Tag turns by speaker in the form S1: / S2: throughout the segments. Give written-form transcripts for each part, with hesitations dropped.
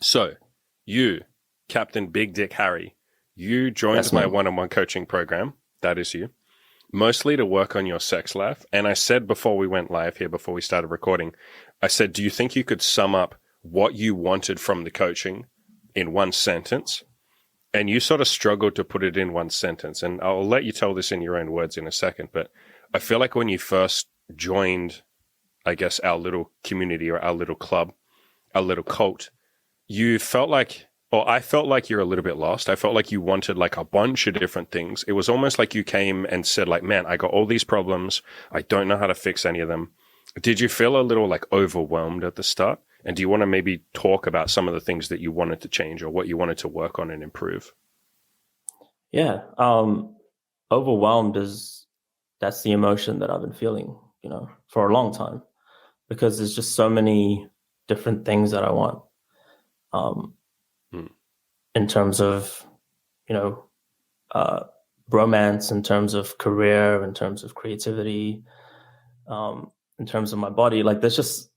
S1: So, you, Captain Big Dick Harry, you joined
S2: That's
S1: my
S2: me.
S1: one-on-one coaching program. That is you. Mostly to work on your sex life. And I said before we went live here, before we started recording, I said, do you think you could sum up what you wanted from the coaching in one sentence? And you sort of struggled to put it in one sentence. And I'll let you tell this in your own words in a second. But I feel like when you first joined, I guess, our little community or our little club, our little cult, you felt like, or I felt like you're a little bit lost. I felt like you wanted like a bunch of different things. It was almost like you came and said like, man, I got all these problems. I don't know how to fix any of them. Did you feel a little like overwhelmed at the start? And do you want to maybe talk about some of the things that you wanted to change or what you wanted to work on and improve?
S2: Yeah. Overwhelmed that's the emotion that I've been feeling, for a long time because there's just so many different things that I want. Um,
S1: Hmm.
S2: in terms of, you know, uh, romance, in terms of career, in terms of creativity, in terms of my body. Like there's just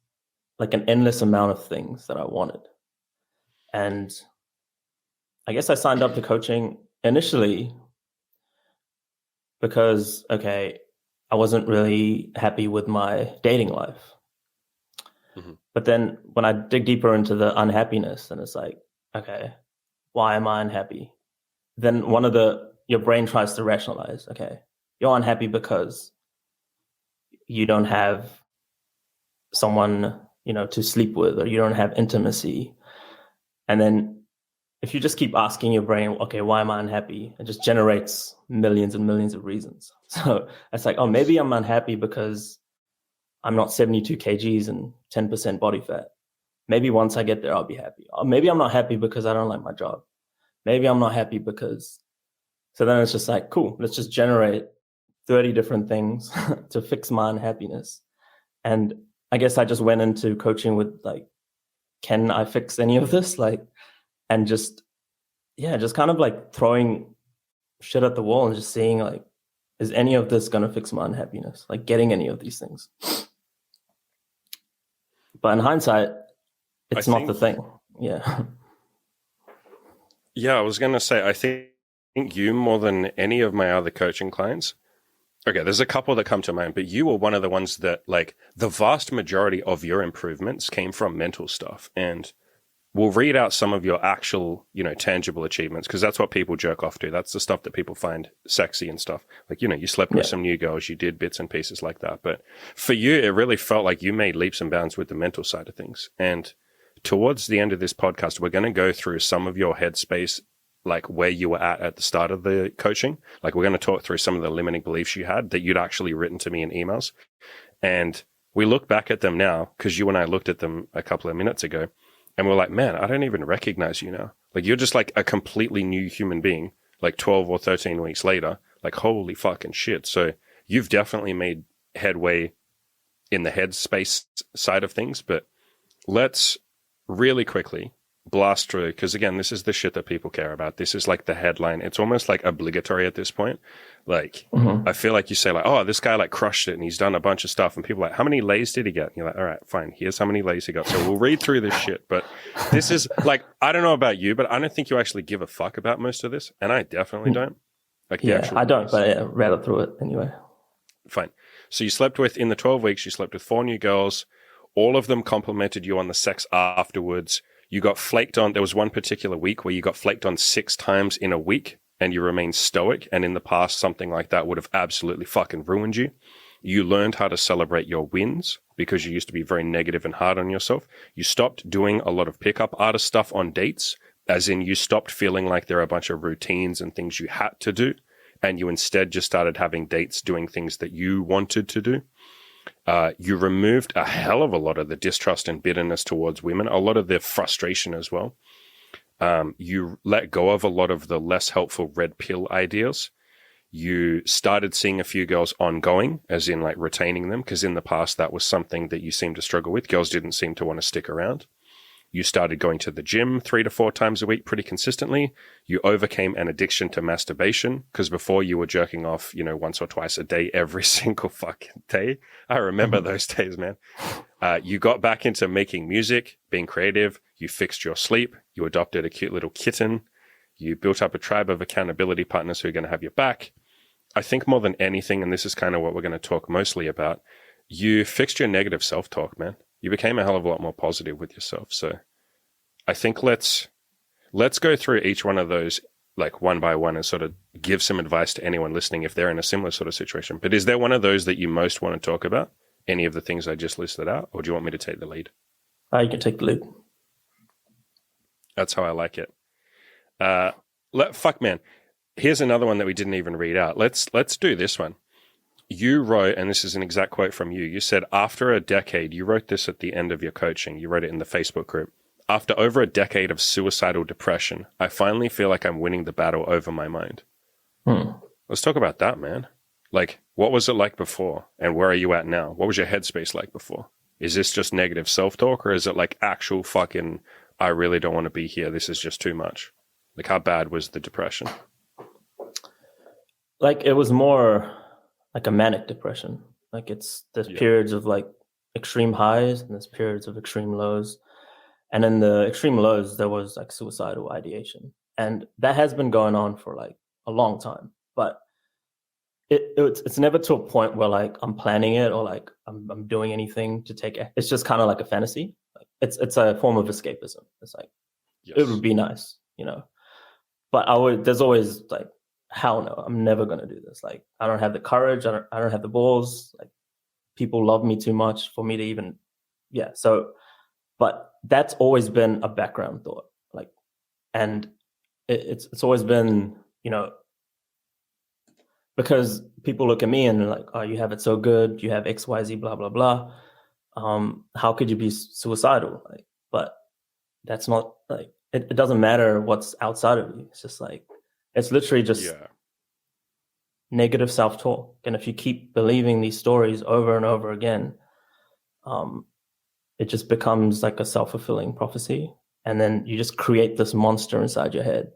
S2: like an endless amount of things that I wanted. And I guess I signed up to coaching initially because, okay, I wasn't really happy with my dating life.
S1: Mhm.
S2: But then when I dig deeper into the unhappiness, then it's like, okay, why am I unhappy? Then your brain tries to rationalize, okay, you're unhappy because you don't have someone, to sleep with, or you don't have intimacy. And then if you just keep asking your brain, okay, why am I unhappy? It just generates millions and millions of reasons. So it's like, oh, maybe I'm unhappy because I'm not 72 kgs and 10% body fat. Maybe once I get there, I'll be happy. Or maybe I'm not happy because I don't like my job. Maybe I'm not happy because. So then it's just like, cool, let's just generate 30 different things to fix my unhappiness. And I guess I just went into coaching with like, can I fix any of this? Like, and just, yeah, just kind of like throwing shit at the wall and just seeing like, is any of this going to fix my unhappiness? Like getting any of these things. But in hindsight,
S1: I
S2: it's not the
S1: think,
S2: thing. Yeah.
S1: yeah, I was going to say, I think you more than any of my other coaching clients. Okay, there's a couple that come to mind, but you were one of the ones that like the vast majority of your improvements came from mental stuff. And we'll read out some of your actual, tangible achievements because that's what people jerk off to. That's the stuff that people find sexy and stuff. Like, you slept with
S2: Yeah.
S1: some new girls, you did bits and pieces like that. But for you, it really felt like you made leaps and bounds with the mental side of things. And towards the end of this podcast, we're going to go through some of your headspace, like where you were at the start of the coaching. Like we're going to talk through some of the limiting beliefs you had that you'd actually written to me in emails. And we look back at them now because you and I looked at them a couple of minutes ago and we're like, man, I don't even recognize you now. Like you're just like a completely new human being, like 12 or 13 weeks later, like holy fucking shit. So you've definitely made headway in the headspace side of things, but let's really quickly blast through because again, this is the shit that people care about. This is like the headline. It's almost like obligatory at this point. Like I
S2: Mm-hmm.
S1: feel like you say like, oh, this guy like crushed it and he's done a bunch of stuff and people are like, how many lays did he get? And you're like, all right, fine. Here's how many lays he got. So we'll read through this shit. But this is like, I don't know about you, but I don't think you actually give a fuck about most of this. And I definitely don't. Like the
S2: Yeah,
S1: actual
S2: I don't,
S1: lays.
S2: but I read it through it anyway.
S1: Fine. So you slept with, in the 12 weeks, you slept with 4 new girls. All of them complimented you on the sex afterwards. You got flaked on. There was one particular week where you got flaked on 6 times in a week and you remained stoic. And in the past, something like that would have absolutely fucking ruined you. You learned how to celebrate your wins because you used to be very negative and hard on yourself. You stopped doing a lot of pickup artist stuff on dates, as in you stopped feeling like there are a bunch of routines and things you had to do. And you instead just started having dates doing things that you wanted to do. You removed a hell of a lot of the distrust and bitterness towards women, a lot of the frustration as well. You let go of a lot of the less helpful red pill ideas. You started seeing a few girls ongoing, as in like retaining them, because in the past that was something that you seemed to struggle with. Girls didn't seem to want to stick around. You started going to the gym 3 to 4 times a week pretty consistently. You overcame an addiction to masturbation because before you were jerking off, once or twice a day, every single fucking day. I remember those days, man. You got back into making music, being creative. You fixed your sleep. You adopted a cute little kitten. You built up a tribe of accountability partners who are going to have your back. I think more than anything, and this is kind of what we're going to talk mostly about, you fixed your negative self-talk, man. You became a hell of a lot more positive with yourself. So I think let's go through each one of those like one by one and sort of give some advice to anyone listening if they're in a similar sort of situation. But is there one of those that you most want to talk about? Any of the things I just listed out? Or do you want me to take the lead?
S2: You can take the lead.
S1: That's how I like it. Fuck, man. Here's another one that we didn't even read out. Let's do this one. You wrote, and this is an exact quote from you. You said, after a decade, you wrote this at the end of your coaching. You wrote it in the Facebook group. After over a decade of suicidal depression, I finally feel like I'm winning the battle over my mind. Let's talk about that, man. Like, what was it like before? And where are you at now? What was your headspace like before? Is this just negative self-talk, or is it like actual fucking, I really don't want to be here. This is just too much. Like, how bad was the depression?
S2: Like, it was more like a manic depression. Like, there's periods of like extreme highs and there's periods of extreme lows. And in the extreme lows, there was like suicidal ideation. And that has been going on for like a long time. But it's never to a point where like I'm planning it or like I'm doing anything to take it. It's just kind of like a fantasy. Like it's a form of escapism. It's like, It would be nice, But there's always like, hell no, I'm never going to do this. Like, I don't have the courage. I don't have the balls. Like, people love me too much for me to even, So, but that's always been a background thought. Like, and it's always been, because people look at me and they're like, oh, you have it so good. You have X, Y, Z, blah, blah, blah. How could you be suicidal? Like, but that's not like, it doesn't matter what's outside of you. It's just like, it's literally just negative self-talk. And if you keep believing these stories over and over again, it just becomes like a self-fulfilling prophecy. And then you just create this monster inside your head.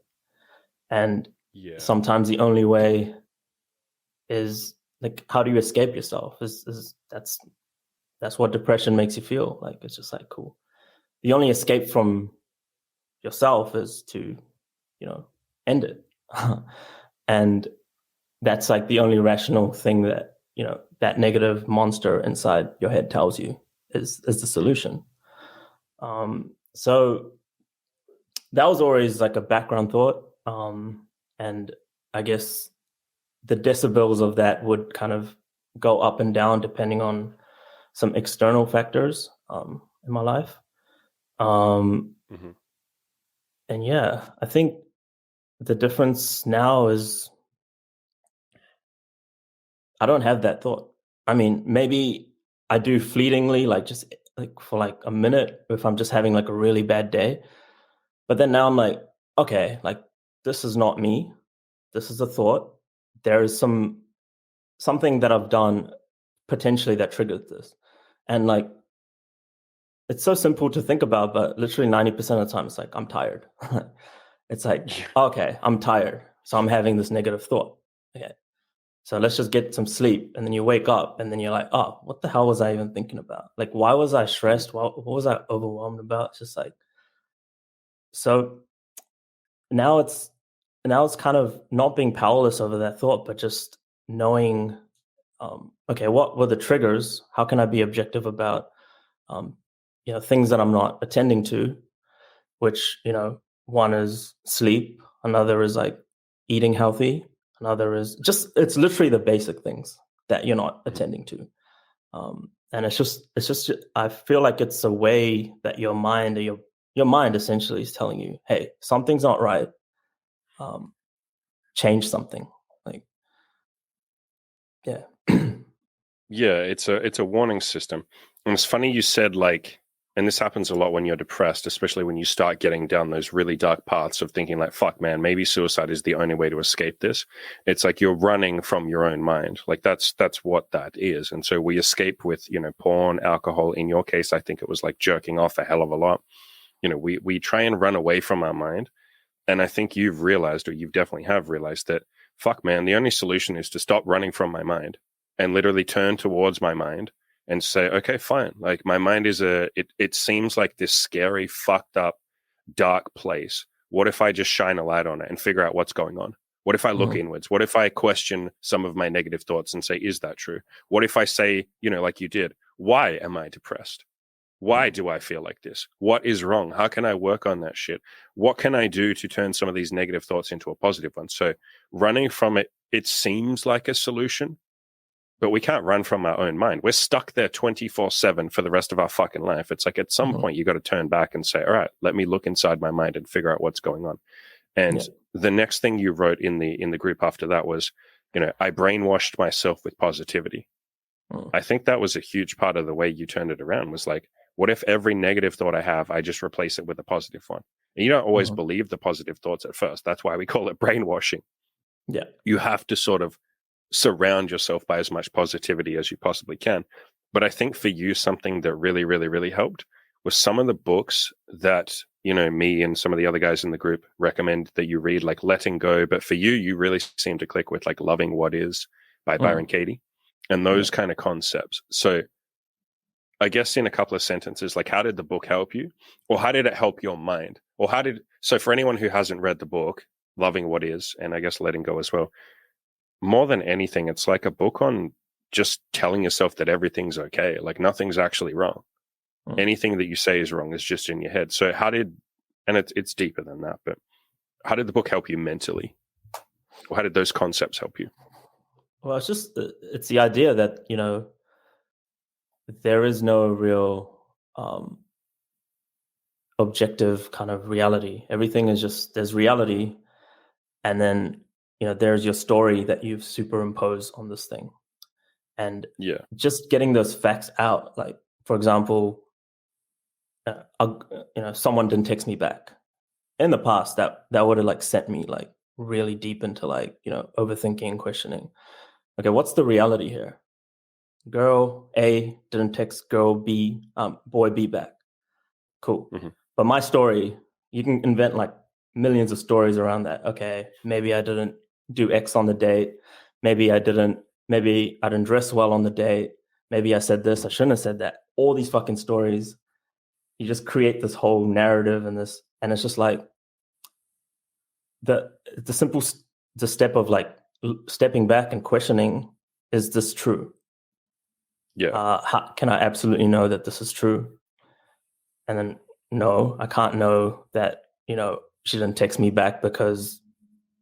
S2: And sometimes the only way is like, how do you escape yourself? That's what depression makes you feel like. It's just like, cool. The only escape from yourself is to, end it. And that's like the only rational thing that, that negative monster inside your head tells you is the solution. So that was always like a background thought. And I guess the decibels of that would kind of go up and down depending on some external factors in my life. And I think the difference now is I don't have that thought. I mean, maybe I do fleetingly, like just like for like a minute if I'm just having like a really bad day. But then now I'm like, okay, like this is not me. This is a thought. There is something that I've done potentially that triggered this. And like, it's so simple to think about, but literally 90% of the time it's like, I'm tired. It's like, okay, I'm tired. So I'm having this negative thought. Okay. So let's just get some sleep. And then you wake up and then you're like, oh, what the hell was I even thinking about? Like, why was I stressed? What was I overwhelmed about? It's just like, so now it's kind of not being powerless over that thought, but just knowing, okay, what were the triggers? How can I be objective about, things that I'm not attending to, which, one is sleep. Another is like eating healthy. Another is it's literally the basic things that you're not attending to. And it's just, I feel like it's a way that your mind essentially is telling you, hey, something's not right. Change something. Like,
S1: it's a warning system. And it's funny you said like, and this happens a lot when you're depressed, especially when you start getting down those really dark paths of thinking like, fuck man, maybe suicide is the only way to escape this. It's like you're running from your own mind. Like that's what that is. And so we escape with, porn, alcohol. In your case, I think it was like jerking off a hell of a lot. we try and run away from our mind. And I think you've realized, or you've definitely have realized that, fuck, man, the only solution is to stop running from my mind and literally turn towards my mind and say, okay, fine. Like, my mind is it seems like this scary, fucked up, dark place. What if I just shine a light on it and figure out what's going on? What if I look inwards? What if I question some of my negative thoughts and say, is that true? What if I say, like you did, why am I depressed? Why do I feel like this? What is wrong? How can I work on that shit? What can I do to turn some of these negative thoughts into a positive one? So running from it, it seems like a solution, but we can't run from our own mind. We're stuck there 24/7 for the rest of our fucking life. It's like, at some point you got to turn back and say, all right, let me look inside my mind and figure out what's going on. And the next thing you wrote in the group after that was, I brainwashed myself with positivity. I think that was a huge part of the way you turned it around, was like, what if every negative thought I have, I just replace it with a positive one? And you don't always believe the positive thoughts at first. That's why we call it brainwashing.
S2: Yeah.
S1: You have to sort of surround yourself by as much positivity as you possibly can. But I think for you, something that really, really, really helped was some of the books that, me and some of the other guys in the group recommend that you read, like Letting Go. But for you, you really seem to click with like Loving What Is by Byron Katie and those kind of concepts. So I guess in a couple of sentences, like, how did the book help you, or how did it help your mind? Or so for anyone who hasn't read the book, Loving What Is, and I guess Letting Go as well, more than anything, it's like a book on just telling yourself that everything's okay. Like, nothing's actually wrong. Anything that you say is wrong is just in your head. So and it's deeper than that, but how did the book help you mentally? Or how did those concepts help you?
S2: Well, it's the idea that, there is no real objective kind of reality. Everything is just, there's reality, and then there's your story that you've superimposed on this thing. And just getting those facts out, like, for example, someone didn't text me back. In the past, that would have like sent me like really deep into like overthinking and questioning. Okay, what's the reality here? Girl A didn't text boy B back. Cool. But my story, you can invent like millions of stories around that. Okay, maybe I didn't do X on the date. Maybe I didn't dress well on the date. Maybe I said this, I shouldn't have said that. All these fucking stories. You just create this whole narrative and it's just like the simple step of like stepping back and questioning, is this true? How can I absolutely know that this is true? And then, no, I can't know that, she didn't text me back because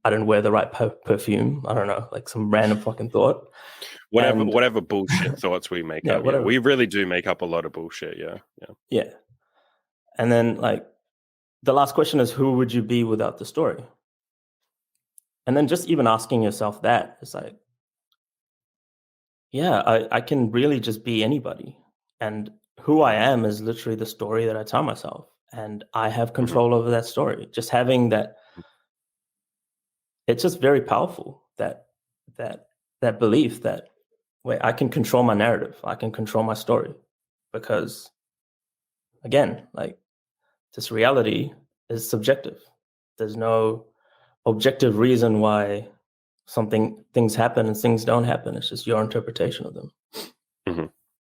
S2: I didn't wear the right perfume. I don't know, like some random fucking thought.
S1: Whatever bullshit thoughts we make up. Yeah, we really do make up a lot of bullshit. Yeah.
S2: And then like the last question is, who would you be without the story? And then just even asking yourself that, it's like, I can really just be anybody. And who I am is literally the story that I tell myself. And I have control over that story. Just having that, it's just very powerful, that belief that, wait, I can control my narrative. I can control my story. Because again, like, this reality is subjective. There's no objective reason why things happen and things don't happen. It's just your interpretation of them.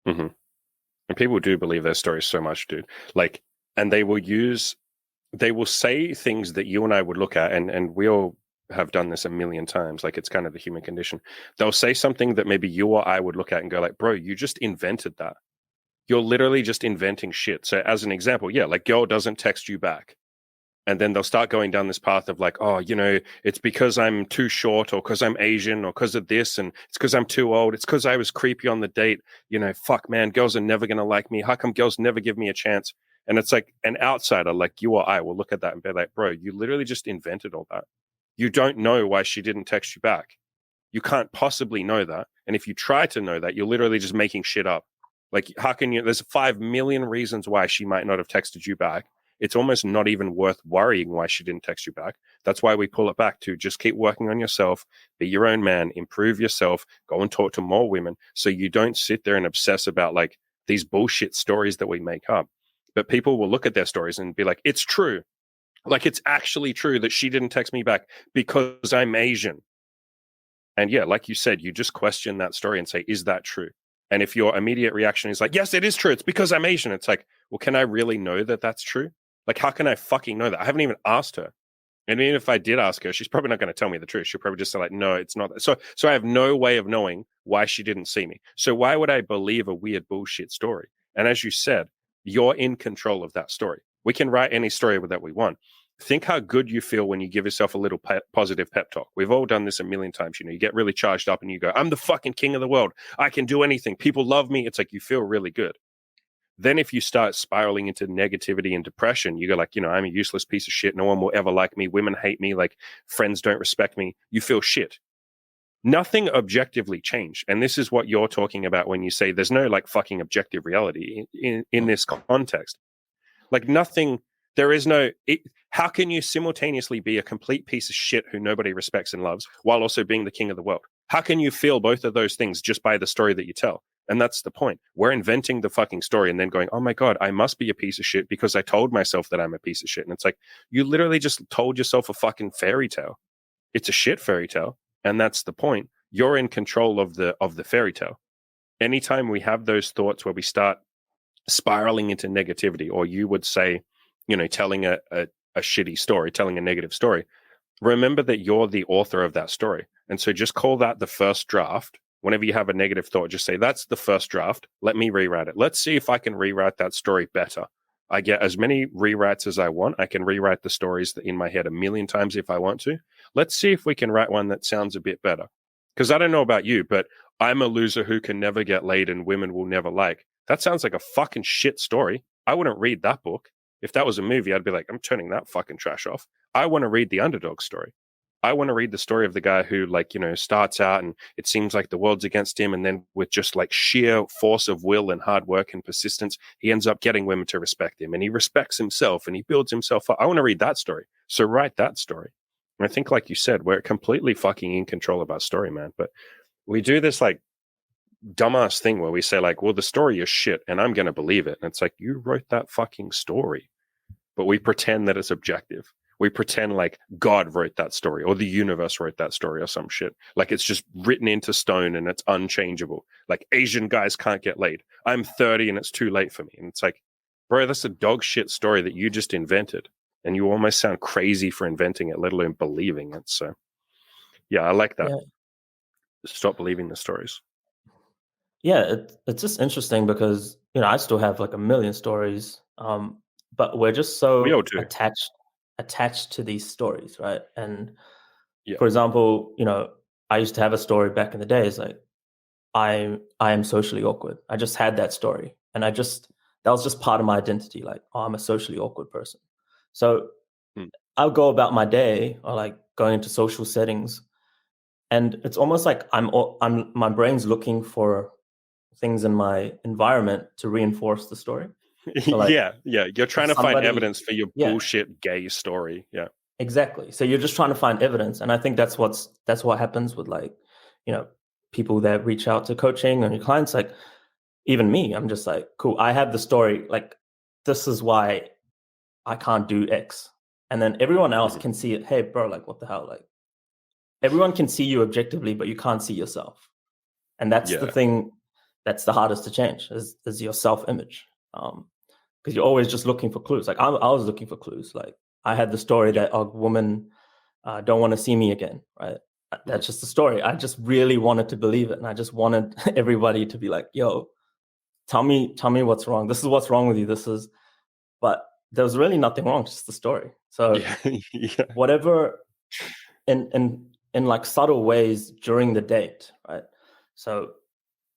S1: And people do believe their stories so much, dude. Like, and they will say things that you and I would look at, and we all have done this a million times. Like, it's kind of the human condition. They'll say something that maybe you or I would look at and go like, bro, you just invented that. You're literally just inventing shit. So as an example, like, girl doesn't text you back. And then they'll start going down this path of like, oh, it's because I'm too short, or because I'm Asian, or because of this, and it's because I'm too old. It's because I was creepy on the date. Fuck, man, girls are never going to like me. How come girls never give me a chance? And it's like, an outsider like you or I will look at that and be like, bro, you literally just invented all that. You don't know why she didn't text you back. You can't possibly know that. And if you try to know that, you're literally just making shit up. Like, how can you? There's 5 million reasons why she might not have texted you back. It's almost not even worth worrying why she didn't text you back. That's why we pull it back to just keep working on yourself, be your own man, improve yourself, go and talk to more women, so you don't sit there and obsess about like these bullshit stories that we make up. But people will look at their stories and be like, it's true. Like, it's actually true that she didn't text me back because I'm Asian. And yeah, like you said, you just question that story and say, is that true? And if your immediate reaction is like, yes, it is true, it's because I'm Asian, it's like, well, can I really know that that's true? Like, how can I fucking know that? I haven't even asked her. And even if I did ask her, she's probably not going to tell me the truth. She'll probably just say like, no, it's not. So I have no way of knowing why she didn't see me. So why would I believe a weird bullshit story? And as you said, you're in control of that story. We can write any story that we want. Think how good you feel when you give yourself a little positive pep talk. We've all done this a million times. You get really charged up and you go, I'm the fucking king of the world. I can do anything. People love me. It's like you feel really good. Then if you start spiraling into negativity and depression, you go like, I'm a useless piece of shit. No one will ever like me. Women hate me. Like, friends don't respect me. You feel shit. Nothing objectively changed. And this is what you're talking about when you say there's no like fucking objective reality in this context. Like nothing, there is no, how can you simultaneously be a complete piece of shit who nobody respects and loves while also being the king of the world? How can you feel both of those things just by the story that you tell? And that's the point. We're inventing the fucking story and then going, oh my God, I must be a piece of shit because I told myself that I'm a piece of shit. And it's like, you literally just told yourself a fucking fairy tale. It's a shit fairy tale. And that's the point. You're in control of the fairy tale. Anytime we have those thoughts where we start spiraling into negativity, or you would say, telling a shitty story, telling a negative story, remember that you're the author of that story. And so just call that the first draft. Whenever you have a negative thought, just say, that's the first draft. Let me rewrite it. Let's see if I can rewrite that story better. I get as many rewrites as I want. I can rewrite the stories in my head 1,000,000 times if I want to. Let's see if we can write one that sounds a bit better. Because I don't know about you, but I'm a loser who can never get laid and women will never like. That sounds like a fucking shit story. I wouldn't read that book. If that was a movie, I'd be like, I'm turning that fucking trash off. I want to read the underdog story. I want to read the story of the guy who, starts out and it seems like the world's against him. And then with just like sheer force of will and hard work and persistence, he ends up getting women to respect him and he respects himself and he builds himself up. I want to read that story. So write that story. And I think, like you said, we're completely fucking in control of our story, man. But we do this like dumbass thing where we say like, well, the story is shit and I'm going to believe it. And it's like, you wrote that fucking story, but we pretend that it's objective. We pretend like God wrote that story or the universe wrote that story or some shit. Like it's just written into stone and it's unchangeable. Like Asian guys can't get laid. I'm 30 and it's too late for me. And it's like, bro, that's a dog shit story that you just invented. And you almost sound crazy for inventing it, let alone believing it. So yeah, I like that.
S2: Yeah.
S1: Stop believing the stories.
S2: Yeah, it's just interesting because, I still have like 1,000,000 stories. But we're just
S1: We all
S2: so
S1: do.
S2: attached to these stories, right? And
S1: Yeah.
S2: for example, I used to have a story back in the days like I am socially awkward. I just had that story, and that was just part of my identity. Like, oh, I'm a socially awkward person. So I'll go about my day or like going into social settings, and it's almost like my brain's looking for things in my environment to reinforce the story. So like,
S1: yeah. You're trying to find evidence for your bullshit gay story. Yeah.
S2: Exactly. So you're just trying to find evidence. And I think that's what happens with like, people that reach out to coaching and your clients, like even me, I'm just like, cool, I have the story, like this is why I can't do X. And then everyone else can see it. Hey, bro, like what the hell? Like everyone can see you objectively, but you can't see yourself. And that's the thing that's the hardest to change is your self-image. Because you're always just looking for clues. Like I was looking for clues. Like I had the story that a woman don't want to see me again, right? That's just the story. I just really wanted to believe it. And I just wanted everybody to be like, yo, tell me what's wrong. This is what's wrong with you. But there was really nothing wrong, just the story. So whatever in like subtle ways during the date, right? So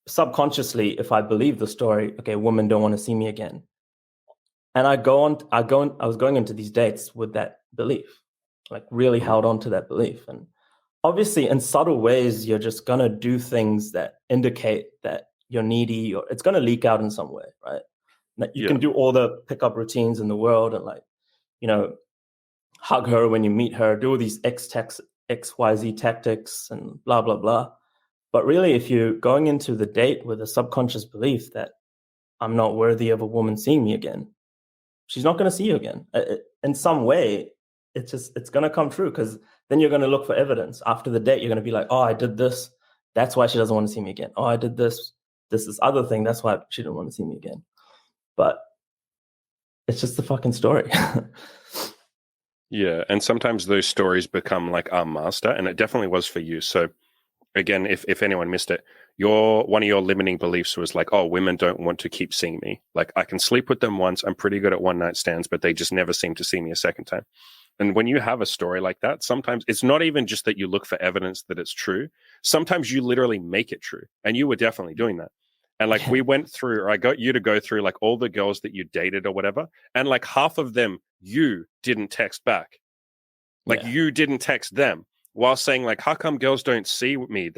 S2: subconsciously, if I believe the story, okay, women don't want to see me again. And I was going into these dates with that belief, like really held on to that belief. And obviously in subtle ways, you're just going to do things that indicate that you're needy or it's going to leak out in some way, right? That you can do all the pickup routines in the world and like, hug her when you meet her, do all these XYZ tactics and blah, blah, blah. But really, if you're going into the date with a subconscious belief that I'm not worthy of a woman seeing me again, she's not going to see you again. In some way, it's going to come true, because then you're going to look for evidence after the date. You're going to be like, oh, I did this. That's why she doesn't want to see me again. Oh, I did this other thing. That's why she didn't want to see me again. But it's just a fucking story.
S1: Yeah, and sometimes those stories become like our master, and it definitely was for you. So again, if anyone missed it, one of your limiting beliefs was like, oh, women don't want to keep seeing me. Like, I can sleep with them once, I'm pretty good at one night stands, but they just never seem to see me a second time. And when you have a story like that, sometimes it's not even just that you look for evidence that it's true. Sometimes you literally make it true. And you were definitely doing that. And like we went through, or I got you to go through like all the girls that you dated or whatever. And like half of them, you didn't text back. Like you didn't text them, while saying like, how come girls don't see me?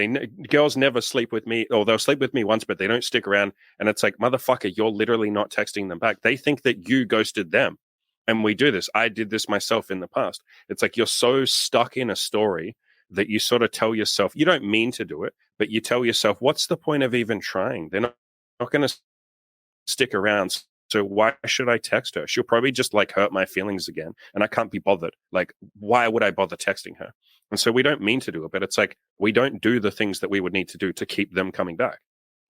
S1: Girls never sleep with me, or they'll sleep with me once, but they don't stick around. And it's like, motherfucker, you're literally not texting them back. They think that you ghosted them. And we do this. I did this myself in the past. It's like you're so stuck in a story that you sort of tell yourself, you don't mean to do it, but you tell yourself, what's the point of even trying? They're not going to stick around. So why should I text her? She'll probably just like hurt my feelings again. And I can't be bothered. Like, why would I bother texting her? And so we don't mean to do it, but it's like we don't do the things that we would need to do to keep them coming back.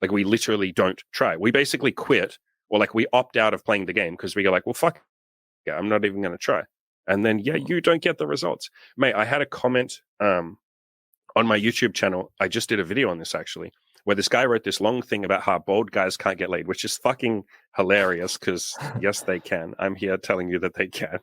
S1: Like, we literally don't try. We basically quit, or like we opt out of playing the game because we go like, well, fuck, yeah, I'm not even going to try. And then, you don't get the results. Mate, I had a comment on my YouTube channel. I just did a video on this actually, where this guy wrote this long thing about how bald guys can't get laid, which is fucking hilarious because yes, they can. I'm here telling you that they can.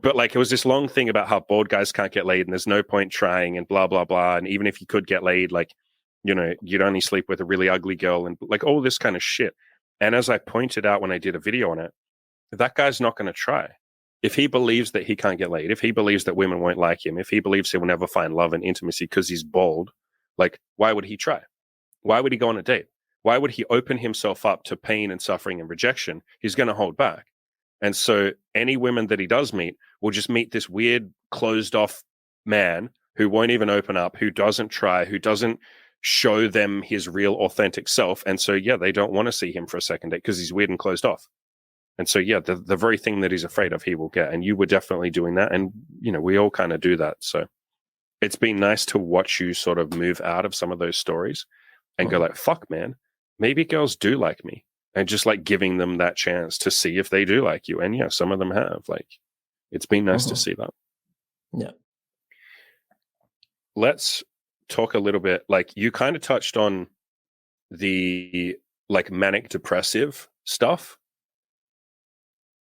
S1: But like, it was this long thing about how bald guys can't get laid and there's no point trying and blah, blah, blah. And even if you could get laid, like, you know, you'd only sleep with a really ugly girl and like all this kind of shit. And as I pointed out when I did a video on it, that guy's not going to try. If he believes that he can't get laid, if he believes that women won't like him, if he believes he will never find love and intimacy because he's bald, like, why would he try? Why would he go on a date? Why would he open himself up to pain and suffering and rejection? He's going to hold back. And so any women that he does meet will just meet this weird, closed off man who won't even open up, who doesn't try, who doesn't show them his real authentic self. And so, they don't want to see him for a second date because he's weird and closed off. And so, the very thing that he's afraid of, he will get. And you were definitely doing that. And, you know, we all kind of do that. So it's been nice to watch you sort of move out of some of those stories and go like, fuck, man, maybe girls do like me. And just like giving them that chance to see if they do like you. And some of them have. Like, it's been nice to see that.
S2: Yeah.
S1: Let's talk a little bit. Like, you kind of touched on the like manic depressive stuff.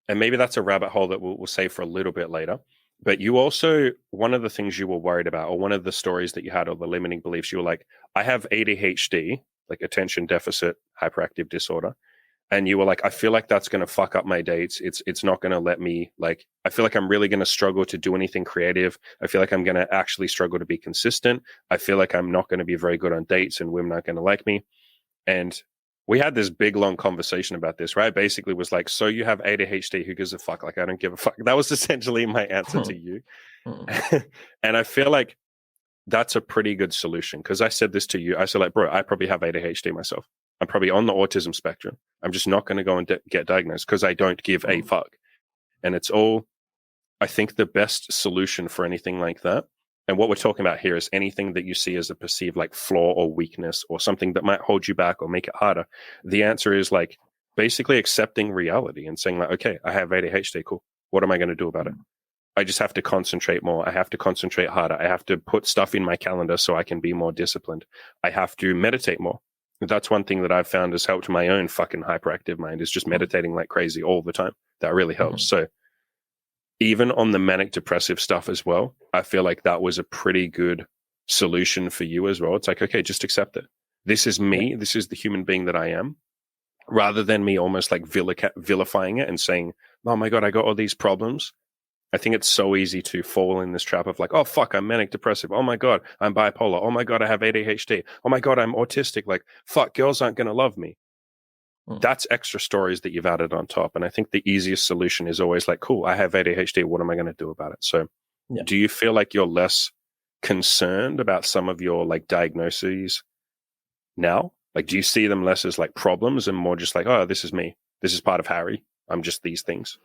S1: And maybe that's a rabbit hole that we'll save for a little bit later. But you also, one of the things you were worried about, or one of the stories that you had, or the limiting beliefs, you were like, I have ADHD, like attention deficit hyperactive disorder. And you were like, I feel like that's going to fuck up my dates. It's not going to let me, like, I feel like I'm really going to struggle to do anything creative. I feel like I'm going to actually struggle to be consistent. I feel like I'm not going to be very good on dates and women aren't going to like me. And we had this big, long conversation about this, right? Basically was like, so you have ADHD, who gives a fuck? Like, I don't give a fuck. That was essentially my answer to you. And I feel like that's a pretty good solution, because I said this to you. I said, like, bro, I probably have ADHD myself. I'm probably on the autism spectrum. I'm just not going to go and get diagnosed because I don't give a fuck. And it's all, I think, the best solution for anything like that. And what we're talking about here is anything that you see as a perceived like flaw or weakness or something that might hold you back or make it harder. The answer is like basically accepting reality and saying like, okay, I have ADHD. Cool. What am I going to do about it? I just have to concentrate more. I have to concentrate harder. I have to put stuff in my calendar so I can be more disciplined. I have to meditate more. That's one thing that I've found has helped my own fucking hyperactive mind, is just meditating like crazy all the time. That really helps. So even on the manic depressive stuff as well, I feel like that was a pretty good solution for you as well. It's like, okay, just accept it. This is me. This is the human being that I am, rather than me almost like vilifying it and saying, oh my God, I got all these problems. I think it's so easy to fall in this trap of like, oh, fuck, I'm manic depressive. Oh my God, I'm bipolar. Oh my God, I have ADHD. Oh my God, I'm autistic. Like, fuck, girls aren't going to love me. That's extra stories that you've added on top. And I think the easiest solution is always like, cool, I have ADHD. What am I going to do about it? So do you feel like you're less concerned about some of your like diagnoses now? Like, do you see them less as like problems and more just like, oh, this is me. This is part of Harry. I'm just these things.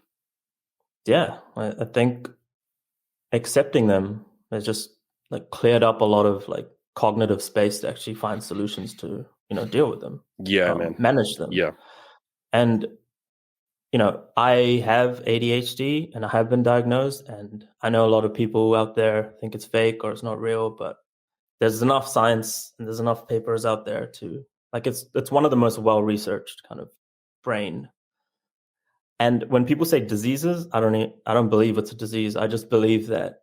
S2: Yeah, I think accepting them has just like cleared up a lot of like cognitive space to actually find solutions to, deal with them,
S1: Yeah, man.
S2: manage them.
S1: Yeah.
S2: And, I have ADHD and I have been diagnosed, and I know a lot of people out there think it's fake or it's not real, but there's enough science and there's enough papers out there to like it's one of the most well-researched kind of brain. And when people say diseases, I don't believe it's a disease. I just believe that,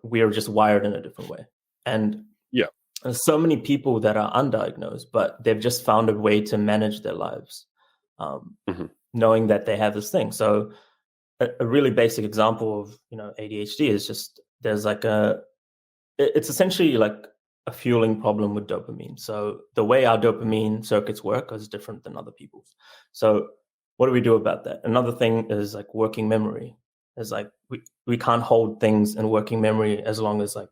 S2: we are just wired in a different way. And
S1: Yeah.
S2: there's so many people that are undiagnosed, but they've just found a way to manage their lives,
S1: Hmm.
S2: knowing that they have this thing. So a really basic example of, ADHD is just there's like it's essentially like a fueling problem with dopamine. So the way our dopamine circuits work is different than other people's. So what do we do about that? Another thing is like working memory. Is like we can't hold things in working memory as long as like,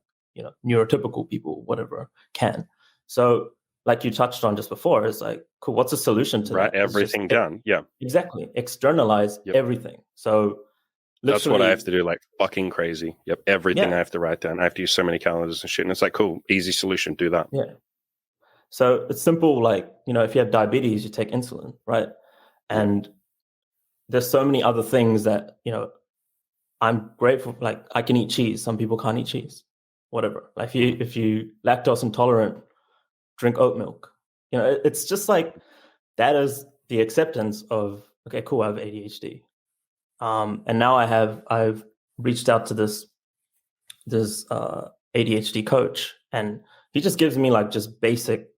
S2: neurotypical people, whatever, can. So like you touched on just before, is like, cool, what's the solution to
S1: Write
S2: that? It's just
S1: everything down. Yeah.
S2: exactly externalize
S1: Yep.
S2: everything. So
S1: That's what I have
S2: literally,
S1: to do, like fucking crazy. Yep. Everything I
S2: yeah,
S1: have to write down. I have to use so many calendars and shit. And it's like, cool, easy solution. Do that.
S2: yeah. So it's simple, like, if you have diabetes, you take insulin, right?
S1: Yeah.
S2: And there's so many other things that, I'm grateful, like I can eat cheese. Some people can't eat cheese, whatever. Like if you lactose intolerant, drink oat milk. It's just like that is the acceptance of, okay, cool, I have ADHD. And now I've reached out to this ADHD coach, and he just gives me like just basic,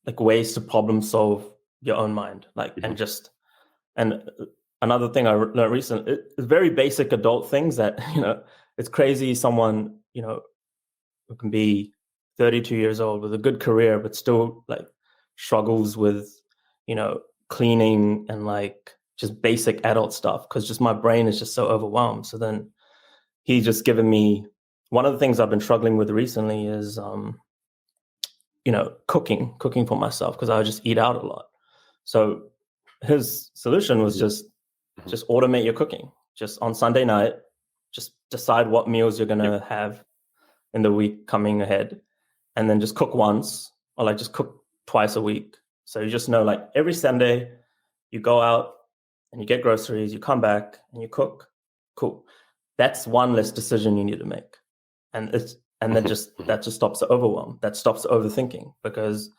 S2: like ways to problem solve your own mind, like
S1: Hmm.
S2: and another thing I learned recently, it's very basic adult things that it's crazy. Someone who can be 32 years old with a good career, but still like struggles with you know cleaning and like just basic adult stuff because just my brain is just so overwhelmed. So then he's just given me one of the things I've been struggling with recently is cooking for myself because I would just eat out a lot. So his solution was
S1: Yeah. Hmm.
S2: just automate your cooking. Just on Sunday night, just decide what meals you're
S1: Yep.
S2: gonna have in the week coming ahead, and then just cook once or like just cook twice a week. So you just know like every Sunday you go out and you get groceries, you come back and you cook. Cool. That's one less decision you need to make. And it's and then
S1: Hmm.
S2: just
S1: Hmm.
S2: that just stops the overwhelm. That stops the overthinking because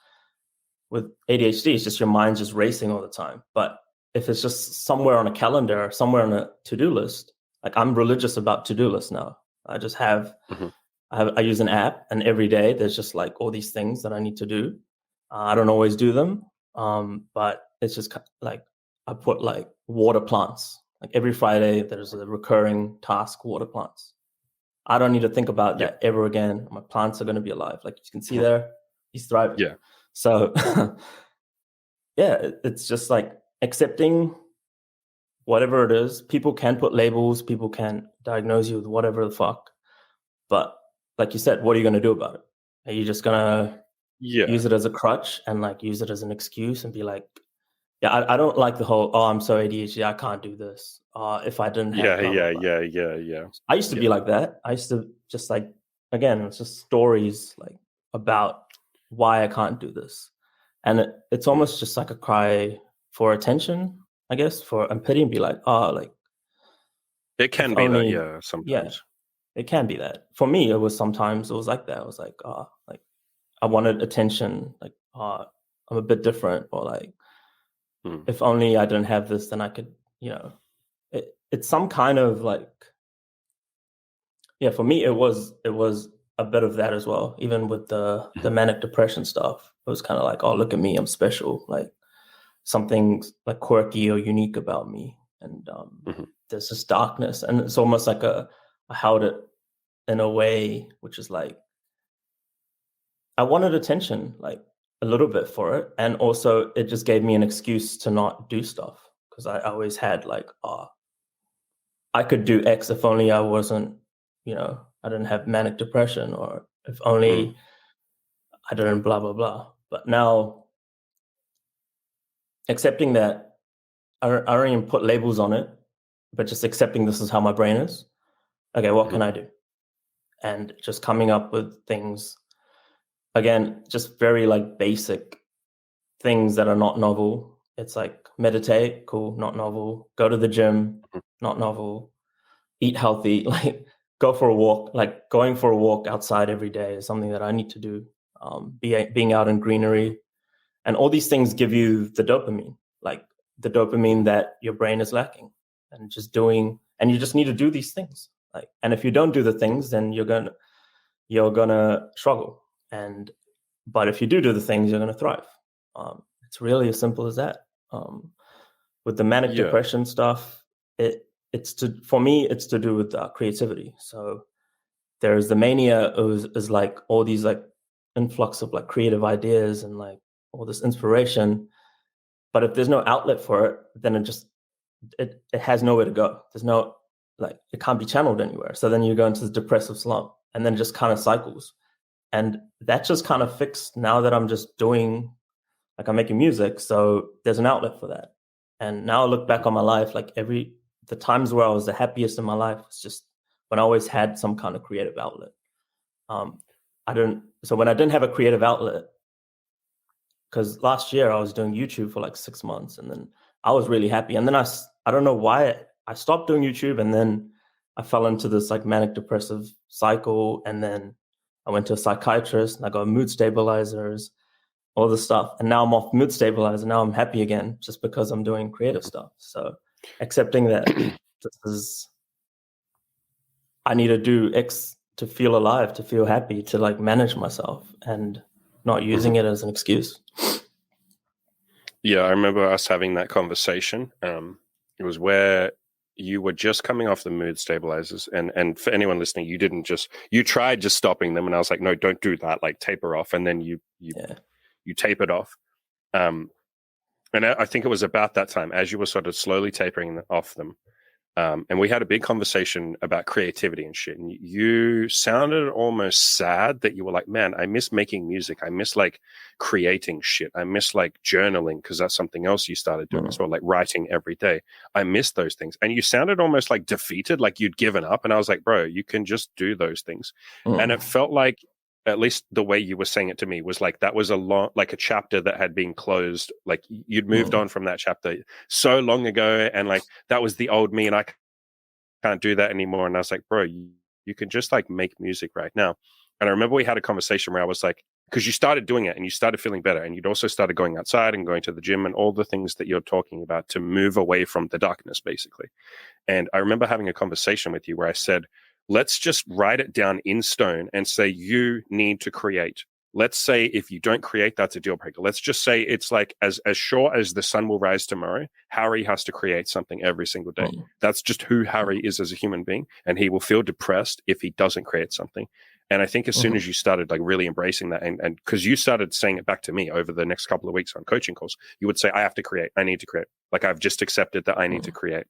S2: with ADHD, it's just your mind's just racing all the time. But if it's just somewhere on a calendar, somewhere on a to-do list, like I'm religious about to-do lists now. I just have,
S1: Hmm.
S2: I use an app, and every day there's just like all these things that I need to do. I don't always do them, but it's just like I put like water plants. Like every Friday, there's a recurring task: water plants. I don't need to think about
S1: Yep.
S2: that ever again. My plants are going to be alive. Like you can see
S1: Mhm.
S2: there, he's thriving.
S1: Yeah.
S2: So yeah, it's just like accepting whatever it is. People can put labels, people can diagnose you with whatever the fuck. But like you said, what are you going to do about it? Are you just going to
S1: Yeah.
S2: use it as a crutch and like use it as an excuse and be like, yeah, I don't like the whole, oh, I'm so ADHD, I can't do this. If I didn't have
S1: Yeah.
S2: blah, blah,
S1: Yeah.
S2: blah.
S1: Yeah. Yeah. Yeah.
S2: I used to
S1: Yeah.
S2: be like that. I used to just like, again, it's just stories like about why I can't do this. And it's
S1: Mm.
S2: almost just like a cry for attention, I guess, for and pity and be like, oh, like
S1: It
S2: if
S1: can be that.
S2: only,
S1: Yeah.
S2: yeah,
S1: Sometimes.
S2: it can be that. For me, it was sometimes it was like that. I was like, oh, like I wanted attention, like, oh, I'm a bit different, or like,
S1: Mm.
S2: if only I didn't have this, then I could, it's some kind of like, yeah, for me, it was a bit of that as well. Even with the
S1: Mhm.
S2: manic depression stuff, it was kind of like, oh, look at me, I'm special. Like something like quirky or unique about me, and
S1: Mhm.
S2: there's this darkness, and it's almost like I held it in a way which is like I wanted attention, like a little bit for it, and also it just gave me an excuse to not do stuff because I always had like, oh, I could do X if only I wasn't, I didn't have manic depression, or if
S1: Mm.
S2: only I didn't blah blah blah. But now accepting that I don't even put labels on it, but just accepting this is how my brain is. Okay, what can I do? And just coming up with things, again, just very like basic things that are not novel. It's like meditate, cool, not novel. Go to the gym, not novel. Eat healthy, like go for a walk. Like going for a walk outside every day is something that I need to do. Being out in greenery, and all these things give you the dopamine, like the dopamine that your brain is lacking, and and you just need to do these things. Like, and if you don't do the things, then you're gonna struggle. But if you do the things, you're gonna thrive. It's really as simple as that. With the manic
S1: Yeah.
S2: depression stuff, for me, it's to do with creativity. So there's the mania is like all these like influx of like creative ideas and like all this inspiration. But if there's no outlet for it, then it has nowhere to go. There's no, like, it can't be channeled anywhere. So then you go into the depressive slump, and then it just kind of cycles. And that just kind of fixed now that I'm just doing, like, I'm making music. So there's an outlet for that. And now I look back on my life, like the times where I was the happiest in my life was just when I always had some kind of creative outlet. So when I didn't have a creative outlet, because last year I was doing YouTube for like 6 months, and then I was really happy. And then I don't know why I stopped doing YouTube, and then I fell into this like manic depressive cycle. And then I went to a psychiatrist and I got mood stabilizers, all this stuff. And now I'm off mood stabilizer. Now I'm happy again just because I'm doing creative stuff. So accepting that I need to do X to feel alive, to feel happy, to like manage myself, and not using it as an excuse.
S1: Yeah, I remember us having that conversation. It was where you were just coming off the mood stabilizers, and for anyone listening, you tried just stopping them, and I was like, no, don't do that, like taper off, and then you tapered off. And I think it was about that time as you were sort of slowly tapering off them. And we had a big conversation about creativity and shit. And you sounded almost sad that you were like, man, I miss making music. I miss like creating shit. I miss like journaling, because that's something else you started doing as well, like writing every day. I miss those things. And you sounded almost like defeated, like you'd given up. And I was like, bro, you can just do those things. And it felt like, at least the way you were saying it to me, was like that was like a chapter that had been closed. Like you'd moved on from that chapter so long ago, and like that was the old me, and I can't do that anymore. And I was like, bro, you can just like make music right now. And I remember we had a conversation where I was like, because you started doing it and you started feeling better, and you'd also started going outside and going to the gym and all the things that you're talking about to move away from the darkness, basically. And I remember having a conversation with you where I said, let's just write it down in stone and say you need to create. Let's say if you don't create, that's a deal breaker. Let's just say it's like as sure as the sun will rise tomorrow, Harry has to create something every single day. That's just who Harry is as a human being, and he will feel depressed if he doesn't create something. And I think as soon as you started like really embracing that, and because you started saying it back to me over the next couple of weeks on coaching calls, you would say, I have to create. I need to create. Like I've just accepted that I need to create.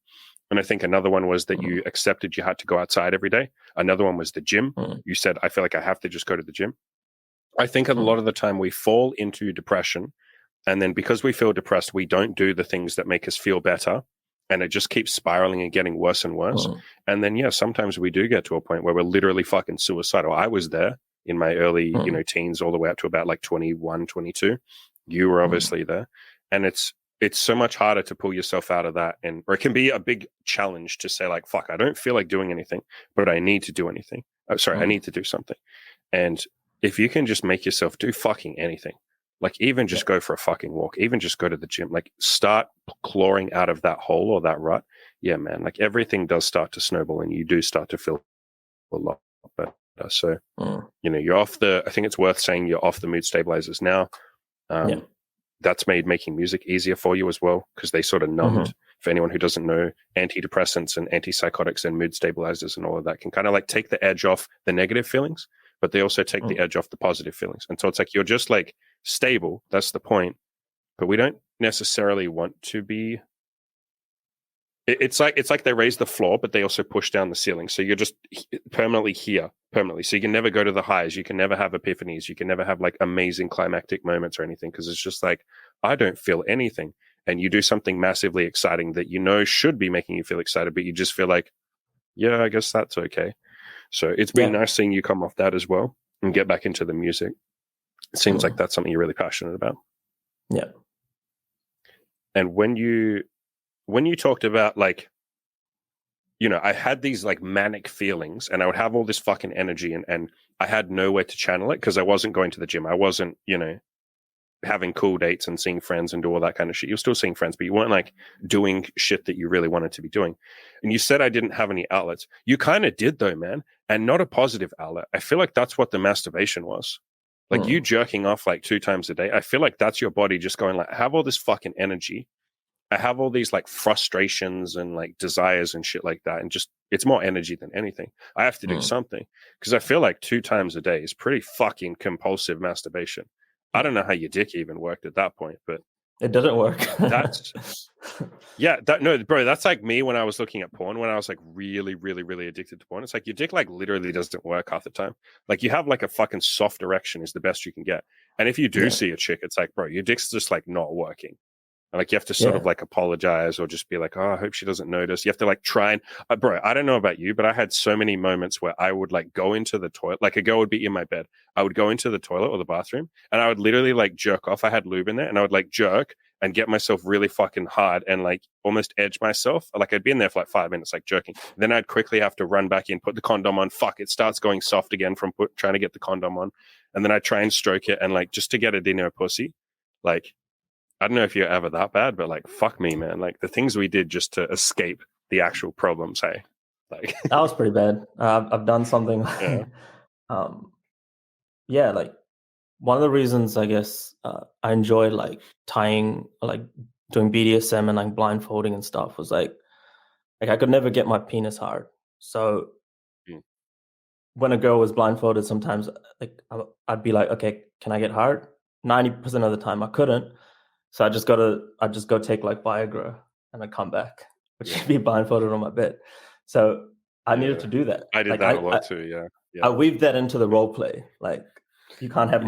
S1: And I think another one was that you accepted you had to go outside every day. Another one was the gym. You said, I feel like I have to just go to the gym. I think a lot of the time we fall into depression, and then because we feel depressed, we don't do the things that make us feel better. And it just keeps spiraling and getting worse and worse. And then, yeah, sometimes we do get to a point where we're literally fucking suicidal. I was there in my early, teens, all the way up to about like 21, 22. You were obviously there. And it's so much harder to pull yourself out of that. Or it can be a big challenge to say like, fuck, I don't feel like doing anything, but I need to do anything. I need to do something. And if you can just make yourself do fucking anything, like even just go for a fucking walk, even just go to the gym, like start clawing out of that hole or that rut. Yeah, man, like everything does start to snowball, and you do start to feel a lot better. So, you're off I think it's worth saying you're off the mood stabilizers now. That's made making music easier for you as well, because they sort of numbed. For anyone who doesn't know, antidepressants and antipsychotics and mood stabilizers and all of that can kind of like take the edge off the negative feelings, but they also take the edge off the positive feelings. And so it's like you're just like stable. That's the point. But we don't necessarily want to be. It's like they raise the floor, but they also push down the ceiling. So you're just permanently here. So you can never go to the highs. You can never have epiphanies. You can never have like amazing climactic moments or anything, because it's just like, I don't feel anything. and you do something massively exciting that you know should be making you feel excited, but you just feel like, yeah, I guess that's okay. So it's been
S2: Yeah.
S1: nice seeing you come off that as well and get back into the music. It seems like that's something you're really passionate about.
S2: Yeah.
S1: And when you talked about like, I had these like manic feelings and I would have all this fucking energy and I had nowhere to channel it because I wasn't going to the gym. I wasn't, having cool dates and seeing friends and do all that kind of shit. You're still seeing friends, but you weren't like doing shit that you really wanted to be doing. And you said I didn't have any outlets. You kind of did though, man. And not a positive outlet. I feel like that's what the masturbation was. Like you jerking off like 2 times a day. I feel like that's your body just going like, I have all this fucking energy. I have all these like frustrations and like desires and shit like that. And just, it's more energy than anything. I have to do something because I feel like 2 times a day is pretty fucking compulsive masturbation. I don't know how your dick even worked at that point, but
S2: it doesn't work.
S1: That's no, bro, that's like me when I was looking at porn, when I was like really, really, really addicted to porn. It's like your dick like literally doesn't work half the time. Like you have like a fucking soft erection is the best you can get. And if you do see a chick, it's like, bro, your dick's just like not working. Like you have to sort of like apologize or just be like, oh, I hope she doesn't notice. You have to like try and, bro, I don't know about you, but I had so many moments where I would like go into the toilet, like a girl would be in my bed. I would go into the toilet or the bathroom and I would literally like jerk off. I had lube in there and I would like jerk and get myself really fucking hard and like almost edge myself. Like I'd be in there for like 5 minutes, like jerking. Then I'd quickly have to run back in, put the condom on. Fuck, it starts going soft again from trying to get the condom on. And then I try and stroke it and like just to get it in her pussy. Like, I don't know if you're ever that bad, but like, fuck me, man. Like the things we did just to escape the actual problems. Hey, like
S2: that was pretty bad. I've done something. Like, like one of the reasons I guess I enjoyed like tying, like doing BDSM and like blindfolding and stuff was like I could never get my penis hard. So when a girl was blindfolded, sometimes like I'd be like, okay, can I get hard? 90% of the time I couldn't. So I just go take like Viagra and I come back, which should be blindfolded on my bed. So I needed to do that.
S1: I did
S2: like,
S1: that a lot too. Yeah.
S2: I weaved that into the role play. Like you can't have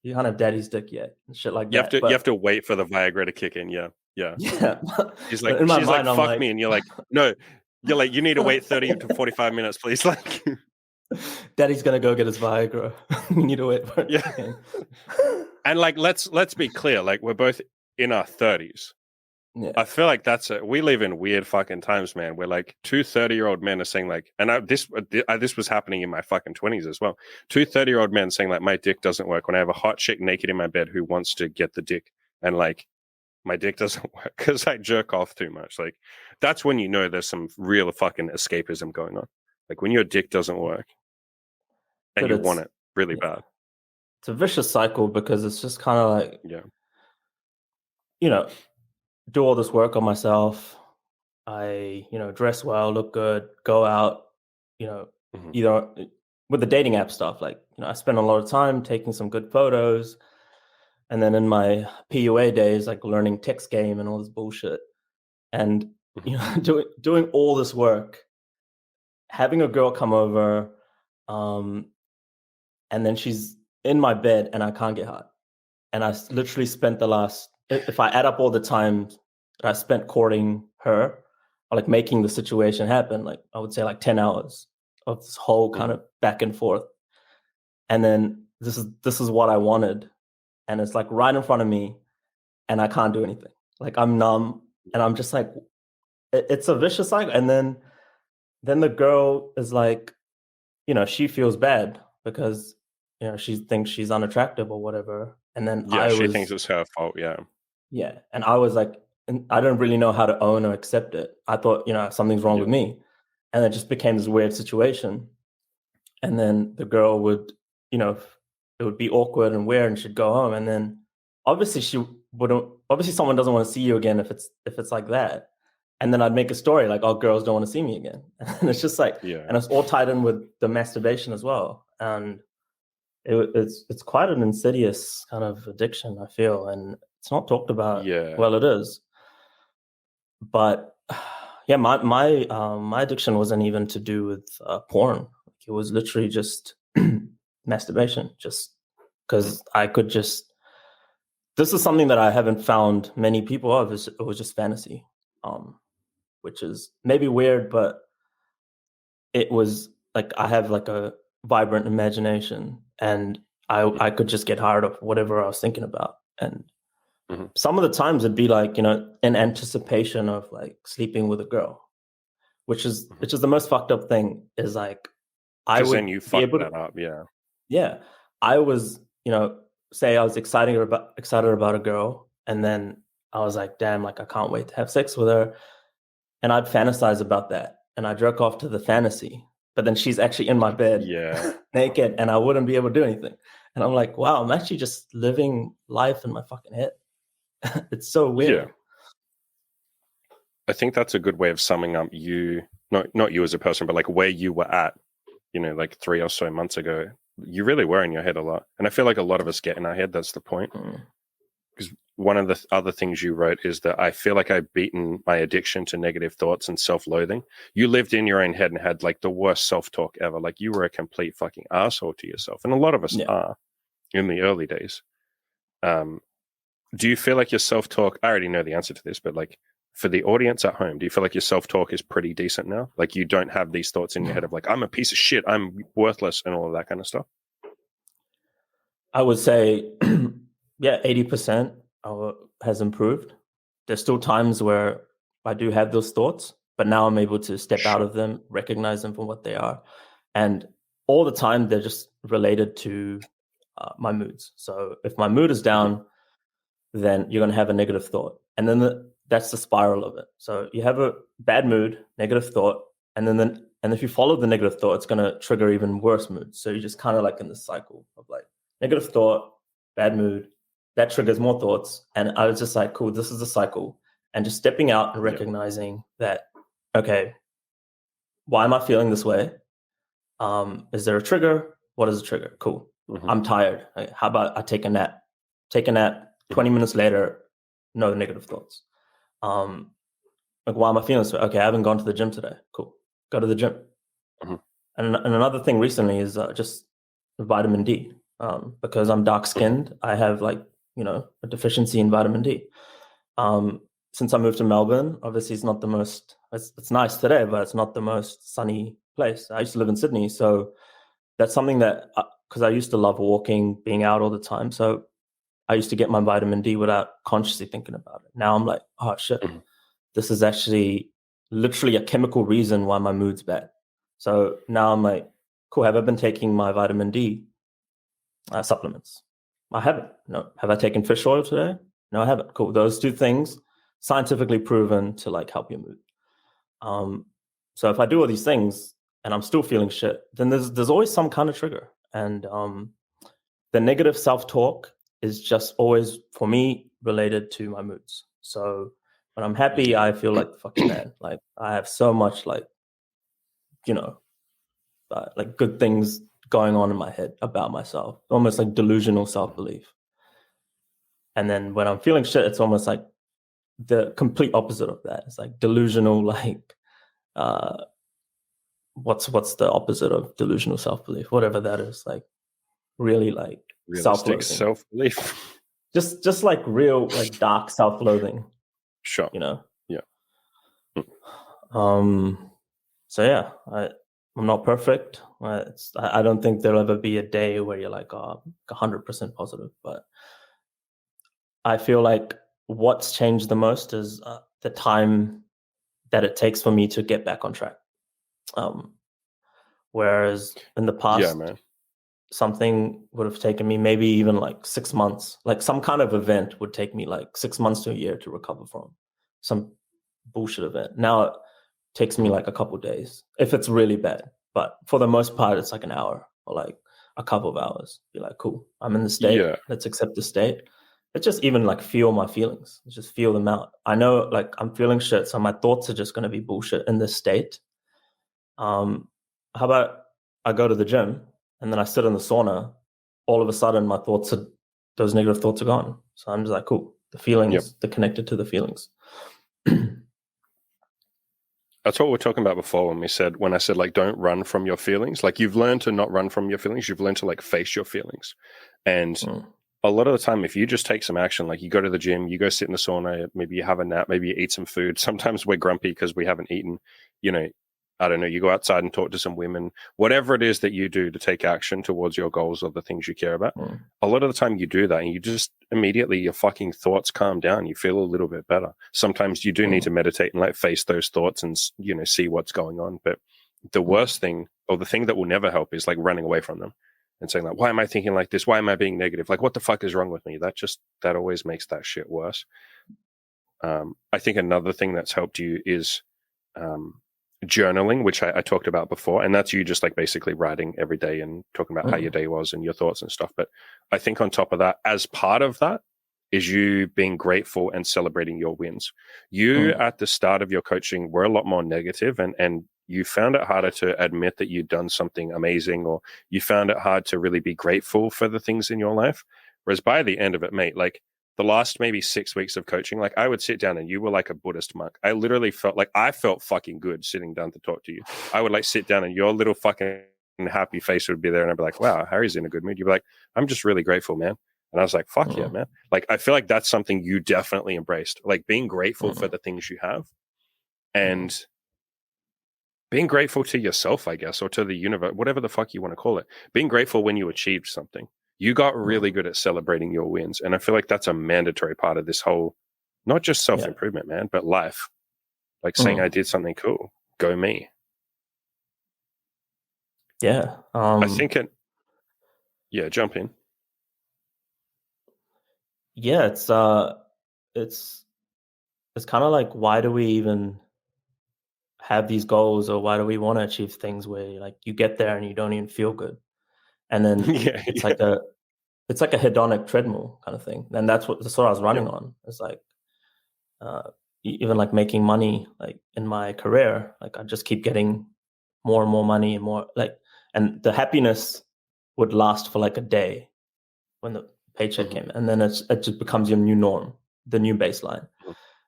S2: you can't have daddy's dick yet and shit like that.
S1: You have to wait for the Viagra to kick in. Yeah. Yeah.
S2: Yeah.
S1: She's like, fuck me. And you're like, no, you're like, you need to wait 30 to 45 minutes, please. Like
S2: daddy's going to go get his Viagra. You need to wait for it.
S1: Yeah. And like, let's be clear. Like we're both in our 30s. Yeah. I feel like we live in weird fucking times, man. Where like 2 30-year-old men are saying like, and this was happening in my fucking 20s as well. 2 30-year-old men saying like, my dick doesn't work when I have a hot chick naked in my bed who wants to get the dick, and like, my dick doesn't work because I jerk off too much. Like, that's when you know there's some real fucking escapism going on. Like when your dick doesn't work and you want it really bad.
S2: It's a vicious cycle because it's just kind of like, do all this work on myself. I, dress well, look good, go out, either with the dating app stuff. Like, I spend a lot of time taking some good photos. And then in my PUA days, like learning text game and all this bullshit. And, doing all this work, having a girl come over, and then she's in my bed and I can't get hard. And I literally spent if I add up all the time that I spent courting her, or like making the situation happen, like I would say like 10 hours of this whole kind of back and forth. And then this is what I wanted. And it's like right in front of me and I can't do anything. Like I'm numb and I'm just like, it's a vicious cycle. And then the girl is like, she feels bad because, she thinks she's unattractive or whatever. And then
S1: she thinks it's her fault. Yeah.
S2: Yeah. And I was like, and I didn't really know how to own or accept it. I thought, something's wrong with me. And it just became this weird situation. And then the girl would, it would be awkward and weird and she'd go home. And then obviously someone doesn't want to see you again if it's like that. And then I'd make a story like, oh, girls don't want to see me again. And it's just like, and it's all tied in with the masturbation as well. And it's quite an insidious kind of addiction, I feel. And it's not talked about. Yeah. Well, it is. But my addiction wasn't even to do with porn. It was literally just masturbation, just because I could just this is something that I haven't found many people of. It was just fantasy, which is maybe weird, but it was like I have like a vibrant imagination, and I could just get hired of whatever I was thinking about. And some of the times it'd be like, in anticipation of like sleeping with a girl, which is the most fucked up thing, is like I
S1: Because
S2: would
S1: then you
S2: be
S1: fuck
S2: able
S1: that
S2: to,
S1: up, yeah.
S2: yeah, I was, say I was excited about a girl, and then I was like, damn, like I can't wait to have sex with her, and I'd fantasize about that, and I jerk off to the fantasy, but then she's actually in my bed,
S1: Yeah.
S2: naked, and I wouldn't be able to do anything, and I'm like, wow, I'm actually just living life in my fucking head. It's so weird.
S1: Yeah. I think that's a good way of summing up you, not you as a person, but like where you were at, like 3 or so months ago. You really were in your head a lot. And I feel like a lot of us get in our head. That's the point. Because one of the other things you wrote is that I feel like I've beaten my addiction to negative thoughts and self-loathing. You lived in your own head and had like the worst self-talk ever. Like you were a complete fucking asshole to yourself. And a lot of us are in the early days. Do you feel like your self-talk, I already know the answer to this, but like for the audience at home, do you feel like your self-talk is pretty decent now? Like you don't have these thoughts in your head of like, I'm a piece of shit, I'm worthless, and all of that kind of stuff?
S2: I would say, 80% has improved. There's still times where I do have those thoughts, but now I'm able to step out of them, recognize them for what they are. And all the time, they're just related to my moods. So if my mood is down, then you're going to have a negative thought. And then that's the spiral of it. So you have a bad mood, negative thought, and if you follow the negative thought, it's going to trigger even worse moods. So you're just kind of like in this cycle of like negative thought, bad mood, that triggers more thoughts. And I was just like, cool, this is the cycle. And just stepping out and recognizing that, okay, why am I feeling this way? Is there a trigger? What is a trigger? Cool. I'm tired. How about I take a nap? Take a nap. 20 minutes later, no negative thoughts. Like, why am I feeling this way? Okay, I haven't gone to the gym today. Cool. Go to the gym. And another thing recently is just vitamin D. Because I'm dark skinned, I have like, a deficiency in vitamin D. Since I moved to Melbourne, obviously it's not the most, it's nice today, but it's not the most sunny place. I used to live in Sydney. So that's something that, because I used to love walking, being out all the time. So I used to get my vitamin D without consciously thinking about it. Now I'm like, oh shit, this is actually literally a chemical reason why my mood's bad. So now I'm like, cool, have I been taking my vitamin D supplements? I haven't. No. Have I taken fish oil today? No, I haven't. Cool. Those two things, scientifically proven to like help your mood. So if I do all these things and I'm still feeling shit, then there's always some kind of trigger. And the negative self-talk is just always, for me, related to my moods. So when I'm happy, I feel like the fucking man. Like I have so much like good things going on in my head about myself, almost like delusional self-belief. And then when I'm feeling shit, it's almost like the complete opposite of that. It's like delusional, like what's the opposite of delusional self-belief? Whatever that is, like really like
S1: Realistic
S2: self-loathing.
S1: self-belief.
S2: Just like real like dark self-loathing.
S1: Sure. Yeah.
S2: So yeah, I'm not perfect. I don't think there'll ever be a day where you're like, 100% positive. But I feel like what's changed the most is the time that it takes for me to get back on track. Whereas in the past, something would have taken me maybe even like 6 months. Like some kind of event would take me like 6 months to a year to recover from some bullshit event. Now it takes me like a couple of days if it's really bad. But for the most part, it's like an hour or like a couple of hours. Be like, cool, I'm in the state. Yeah. Let's accept the state. Let's just even like feel my feelings. Let's just feel them out. I know like I'm feeling shit, so my thoughts are just going to be bullshit in this state. How about I go to the gym and then I sit in the sauna? All of a sudden, my thoughts are, those negative thoughts are gone. So I'm just like, cool. The feelings, they're connected to the feelings.
S1: That's what we were talking about before when I said like, don't run from your feelings. Like you've learned to not run from your feelings. You've learned to like face your feelings. And a lot of the time, if you just take some action, like you go to the gym, you go sit in the sauna, maybe you have a nap, maybe you eat some food. Sometimes we're grumpy because we haven't eaten, you know, I don't know, you go outside and talk to some women, whatever it is that you do to take action towards your goals or the things you care about.
S2: Mm.
S1: A lot of the time you do that and you just immediately your fucking thoughts calm down. You feel a little bit better. Sometimes you do need to meditate and like face those thoughts and, you know, see what's going on. But the worst thing or the thing that will never help is like running away from them and saying like, why am I thinking like this? Why am I being negative? Like, what the fuck is wrong with me? That always makes that shit worse. I think another thing that's helped you is journaling, which I talked about before, and that's you just like basically writing every day and talking about how your day was and your thoughts and stuff. But I think on top of that, as part of that, is you being grateful and celebrating your wins. You at the start of your coaching were a lot more negative and you found it harder to admit that you'd done something amazing, or you found it hard to really be grateful for the things in your life. Whereas by the end of it, mate, like the last maybe 6 weeks of coaching, like I would sit down and you were like a Buddhist monk. I literally felt like I felt fucking good sitting down to talk to you. I would like sit down and your little fucking happy face would be there. And I'd be like, wow, Harry's in a good mood. You'd be like, I'm just really grateful, man. And I was like, fuck yeah, man. Like, I feel like that's something you definitely embraced, like being grateful for the things you have and being grateful to yourself, I guess, or to the universe, whatever the fuck you want to call it. Being grateful when you achieved something. You got really good at celebrating your wins. And I feel like that's a mandatory part of this whole, not just self-improvement, man, but life. Like saying I did something cool. Go me.
S2: Yeah.
S1: I think jump in.
S2: Yeah, it's kind of like, why do we even have these goals, or why do we want to achieve things where like you get there and you don't even feel good? And then it's like a hedonic treadmill kind of thing. And that's what I was running on. It's like even like making money, like in my career, like I just keep getting more and more money and more, like, and the happiness would last for like a day when the paycheck came, and then it just becomes your new norm, the new baseline.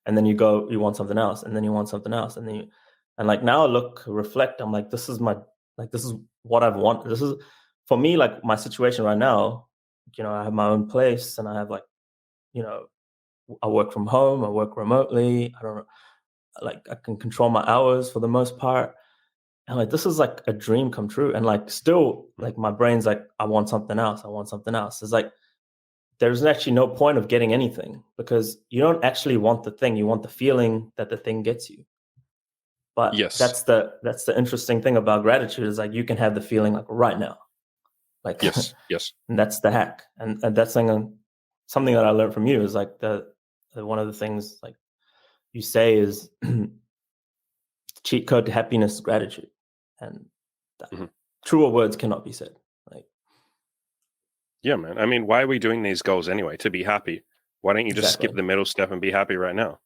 S2: And then you want something else, and then you want something else, and then and like now I reflect, I'm like, this is what I've wanted. This is for me, like my situation right now, you know, I have my own place and I have like, you know, I work from home, I work remotely. I can control my hours for the most part. And like, this is like a dream come true. And like, still like my brain's like, I want something else. I want something else. It's like, there's actually no point of getting anything because you don't actually want the thing. You want the feeling that the thing gets you. But that's the interesting thing about gratitude is like, you can have the feeling like right now. Like,
S1: yes.
S2: And that's the hack. And that's something that I learned from you is like one of the things like you say is cheat code to happiness is gratitude. And truer words cannot be said. Like,
S1: yeah, man. I mean, why are we doing these goals anyway? To be happy. Why don't you just skip the middle step and be happy right now?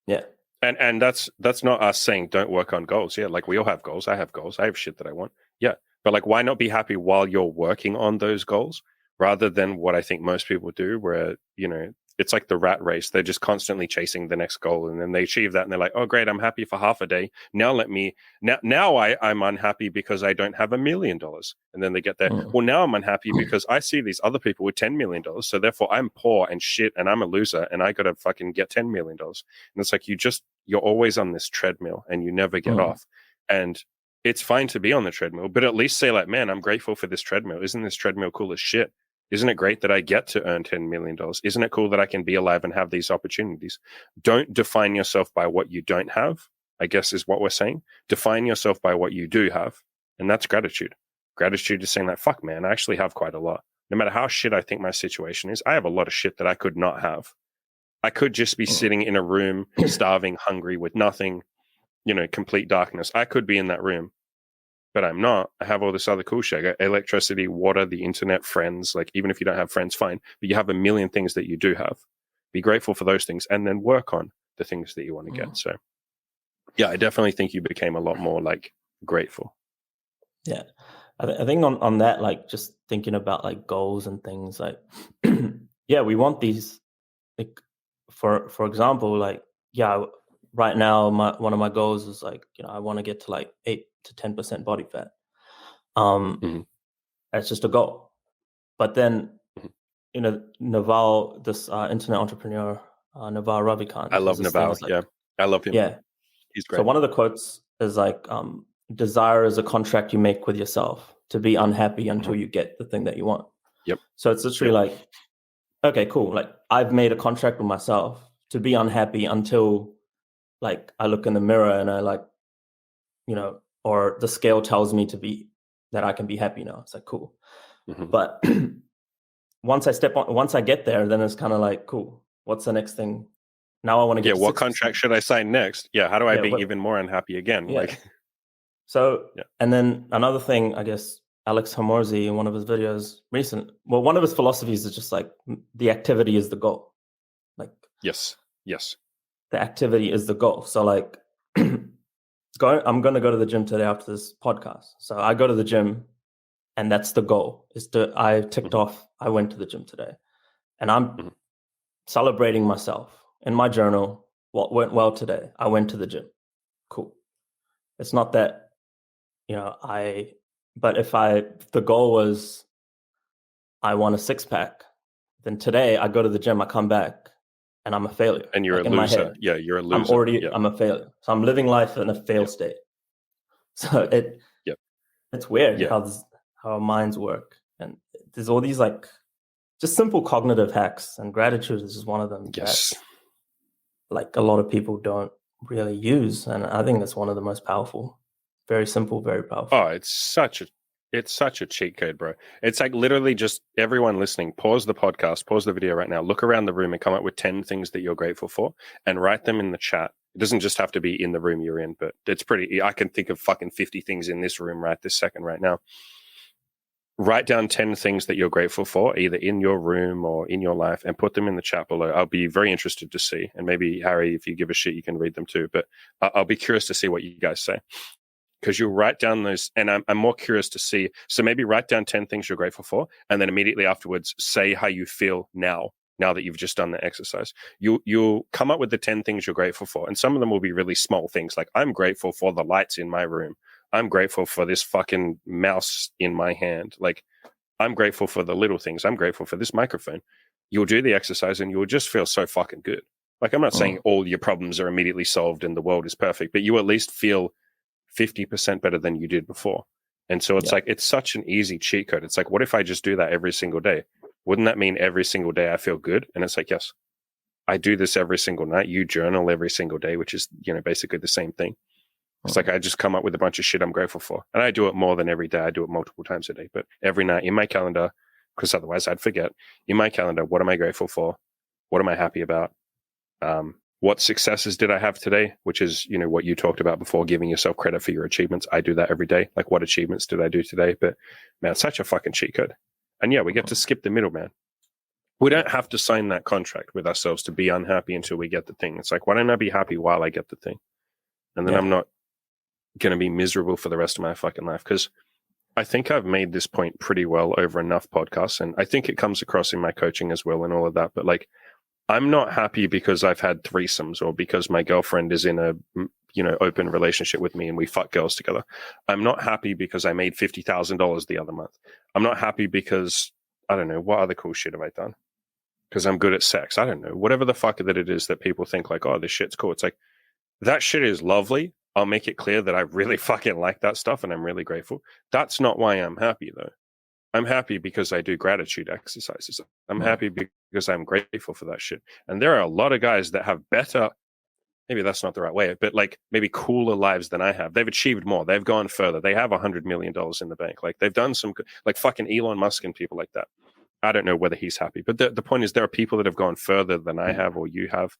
S2: Yeah.
S1: And that's not us saying don't work on goals. Yeah, like we all have goals. I have goals. I have shit that I want. Yeah. But like, why not be happy while you're working on those goals rather than what I think most people do where, you know, it's like the rat race. They're just constantly chasing the next goal and then they achieve that and they're like, oh, great, I'm happy for half a day. Now I'm unhappy because I don't have $1 million. And then they get there. Well, now I'm unhappy because I see these other people with $10 million. So therefore I'm poor and shit and I'm a loser and I got to fucking get $10 million. And it's like, you're always on this treadmill and you never get off. And it's fine to be on the treadmill, but at least say like, man, I'm grateful for this treadmill. Isn't this treadmill cool as shit? Isn't it great that I get to earn $10 million? Isn't it cool that I can be alive and have these opportunities? Don't define yourself by what you don't have, I guess is what we're saying. Define yourself by what you do have. And that's gratitude. Gratitude is saying that, fuck, man, I actually have quite a lot. No matter how shit I think my situation is, I have a lot of shit that I could not have. I could just be sitting in a room, starving, hungry, with nothing, you know, complete darkness. I could be in that room. But I'm not. I have all this other cool shit. I got electricity, water, the internet, friends. Like, even if you don't have friends, fine. But you have a million things that you do have. Be grateful for those things and then work on the things that you want to get. So, yeah, I definitely think you became a lot more, like, grateful.
S2: Yeah. I think on that, like, just thinking about, like, goals and things, like, yeah, we want these, like, for example, like, yeah, right now, one of my goals is, like, you know, I want to get to, like, 8 to 10% body fat. That's just a goal. But then Naval, this internet entrepreneur, Naval Ravikant.
S1: I love
S2: has this thing,
S1: Naval.
S2: it's like,
S1: Yeah, I love him.
S2: yeah.
S1: He's
S2: So
S1: great.
S2: one of the quotes is like, desire is a contract you make with yourself to be unhappy until you get the thing that you want.
S1: Yep.
S2: So it's literally like, okay, cool. Like I've made a contract with myself to be unhappy until like I look in the mirror and I like, or the scale tells me that I can be happy now. It's like, cool.
S1: Mm-hmm.
S2: But once I get there, then it's kind of like, cool. What's the next thing? Now I want to get
S1: Yeah,
S2: to
S1: what
S2: 60%.
S1: contract should I sign next? Yeah, how do I be even more unhappy again?
S2: Yeah.
S1: Like,
S2: so, and then another thing, I guess, Alex Hormozy in one of his videos one of his philosophies is just like the activity is the goal. Like,
S1: yes,
S2: the activity is the goal. So, like, I'm going to go to the gym today after this podcast. So I go to the gym, and that's the goal. I ticked off. I went to the gym today, and I'm celebrating myself in my journal. What went well today? I went to the gym. Cool. It's not that, but if the goal was I want a 6-pack, then today I go to the gym, I come back, and I'm a failure.
S1: and you're
S2: like
S1: a
S2: in
S1: loser.
S2: My head,
S1: Yeah, you're a loser.
S2: I'm a failure. So I'm living life in a fail state. So it's weird how our minds work, and there's all these like just simple cognitive hacks, and gratitude is just one of them.
S1: Yes,
S2: that, like a lot of people don't really use, and I think that's one of the most powerful. Very simple, very powerful.
S1: Oh, it's such a cheat code, bro. It's like literally just everyone listening, pause the podcast, pause the video right now, look around the room and come up with 10 things that you're grateful for and write them in the chat. It doesn't just have to be in the room you're in, but I can think of fucking 50 things in this room right this second right now. Write down 10 things that you're grateful for, either in your room or in your life, and put them in the chat below. I'll be very interested to see. And maybe, Harry, if you give a shit, you can read them too. But I'll be curious to see what you guys say. Because you'll write down those, and I'm more curious to see. So maybe write down 10 things you're grateful for, and then immediately afterwards say how you feel now that you've just done the exercise. You'll come up with the 10 things you're grateful for, and some of them will be really small things, like I'm grateful for the lights in my room. I'm grateful for this fucking mouse in my hand. Like, I'm grateful for the little things. I'm grateful for this microphone. You'll do the exercise, and you'll just feel so fucking good. Like, I'm not saying all your problems are immediately solved and the world is perfect, but you at least feel 50% better than you did before. And so it's like, it's such an easy cheat code. It's like, what if I just do that every single day? Wouldn't that mean every single day I feel good? And it's like, yes, I do this every single night. You journal every single day, which is, basically the same thing. It's like, I just come up with a bunch of shit I'm grateful for. And I do it more than every day. I do it multiple times a day, but every night in my calendar, because otherwise I'd forget, in my calendar, what am I grateful for? What am I happy about? What successes did I have today? Which is, what you talked about before, giving yourself credit for your achievements. I do that every day. Like, what achievements did I do today? But man, it's such a fucking cheat code. And yeah, we get to skip the middleman. We don't have to sign that contract with ourselves to be unhappy until we get the thing. It's like, why don't I be happy while I get the thing? And then I'm not going to be miserable for the rest of my fucking life. Because I think I've made this point pretty well over enough podcasts. And I think it comes across in my coaching as well and all of that. But like, I'm not happy because I've had threesomes or because my girlfriend is in a, open relationship with me and we fuck girls together. I'm not happy because I made $50,000 the other month. I'm not happy because, I don't know, what other cool shit have I done? Because I'm good at sex. I don't know. Whatever the fuck that it is that people think like, oh, this shit's cool. It's like, that shit is lovely. I'll make it clear that I really fucking like that stuff and I'm really grateful. That's not why I'm happy though. I'm happy because I do gratitude exercises. I'm happy because I'm grateful for that shit. And there are a lot of guys that have better, maybe that's not the right way, but like maybe cooler lives than I have. They've achieved more. They've gone further. They have $100 million in the bank. Like they've done some, like fucking Elon Musk and people like that. I don't know whether he's happy, but the point is there are people that have gone further than I have or you have,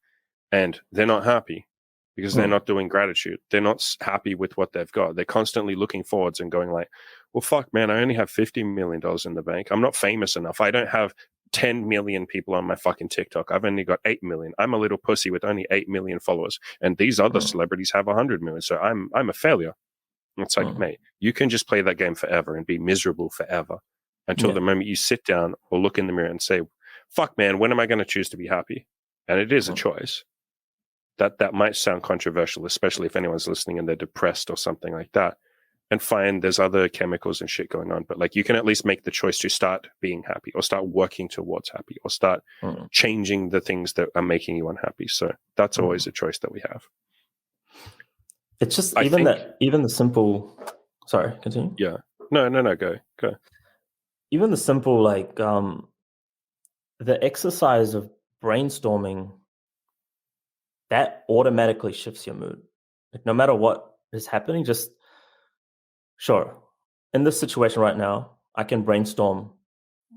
S1: and they're not happy because they're not doing gratitude. They're not happy with what they've got. They're constantly looking forwards and going like, well, fuck, man, I only have $50 million in the bank. I'm not famous enough. I don't have 10 million people on my fucking TikTok. I've only got 8 million. I'm a little pussy with only 8 million followers. And these other celebrities have 100 million. So I'm a failure. And it's like, mate, you can just play that game forever and be miserable forever until the moment you sit down or look in the mirror and say, fuck, man, when am I going to choose to be happy? And it is a choice. That might sound controversial, especially if anyone's listening and they're depressed or something like that. And fine, there's other chemicals and shit going on, but like you can at least make the choice to start being happy or start working towards happy or start changing the things that are making you unhappy. So that's always a choice that we have.
S2: It's just even the simple, sorry, continue.
S1: Yeah. No, go.
S2: Even the simple, like, the exercise of brainstorming, that automatically shifts your mood. Like, no matter what is happening, just, sure, in this situation right now, I can brainstorm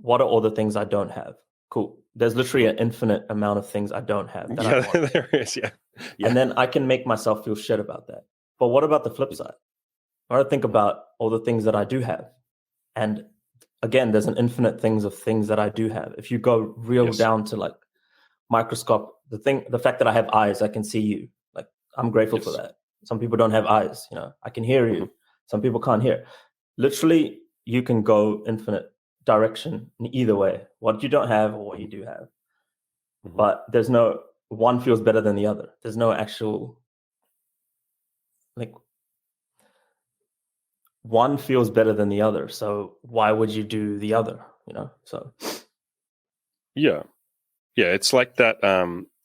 S2: what are all the things I don't have. Cool. There's literally an infinite amount of things I don't have that I want.
S1: There is, yeah.
S2: And then I can make myself feel shit about that. But what about the flip side? I think about all the things that I do have. And again, there's an infinite things that I do have. If you go real down to like microscope, the fact that I have eyes, I can see you. Like, I'm grateful for that. Some people don't have eyes, I can hear you. Some people can't hear. Literally, you can go infinite direction in either way, what you don't have or what you do have. But there's no one feels better than the other. There's no actual, like, one feels better than the other. So why would you do the other? So
S1: yeah, it's like that.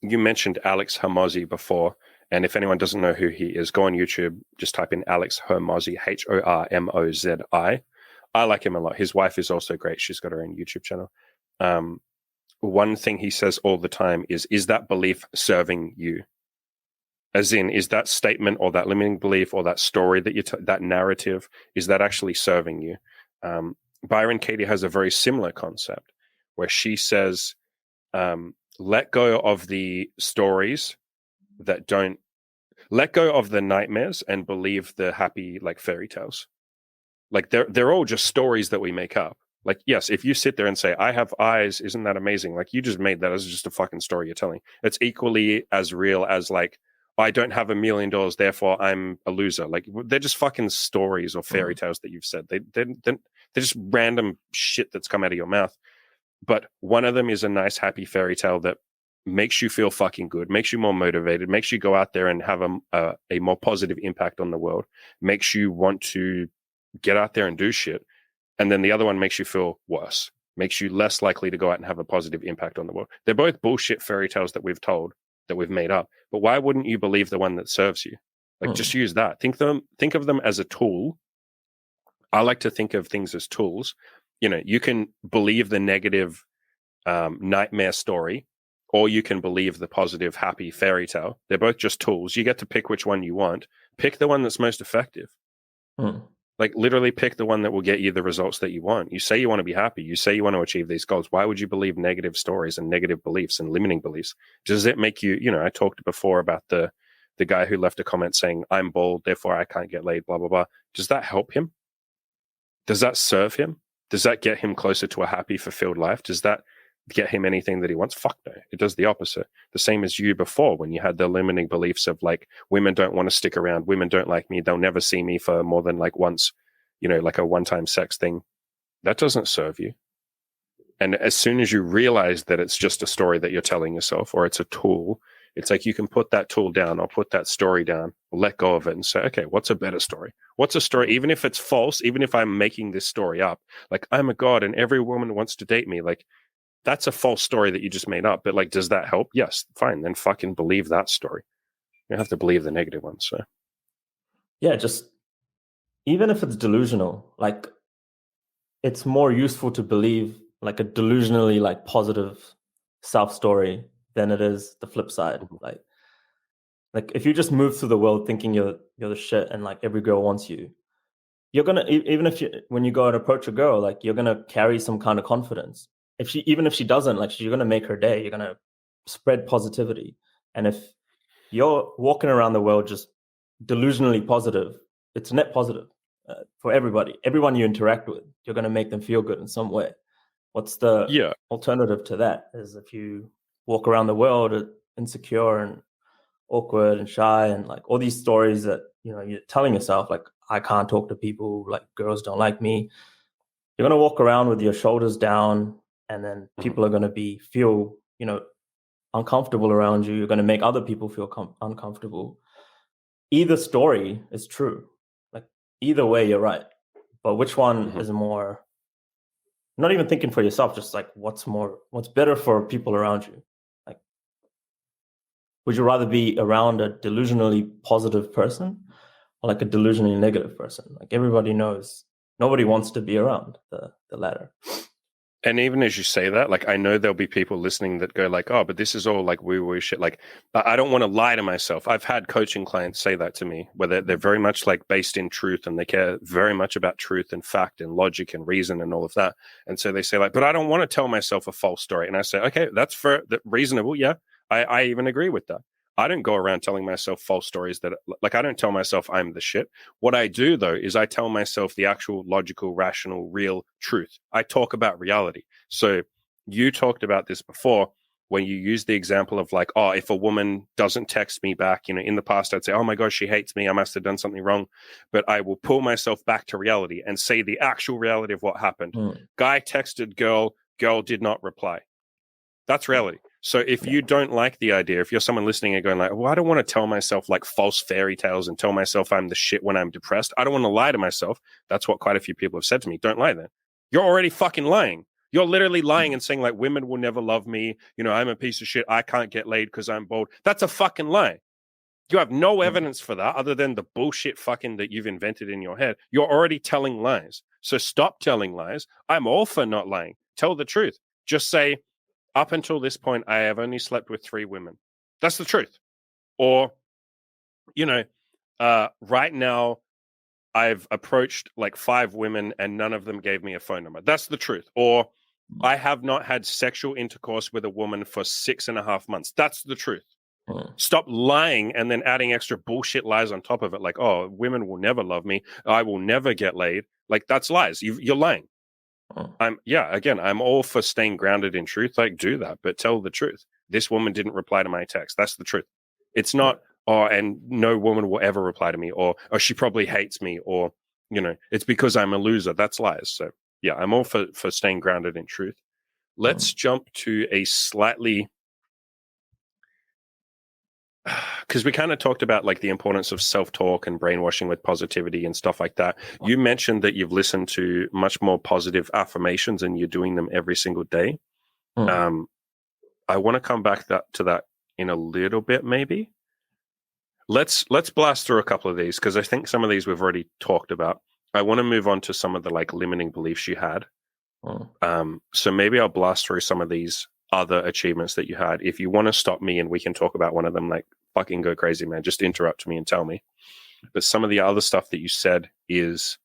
S1: You mentioned Alex Hormozi before, and if anyone doesn't know who he is, go on YouTube, just type in Alex Hormozi, Hormozi. I like him a lot. His wife is also great. She's got her own YouTube channel. One thing he says all the time is that belief serving you? As in, is that statement or that limiting belief or that story that that narrative, is that actually serving you? Byron Katie has a very similar concept where she says, let go of the stories that don't, let go of the nightmares and believe the happy, like, fairy tales. Like, they're all just stories that we make up. Like, yes, if you sit there and say, I have eyes, isn't that amazing? Like, you just made that as just a fucking story you're telling. It's equally as real as, like, I don't have $1 million, therefore I'm a loser. Like, they're just fucking stories or fairy tales that you've said. They're just random shit that's come out of your mouth. But one of them is a nice, happy fairy tale that makes you feel fucking good, makes you more motivated, makes you go out there and have a more positive impact on the world, makes you want to get out there and do shit. And then the other one makes you feel worse, makes you less likely to go out and have a positive impact on the world. They're both bullshit fairy tales that we've told, that we've made up. But why wouldn't you believe the one that serves you? Like, just use that. Think of them as a tool. I like to think of things as tools. You can believe the negative nightmare story, or you can believe the positive, happy fairy tale. They're both just tools. You get to pick which one you want. Pick the one that's most effective. Like, literally pick the one that will get you the results that you want. You say you want to be happy. You say you want to achieve these goals. Why would you believe negative stories and negative beliefs and limiting beliefs? Does it make you, I talked before about the guy who left a comment saying, I'm bald, therefore I can't get laid, blah, blah, blah. Does that help him? Does that serve him? Does that get him closer to a happy, fulfilled life? Does that get him anything that he wants? Fuck no. It does the opposite. The same as you before, when you had the limiting beliefs of, like, women don't want to stick around, women don't like me, they'll never see me for more than like once, like a one-time sex thing. That doesn't serve you. And as soon as you realize that it's just a story that you're telling yourself, or it's a tool, it's like you can put that tool down or put that story down, let go of it and say, okay, what's a better story? What's a story? Even if it's false, even if I'm making this story up, like, I'm a god and every woman wants to date me, like, that's a false story that you just made up. But, like, does that help? Yes, fine. Then fucking believe that story. You have to believe the negative one. So,
S2: yeah, just even if it's delusional, like, it's more useful to believe like a delusionally, like, positive self story than it is the flip side. Like if you just move through the world thinking you're the shit and, like, every girl wants you, you're gonna, even if when you go and approach a girl, like, you're gonna carry some kind of confidence. Even if she doesn't, like, you're gonna make her day. You're gonna spread positivity. And if you're walking around the world just delusionally positive, it's net positive for everybody. Everyone you interact with, you're gonna make them feel good in some way. What's the alternative to that? Is if you walk around the world insecure and awkward and shy and, like, all these stories that you're telling yourself, like, I can't talk to people, like, girls don't like me. You're going to walk around with your shoulders down, and then people are going to feel uncomfortable around you. You're going to make other people feel uncomfortable. Either story is true. Like, either way, you're right. But which one
S1: Mhm.
S2: is more, not even thinking for yourself, just like what's better for people around you? Like, would you rather be around a delusionally positive person or like a delusionally negative person? Like everybody knows nobody wants to be around the latter.
S1: And even as you say that, like I know there'll be people listening that go like, "Oh, but this is all like woo woo shit." Like I don't want to lie to myself. I've had coaching clients say that to me, where they're very much like based in truth and they care very much about truth and fact and logic and reason and all of that. And so they say like, "But I don't want to tell myself a false story." And I say, "Okay, that's fair, that reasonable. Yeah, I even agree with that." I don't go around telling myself false stories that like I don't tell myself I'm the shit. What I do though is I tell myself the actual logical, rational, real truth. I talk about reality. So you talked about this before when you used the example of like, oh, if a woman doesn't text me back, in the past I'd say, oh my gosh, she hates me. I must have done something wrong. But I will pull myself back to reality and say the actual reality of what happened.
S2: Mm.
S1: Guy texted girl, girl did not reply. That's reality. So if
S2: Yeah.
S1: you don't like the idea, if you're someone listening and going like, well, I don't want to tell myself like false fairy tales and tell myself I'm the shit when I'm depressed. I don't want to lie to myself. That's what quite a few people have said to me. Don't lie then. You're already fucking lying. You're literally lying and saying like women will never love me. I'm a piece of shit. I can't get laid because I'm bald. That's a fucking lie. You have no
S2: Mm.
S1: evidence for that other than the bullshit fucking that you've invented in your head. You're already telling lies. So stop telling lies. I'm all for not lying. Tell the truth. Just say, up until this point, I have only slept with 3 women. That's the truth. Or, you know, right now I've approached like 5 women and none of them gave me a phone number. That's the truth. Or I have not had sexual intercourse with a woman for 6.5 months. That's the truth.
S2: Mm.
S1: Stop lying and then adding extra bullshit lies on top of it. Like, oh, women will never love me. I will never get laid. Like, that's lies. You're lying.
S2: Mm.
S1: I'm all for staying grounded in truth. Like, do that, but tell the truth. This woman didn't reply to my text. That's the truth. It's
S2: Yeah.
S1: not, oh, and no woman will ever reply to me, or she probably hates me, or, it's because I'm a loser. That's lies. So, yeah, I'm all for staying grounded in truth.
S2: Mm.
S1: Let's jump to a slightly, because we kind of talked about like the importance of self-talk and brainwashing with positivity and stuff like that. You mentioned that you've listened to much more positive affirmations and you're doing them every single day.
S2: Mm.
S1: Um, I want to come back to that in a little bit, maybe. Let's blast through a couple of these because I think some of these we've already talked about. I want to move on to some of the like limiting beliefs you had.
S2: Mm.
S1: So maybe I'll blast through some of these other achievements that you had. If you want to stop me and we can talk about one of them, like fucking go crazy, man. Just interrupt me and tell me. But some of the other stuff that you said is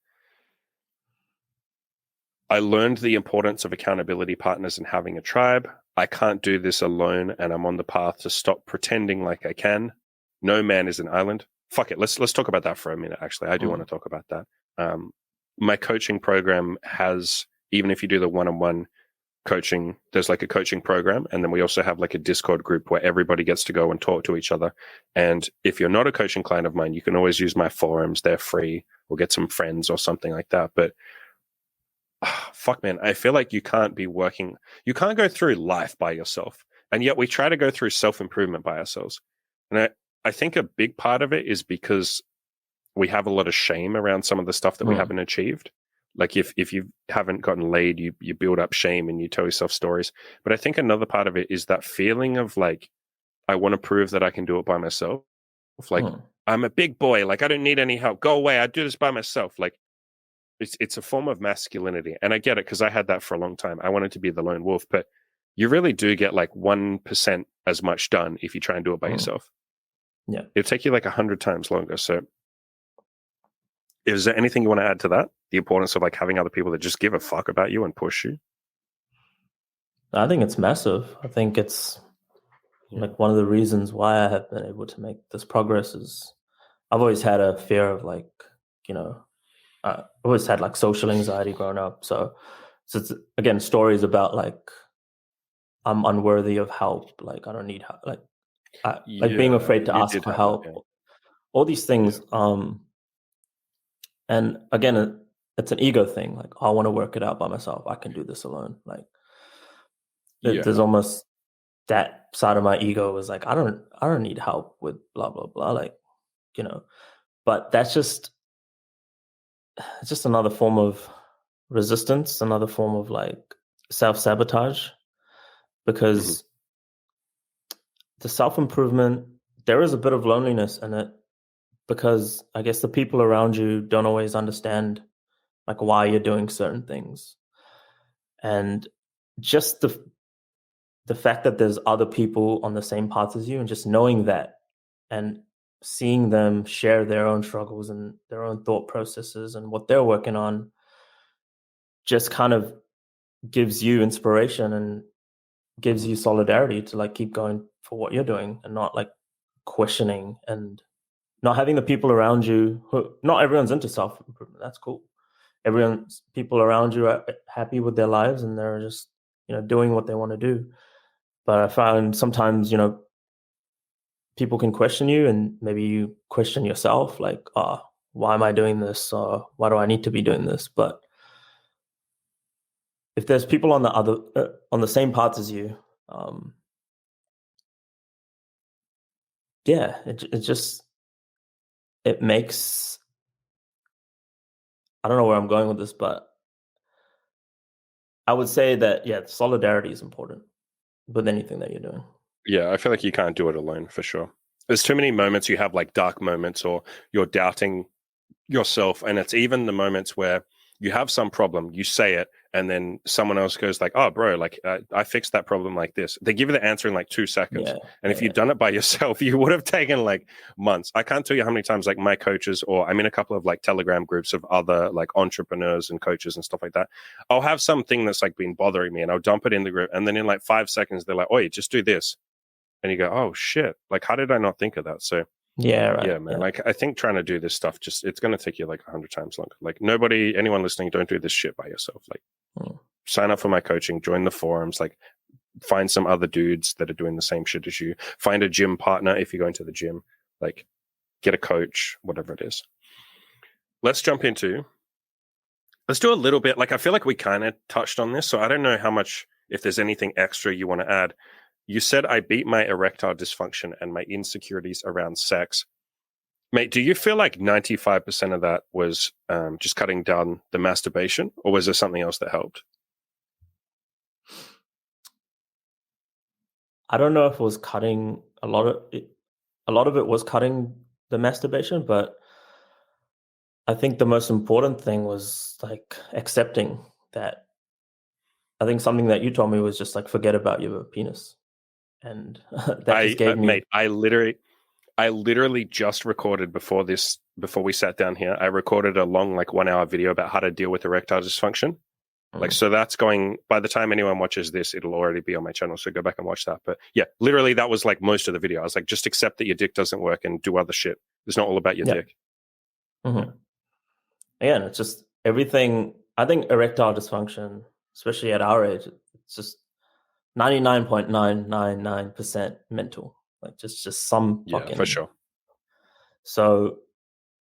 S1: I learned the importance of accountability partners and having a tribe. I can't do this alone, and I'm on the path to stop pretending like I can. No man is an island. Fuck it. Let's talk about that for a minute. Actually, I do want
S2: Mm.
S1: to talk about that. My coaching program has, even if you do the one-on-one coaching, there's like a coaching program, and then we also have like a Discord group where everybody gets to go and talk to each other. And if you're not a coaching client of mine, you can always use my forums. They're free, or get some friends or something like that. But fuck, man, I feel like you can't go through life by yourself. And yet we try to go through self-improvement by ourselves. And I think a big part of it is because we have a lot of shame around some of the stuff that we
S2: Mm.
S1: haven't achieved. Like if you haven't gotten laid, you build up shame and you tell yourself stories. But I think another part of it is that feeling of like, I want to prove that I can do it by myself. Like,
S2: Mm.
S1: I'm a big boy. Like, I don't need any help. Go away. I do this by myself. Like, it's a form of masculinity, and I get it because I had that for a long time. I wanted to be the lone wolf, but you really do get like 1% as much done if you try and do it by
S2: Mm.
S1: yourself.
S2: Yeah.
S1: It'll take you like 100 times longer. So, is there anything you want to add to that? The importance of like having other people that just give a fuck about you and push you.
S2: I think it's massive. I think it's like one of the reasons why I have been able to make this progress is I've always had a fear of like, you know, I've always had like social anxiety growing up. So it's again stories about like I'm unworthy of help, like I don't need help, like being
S1: Yeah,
S2: afraid to
S1: you
S2: ask
S1: did
S2: for
S1: have that.
S2: help,
S1: Yeah,
S2: all these
S1: yeah,
S2: things. And again, it's an ego thing. Like I want to work it out by myself. I can do this alone. Like
S1: yeah.
S2: there's almost that side of my ego was like I don't need help with blah blah blah. Like you know, but that's just it's just another form of resistance, another form of like self-sabotage,
S1: Hmm.
S2: because the self-improvement, there is a bit of loneliness in it, because I guess the people around you don't always understand like why you're doing certain things. And just the fact that there's other people on the same path as you, and just knowing that, and seeing them share their own struggles and their own thought processes and what they're working on, just kind of gives you inspiration and gives
S1: Hmm.
S2: you solidarity to like keep going for what you're doing, and not like questioning, and not having the people around you who, not everyone's into self improvement. That's cool. Everyone's people around you are happy with their lives, and they're just, doing what they want to do. But I found sometimes, people can question you, and maybe you question yourself, like, oh, why am I doing this? Or why do I need to be doing this? But if there's people on on the same path as you, um, yeah, it just, it makes, I don't know where I'm going with this, but I would say that, yeah, solidarity is important with anything that you're doing.
S1: Yeah, I feel like you can't do it alone for sure. There's too many moments you have like dark moments or you're doubting yourself, and it's even the moments where you have some problem, you say it, and then someone else goes like, "Oh, bro, like I fixed that problem like this." They give you the answer in like 2 seconds,
S2: Yeah,
S1: and if
S2: yeah,
S1: you'd done it by yourself, you would have taken like months. I can't tell you how many times like my coaches, or I'm in a couple of like Telegram groups of other like entrepreneurs and coaches and stuff like that. I'll have something that's like been bothering me, and I'll dump it in the group, and then in like 5 seconds, they're like, "Oh, you just do this," and you go, "Oh shit, like how did I not think of that?" So
S2: yeah, right,
S1: yeah, man.
S2: yeah.
S1: Like I think trying to do this stuff just it's gonna take you like 100 times longer. Like nobody, anyone listening, don't do this shit by yourself. Like
S2: Mm.
S1: sign up for my coaching, join the forums, like find some other dudes that are doing the same shit as you. Find a gym partner if you're going to the gym. Like get a coach, whatever it is. Let's jump into let's do a little bit. Like I feel like we kind of touched on this, so I don't know how much if there's anything extra you want to add. You said I beat my erectile dysfunction and my insecurities around sex. Mate, do you feel like 95% of that was just cutting down the masturbation, or was there something else that helped?
S2: I don't know if it was cutting a lot of it. A lot of it was cutting the masturbation, but I think the most important thing was like accepting that. I think something that you told me was just like forget about your penis, and that just gave me,
S1: Mate, I literally just recorded before we sat down here. I recorded a long, like 1 hour video about how to deal with erectile dysfunction. Like,
S2: mm,
S1: so that's going, by the time anyone watches this, it'll already be on my channel. So go back and watch that. But yeah, literally, that was like most of the video. I was like, just accept that your dick doesn't work and do other shit. It's not all about your
S2: yeah.
S1: dick. Yeah.
S2: Hmm. Again, it's just everything. I think erectile dysfunction, especially at our age, it's just 99.999% mental. Like just some
S1: Yeah, for
S2: fucking.
S1: sure.
S2: So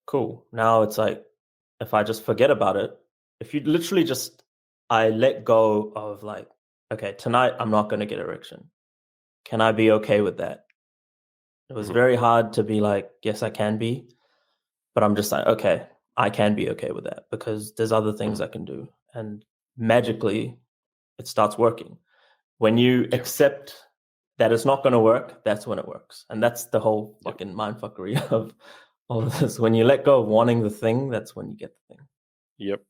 S2: cool. Now it's like, if I just forget about it, if you literally just, I let go of like, okay, tonight I'm not going to get erection. Can I be okay with that? It was
S1: Mhm.
S2: very hard to be like, yes, I can be, but I'm just like, okay, I can be okay with that because there's other things
S1: Mhm.
S2: I can do. And magically, it starts working. When you
S1: Yeah.
S2: accept that it's not going to work, that's when it works. And that's the whole
S1: Yep.
S2: fucking mindfuckery of all of this. When you let go of wanting the thing, that's when you get the thing.
S1: Yep.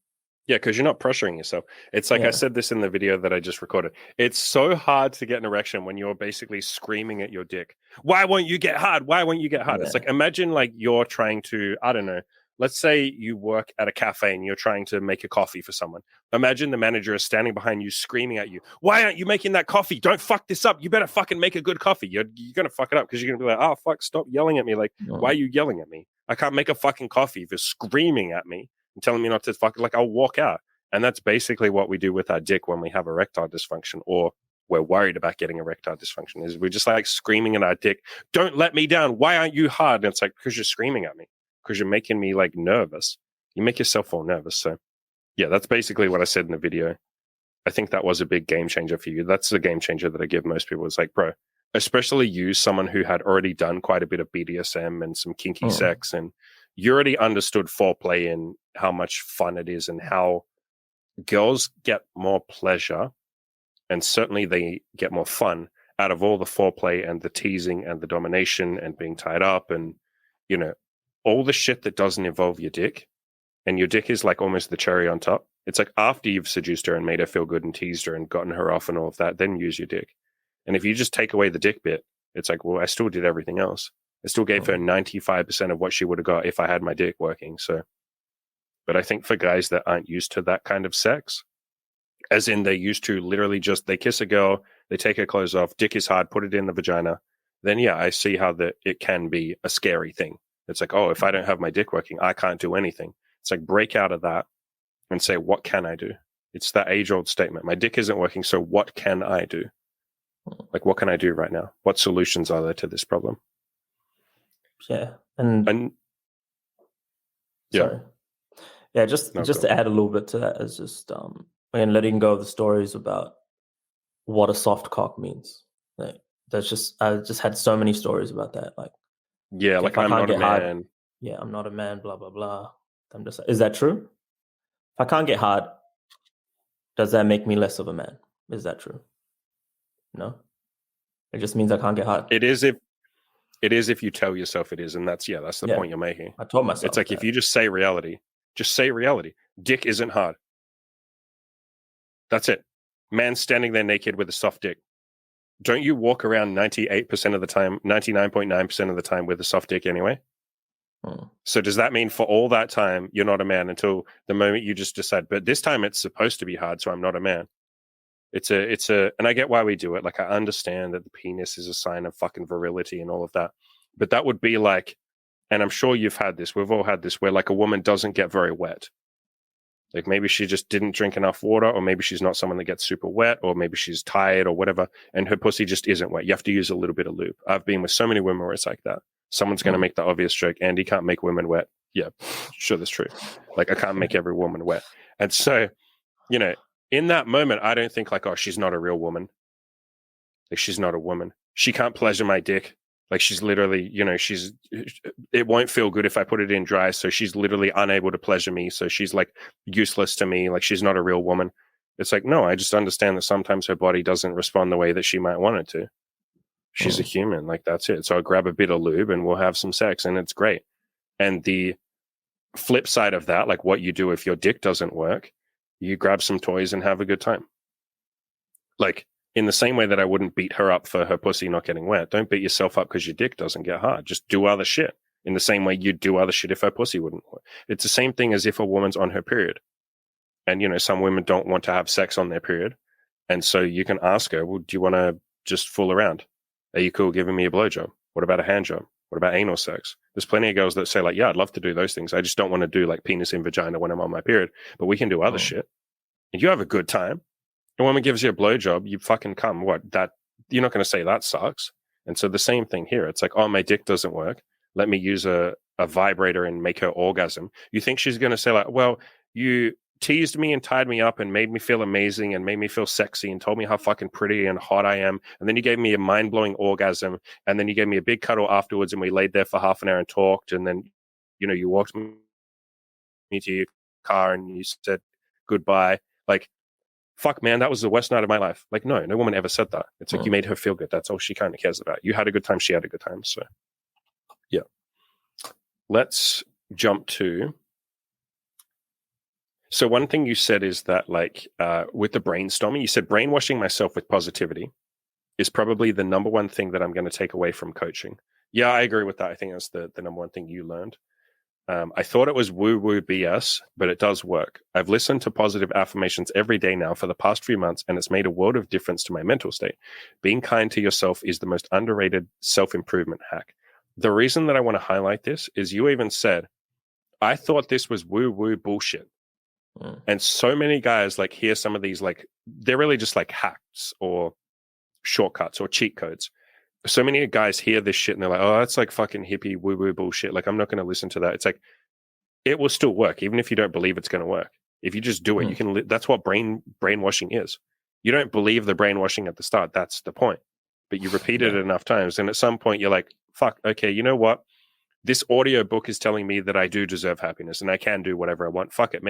S1: Yeah, because you're not pressuring yourself. It's like I
S2: Yeah.
S1: said this in the video that I just recorded. It's so hard to get an erection when you're basically screaming at your dick. Why won't you get hard? Why won't you get hard? It's like
S2: Yeah.
S1: imagine like you're trying to, I don't know, let's say you work at a cafe and you're trying to make a coffee for someone. Imagine the manager is standing behind you screaming at you. Why aren't you making that coffee? Don't fuck this up. You better fucking make a good coffee. You're gonna fuck it up because you're gonna be like, oh fuck, stop yelling at me. Like, why are
S2: Mm.
S1: you yelling at me? I can't make a fucking coffee if you're screaming at me and telling me not to fuck, like I'll walk out. And that's basically what we do with our dick when we have erectile dysfunction or we're worried about getting erectile dysfunction is we're just like screaming at our dick, don't let me down. Why aren't you hard? And it's like, because you're screaming at me, because you're making me like nervous. You make yourself all nervous. So yeah, that's basically what I said in the video. I think that was a big game changer for you. That's the game changer that I give most people. It's like, bro, especially you, someone who had already done quite a bit of BDSM and some kinky
S2: Mm.
S1: sex, and you already understood foreplay how much fun it is and how girls get more pleasure, and certainly they get more fun out of all the foreplay and the teasing and the domination and being tied up and, you know, all the shit that doesn't involve your dick. And your dick is like almost the cherry on top. It's like after you've seduced her and made her feel good and teased her and gotten her off and all of that, then use your dick. And if you just take away the dick bit, it's like, well, I still did everything else. I still gave her 95% of what she would have got if I had my dick working. So, but I think for guys that aren't used to that kind of sex, as in they're used to literally just, they kiss a girl, they take her clothes off, dick is hard, put it in the vagina, then yeah, I see how it can be a scary thing. It's like, oh, if I don't have my dick working, I can't do anything. It's like, break out of that and say, what can I do? It's that age-old statement. My dick isn't working, so what can I do? Like, what can I do right now? What solutions are there to this problem?
S2: Yeah. And
S1: yeah.
S2: Sorry. Yeah, just to add a little bit to that is just again letting go of the stories about what a soft cock means. Like I just had so many stories about that. Like,
S1: yeah, like I'm not a man.
S2: Hard, yeah, I'm not a man, blah blah blah. I'm just, is that true? If I can't get hard, does that make me less of a man? Is that true? No. It just means I can't get hard.
S1: It is if you tell yourself it is, and that's the point you're making.
S2: I told myself
S1: it's like that. If you just say reality. Dick isn't hard. That's it. Man standing there naked with a soft dick. Don't you walk around 98% of the time, 99.9% of the time with a soft dick anyway? So does that mean for all that time you're not a man until the moment you just decide, but this time it's supposed to be hard, so I'm not a man? It's a, and I get why we do it. Like, I understand that the penis is a sign of fucking virility and all of that, but that would be like, and I'm sure you've had this, we've all had this, where like a woman doesn't get very wet. Like maybe she just didn't drink enough water, or maybe she's not someone that gets super wet, or maybe she's tired or whatever, and her pussy just isn't wet. You have to use a little bit of lube. I've been with so many women where it's like that. Someone's going to make the obvious joke, Andy can't make women wet. Yeah, sure, that's true. Like, I can't make every woman wet. And so, you know, in that moment, I don't think like, oh, she's not a real woman. Like, she's not a woman. She can't pleasure my dick. Like, she's literally, you know, it won't feel good if I put it in dry. So she's literally unable to pleasure me. So she's like useless to me. Like, she's not a real woman. It's like, no, I just understand that sometimes her body doesn't respond the way that she might want it to. She's a human. Like, that's it. So I'll grab a bit of lube and we'll have some sex and it's great. And the flip side of that, like what you do if your dick doesn't work, you grab some toys and have a good time. Like, in the same way that I wouldn't beat her up for her pussy not getting wet, don't beat yourself up because your dick doesn't get hard. Just do other shit in the same way you'd do other shit if her pussy wouldn't work. It's the same thing as if a woman's on her period. And, you know, some women don't want to have sex on their period. And so you can ask her, well, do you want to just fool around? Are you cool giving me a blowjob? What about a hand job? What about anal sex? There's plenty of girls that say like, yeah, I'd love to do those things. I just don't want to do like penis in vagina when I'm on my period, but we can do other shit. And you have a good time. A woman gives you a blowjob, you fucking come. What? That, you're not going to say that sucks. And so the same thing here. It's like, oh, my dick doesn't work. Let me use a vibrator and make her orgasm. You think she's going to say like, well, you teased me and tied me up and made me feel amazing and made me feel sexy and told me how fucking pretty and hot I am. And then you gave me a mind-blowing orgasm. And then you gave me a big cuddle afterwards and we laid there for half an hour and talked. And then, you know, you walked me to your car and you said goodbye. Like, fuck, man, that was the worst night of my life. Like, no woman ever said that. It's like, you made her feel good. That's all she kind of cares about. You had a good time. She had a good time. So, yeah. Let's jump to. So one thing you said is that, like, with the brainstorming, you said brainwashing myself with positivity is probably the number one thing that I'm going to take away from coaching. Yeah, I agree with that. I think that's the number one thing you learned. I thought it was woo-woo BS, but it does work. I've listened to positive affirmations every day now for the past few months, and it's made a world of difference to my mental state. Being kind to yourself is the most underrated self-improvement hack. The reason that I want to highlight this is you even said, I thought this was woo-woo bullshit. And so many guys like hear some of these, like, they're really just like hacks or shortcuts or cheat codes. So many guys hear this shit and they're like, oh, that's like fucking hippie woo-woo bullshit. Like, I'm not going to listen to that. It's like, it will still work, even if you don't believe it's going to work. If you just do it, you can, that's what brainwashing is. You don't believe the brainwashing at the start. That's the point. But you repeat it enough times. And at some point you're like, fuck, okay, you know what? this audio book is telling me that I do deserve happiness and I can do whatever I want. Fuck it.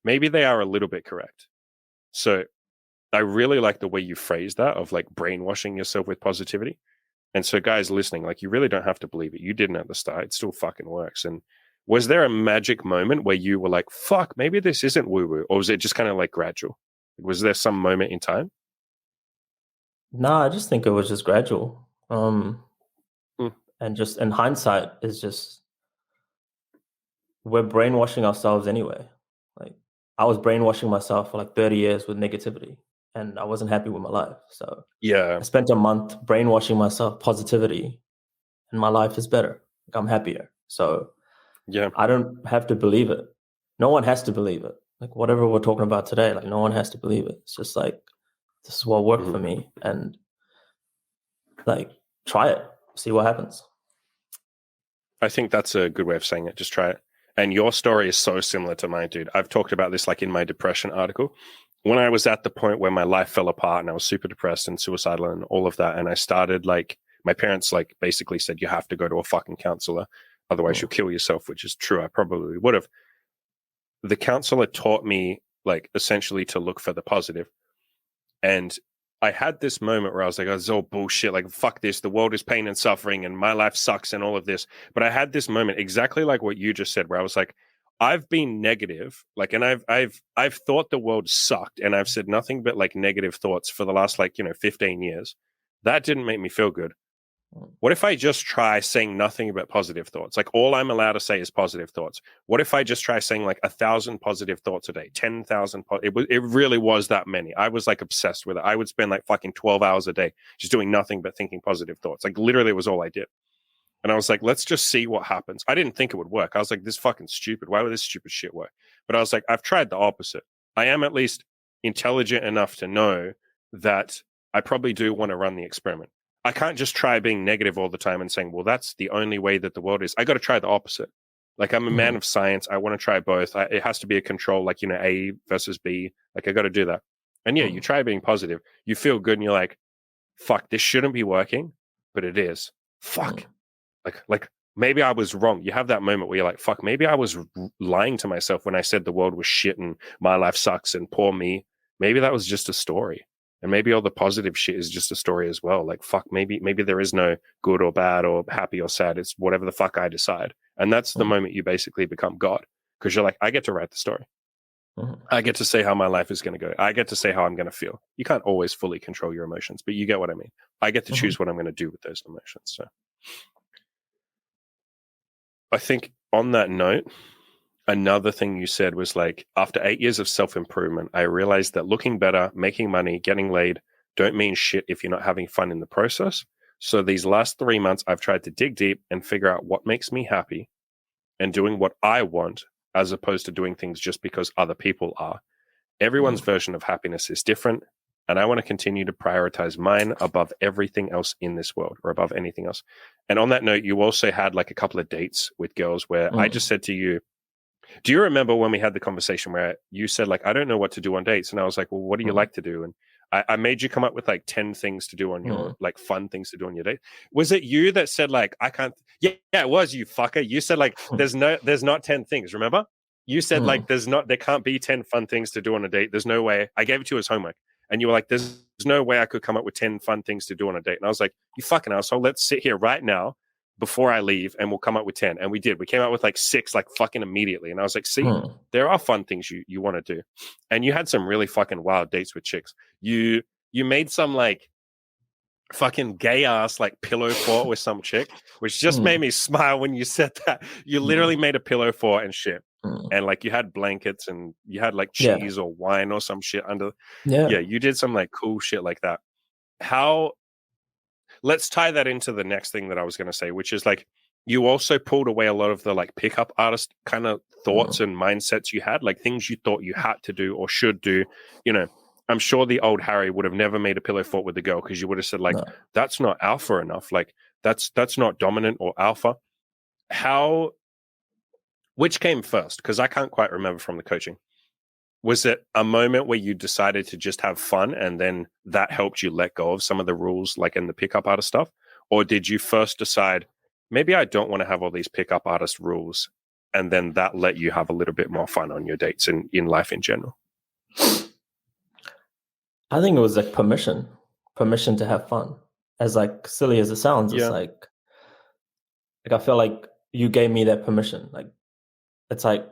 S1: Maybe they are a little bit correct. So I really like the way you phrase that of like brainwashing yourself with positivity. And so guys listening, like you really don't have to believe it. You didn't at the start. It still fucking works. And was there a magic moment where you were like, fuck, maybe this isn't woo-woo? Or was it just kind of like gradual? Was there some moment in time?
S2: No, I just think it was just gradual.
S1: Mm.
S2: And just in hindsight is just we're brainwashing ourselves anyway. Like I was brainwashing myself for like 30 years with negativity and I wasn't happy with my life. So
S1: Yeah.
S2: I spent a month brainwashing myself positivity and my life is better. Like I'm happier. So
S1: Yeah.
S2: I don't have to believe it. No one has to believe it. Like whatever we're talking about today, like no one has to believe it. It's just like this is what worked for me and like try it, see what happens.
S1: I think that's a good way of saying it. Just try it. And your story is so similar to mine, dude. I've talked about this like in my depression article. When I was at the point where my life fell apart and I was super depressed and suicidal and all of that, and I started like, my parents like basically said, you have to go to a fucking counselor. Otherwise you'll kill yourself, which is true. I probably would have. The counselor taught me like essentially to look for the positive. And I had this moment where I was like, oh, this is all bullshit. Like, fuck this. The world is pain and suffering and my life sucks and all of this. But I had this moment exactly like what you just said, where I was like, I've been negative, like, and I've thought the world sucked and I've said nothing but like negative thoughts for the last 15 years. That didn't make me feel good. What if I just try saying nothing but positive thoughts? Like all I'm allowed to say is positive thoughts. What if I just try saying like 1,000 positive thoughts a day, 10,000? It really was that many. I was like obsessed with it. I would spend like fucking 12 hours a day just doing nothing but thinking positive thoughts. Like literally it was all I did. And I was like, let's just see what happens. I didn't think it would work. I was like, this is fucking stupid. Why would this stupid shit work? But I was like, I've tried the opposite. I am at least intelligent enough to know that I probably do want to run the experiment. I can't just try being negative all the time and saying, well, that's the only way that the world is. I got to try the opposite. Like I'm a man of science. I want to try both. It has to be a control, like, A versus B. Like I got to do that. And yeah, you try being positive. You feel good and you're like, fuck, this shouldn't be working, but it is. Fuck. Like maybe I was wrong. You have that moment where you're like, fuck, maybe I was lying to myself when I said the world was shit and my life sucks and poor me. Maybe that was just a story. And maybe all the positive shit is just a story as well. Like, fuck, maybe there is no good or bad or happy or sad. It's whatever the fuck I decide. And that's the moment you basically become God. Because you're like, I get to write the story. I get to say how my life is going to go. I get to say how I'm going to feel. You can't always fully control your emotions, but you get what I mean. I get to choose what I'm going to do with those emotions. So I think on that note, another thing you said was like, after 8 years of self-improvement, I realized that looking better, making money, getting laid don't mean shit if you're not having fun in the process. So these last 3 months, I've tried to dig deep and figure out what makes me happy and doing what I want as opposed to doing things just because other people are. Everyone's version of happiness is different. And I want to continue to prioritize mine above everything else in this world or above anything else. And on that note, you also had like a couple of dates with girls where I just said to you, do you remember when we had the conversation where you said like, I don't know what to do on dates? And I was like, well, what do you like to do? And I made you come up with like 10 things to do on your like fun things to do on your date. Was it you that said like, I can't? Yeah, it was you fucker. You said like, there's not 10 things. Remember? You said like, there can't be 10 fun things to do on a date. There's no way. I gave it to you as homework. And you were like, there's no way I could come up with 10 fun things to do on a date. And I was like, you fucking asshole. Let's sit here right now before I leave and we'll come up with 10. And we did. We came out with like 6, like fucking immediately. And I was like, see, there are fun things you want to do. And you had some really fucking wild dates with chicks. You made some like fucking gay ass like pillow fort with some chick, which just made me smile when you said that. You literally made a pillow fort and shit. And like you had blankets and you had like cheese or wine or some shit under. Yeah, you did some like cool shit like that. Let's tie that into the next thing that I was going to say, which is like you also pulled away a lot of the like pickup artist kind of thoughts and mindsets you had, like things you thought you had to do or should do. I'm sure the old Harry would have never made a pillow fort with a girl because you would have said like, that's not alpha enough. Like that's not dominant or alpha. Which came first? Because I can't quite remember from the coaching. Was it a moment where you decided to just have fun and then that helped you let go of some of the rules, like in the pickup artist stuff? Or did you first decide maybe I don't want to have all these pickup artist rules, and then that let you have a little bit more fun on your dates and in life in general.
S2: I think it was like permission to have fun. As like silly as it sounds, it's
S1: Yeah.
S2: like I feel like you gave me that permission. Like it's like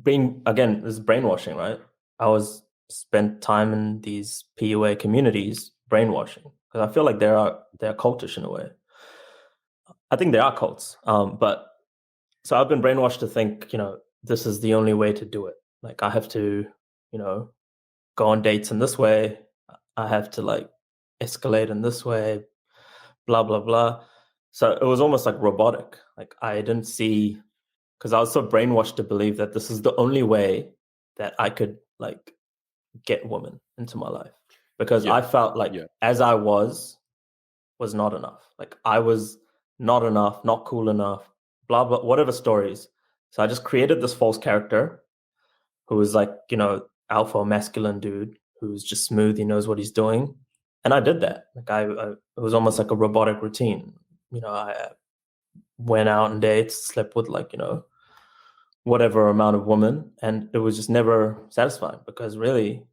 S2: being again, this is brainwashing, right? I was spent time in these PUA communities brainwashing because I feel like they're cultish in a way. I think they are cults, but so I've been brainwashed to think, this is the only way to do it. Like I have to, you know, go on dates in this way. I have to like escalate in this way, blah, blah, blah. So it was almost like robotic. Like I didn't see, because I was so brainwashed to believe that this is the only way that I could like get women into my life. Because I felt like as I was not enough. Like I was not enough, not cool enough, blah, blah, whatever stories. So I just created this false character who was like, alpha masculine dude who's just smooth. He knows what he's doing. And I did that. Like it was almost like a robotic routine. I went out on dates, slept with like, whatever amount of women. And it was just never satisfying because really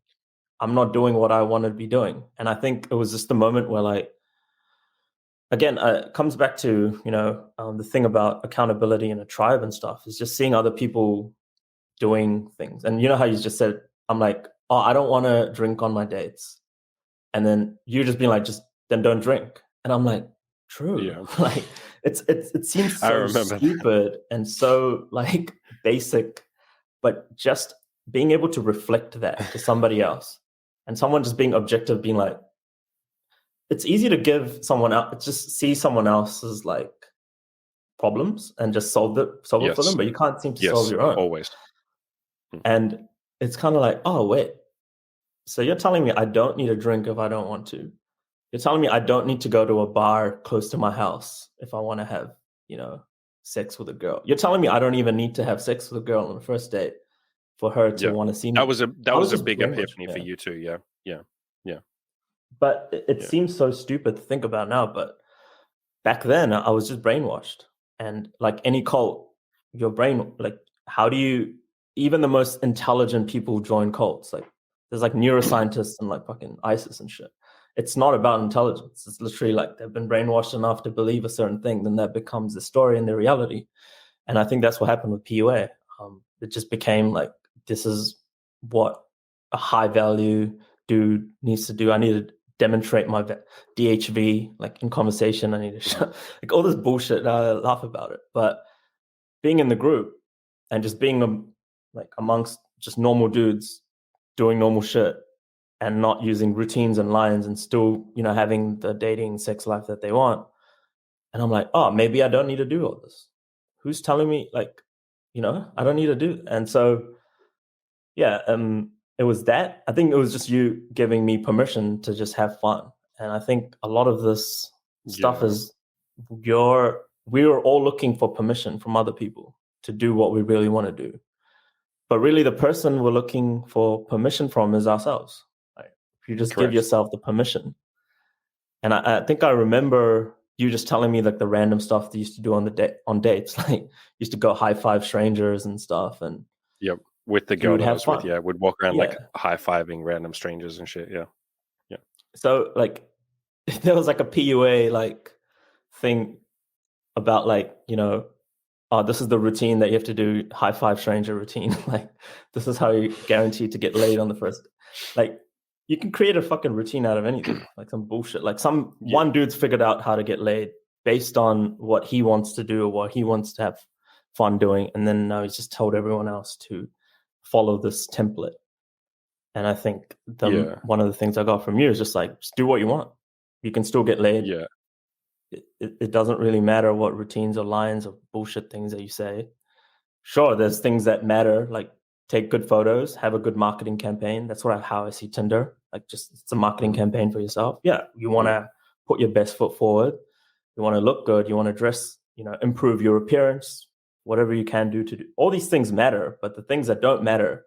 S2: I'm not doing what I want to be doing. And I think it was just the moment where like, again, it comes back to, the thing about accountability in a tribe and stuff is just seeing other people doing things. And you know how you just said, I'm like, oh, I don't want to drink on my dates. And then you just being like, then don't drink. And I'm like, true.
S1: Yeah.
S2: Like it seems so stupid and so like basic, but just being able to reflect that to somebody else and someone just being objective, being like, it's easy to give someone else, just see someone else's like problems and just solve it for them, but you can't seem to solve your own.
S1: Always.
S2: And it's kind of like, oh, wait. So you're telling me I don't need a drink if I don't want to. You're telling me I don't need to go to a bar close to my house if I want to have, sex with a girl. You're telling me I don't even need to have sex with a girl on the first date for her to want to see me.
S1: That was a big epiphany for you too. Yeah.
S2: But it seems so stupid to think about now. But back then, I was just brainwashed. And like any cult, your brain, like, how do you, even the most intelligent people join cults? Like, there's like neuroscientists and like fucking ISIS and shit. It's not about intelligence. It's literally like they've been brainwashed enough to believe a certain thing, then that becomes the story and the reality. And I think that's what happened with PUA. It just became like, this is what a high value dude needs to do. I need to demonstrate my DHV, like in conversation. I need to like all this bullshit. I laugh about it, but being in the group and just being like amongst just normal dudes doing normal shit and not using routines and lines and still, having the dating sex life that they want. And I'm like, oh, maybe I don't need to do all this. Who's telling me like, I don't need to do. And so, yeah, it was that. I think it was just you giving me permission to just have fun. And I think a lot of this stuff is we were all looking for permission from other people to do what we really want to do. But really the person we're looking for permission from is ourselves. Right? If you just give yourself the permission. And I think I remember you just telling me like the random stuff that you used to do on dates, like used to go high five strangers and stuff. And
S1: with the girl that I was with, would walk around like high-fiving random strangers and shit. Yeah.
S2: So like there was like a PUA like thing about like, oh, this is the routine that you have to do, high five stranger routine. Like this is how you guarantee to get laid on the first. Like you can create a fucking routine out of anything, like some bullshit. Like one dude's figured out how to get laid based on what he wants to do or what he wants to have fun doing. And then now he's just told everyone else to follow this template. And I think one of the things I got from you is just like, just do what you want. You can still get laid.
S1: Yeah.
S2: It doesn't really matter what routines or lines or bullshit things that you say. Sure, there's things that matter, like take good photos, have a good marketing campaign. That's how I see Tinder. Like just it's a marketing campaign for yourself. Yeah, you want to put your best foot forward. You want to look good. You want to dress, improve your appearance, whatever you can do to do. All these things matter, but the things that don't matter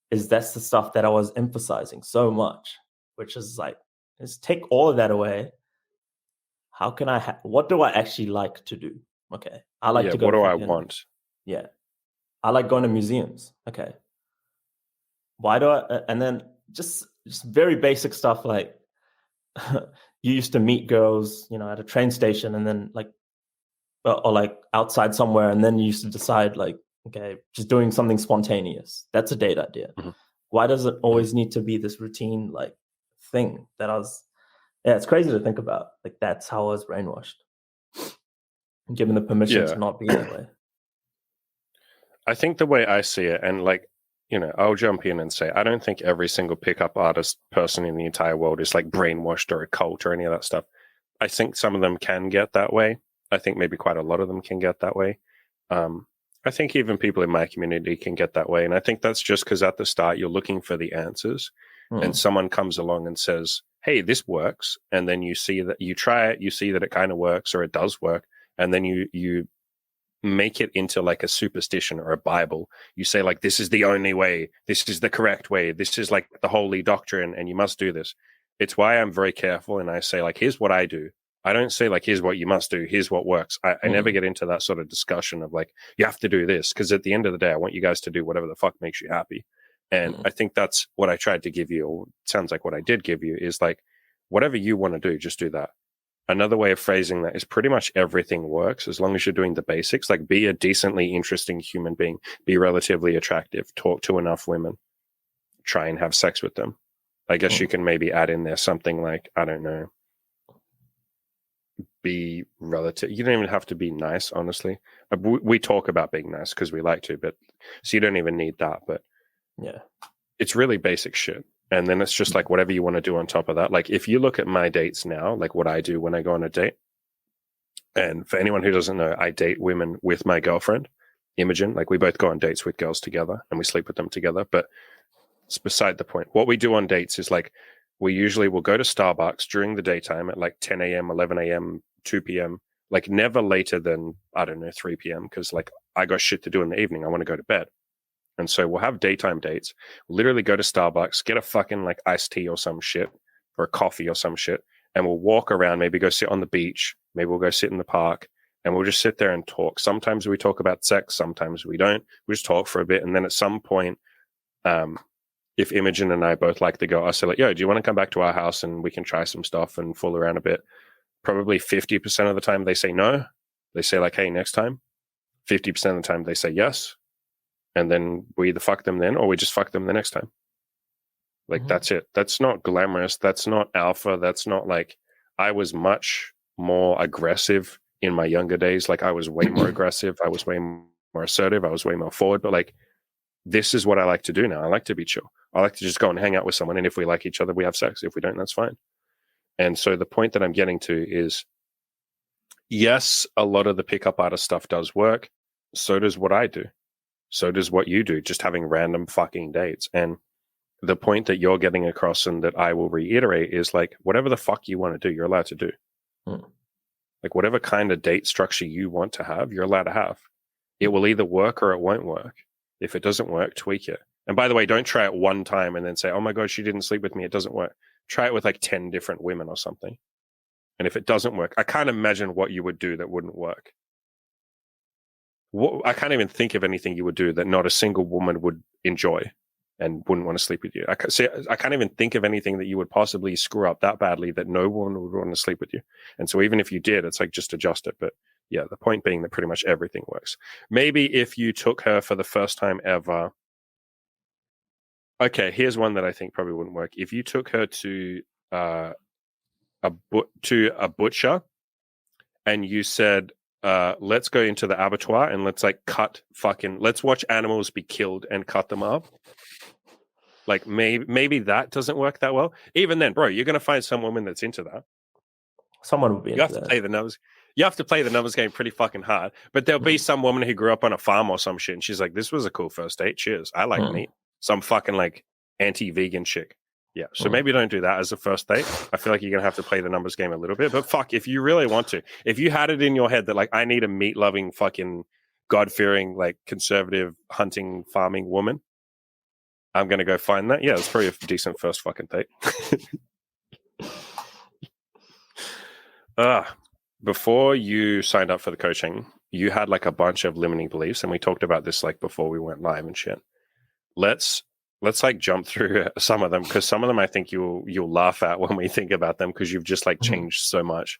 S2: that's the stuff that I was emphasizing so much, which is like, just take all of that away. how can I? What do I actually like to do? Okay, I like to go.
S1: What do I
S2: fucking,
S1: want?
S2: Yeah, I like going to museums. Okay, why do I? And then just very basic stuff like you used to meet girls, at a train station, and then like or like outside somewhere, and then you used to decide like, okay, just doing something spontaneous. That's a date idea.
S1: Mhm.
S2: Why does it always need to be this routine like thing that I was? Yeah, it's crazy to think about. Like that's how I was brainwashed, given the permission
S1: Yeah.
S2: to not be that way.
S1: I think the way I see it, and like, I'll jump in and say, I don't think every single pickup artist person in the entire world is like brainwashed or a cult or any of that stuff. I think some of them can get that way. I think maybe quite a lot of them can get that way. I think even people in my community can get that way. And I think that's just because at the start you're looking for the answers and someone comes along and says, hey, this works. And then you see that you try it, you see that it kind of works or it does work. And then you make it into like a superstition or a Bible. You say like, this is the only way, this is the correct way, this is like the holy doctrine and you must do this. It's why I'm very careful and I say like, here's what I do. I don't say like, here's what you must do, here's what works. I never get into that sort of discussion of like, you have to do this, because at the end of the day, I want you guys to do whatever the fuck makes you happy. And I think that's what I tried to give you, or sounds like what I did give you, is like, whatever you want to do, just do that. Another way of phrasing that is pretty much everything works as long as you're doing the basics. Like, be a decently interesting human being, be relatively attractive, talk to enough women, try and have sex with them. I guess you can maybe add in there something like, I don't know, be relative. You don't even have to be nice, honestly. We talk about being nice because we like to, but so you don't even need that. But
S2: Yeah.
S1: it's really basic shit. And then it's just like whatever you want to do on top of that. Like if you look at my dates now, like what I do when I go on a date, and for anyone who doesn't know, I date women with my girlfriend, Imogen. Like we both go on dates with girls together and we sleep with them together. But it's beside the point. What we do on dates is like we usually will go to Starbucks during the daytime at like 10 a.m., 11 a.m., 2 p.m., like never later than, I don't know, 3 p.m. because like I got shit to do in the evening. I want to go to bed. And so we'll have daytime dates. We'll literally go to Starbucks, get a fucking like iced tea or some shit, or a coffee or some shit, and we'll walk around, maybe go sit on the beach, maybe we'll go sit in the park, and we'll just sit there and talk. Sometimes we talk about sex, sometimes we don't. We just talk for a bit, and then at some point, if Imogen and I both like the girl, I say like, yo, do you want to come back to our house and we can try some stuff and fool around a bit? Probably 50% of the time they say no. They say like, hey, next time. 50% of the time they say yes. And then we either fuck them then or we just fuck them the next time. Like, that's it. That's not glamorous. That's not alpha. That's not like, I was much more aggressive in my younger days. Like I was way more aggressive. I was way more assertive. I was way more forward. But like, this is what I like to do now. I like to be chill. I like to just go and hang out with someone. And if we like each other, we have sex. If we don't, that's fine. And so the point that I'm getting to is, yes, a lot of the pickup artist stuff does work. So does what I do. So does what you do, just having random fucking dates. And the point that you're getting across and that I will reiterate is like, whatever the fuck you want to do, you're allowed to do. Like whatever kind of date structure you want to have, you're allowed to have. It will either work or it won't work. If it doesn't work, tweak it. And by the way, don't try it one time and then say, oh my God, she didn't sleep with me. It doesn't work. Try it with like 10 different women or something. And if it doesn't work, I can't imagine what you would do that wouldn't work. I can't even think of anything you would do that not a single woman would enjoy and wouldn't want to sleep with you. I can't even think of anything that you would possibly screw up that badly that no one would want to sleep with you. And so even if you did, it's like just adjust it. But yeah, the point being that pretty much everything works. Maybe if you took her for the first time ever. Okay, here's one that I think probably wouldn't work. If you took her to a butcher and you said, let's go into the abattoir and let's like let's watch animals be killed and cut them up. Like maybe that doesn't work that well. Even then, bro, you're going to find some woman that's into that.
S2: Someone would be into that.
S1: You have to play the numbers game pretty fucking hard. But there'll be some woman who grew up on a farm or some shit and she's like, this was a cool first date. Cheers. I like meat. Some fucking like anti-vegan chick. Yeah. So maybe don't do that as a first date. I feel like you're going to have to play the numbers game a little bit. But fuck, if you really want to, if you had it in your head that like, I need a meat-loving fucking God-fearing, like conservative hunting, farming woman, I'm going to go find that. Yeah, it's probably a decent first fucking date. before you signed up for the coaching, you had like a bunch of limiting beliefs, and we talked about this like before we went live and shit. Let's like jump through some of them, because some of them I think you'll laugh at when we think about them, because you've just like changed so much.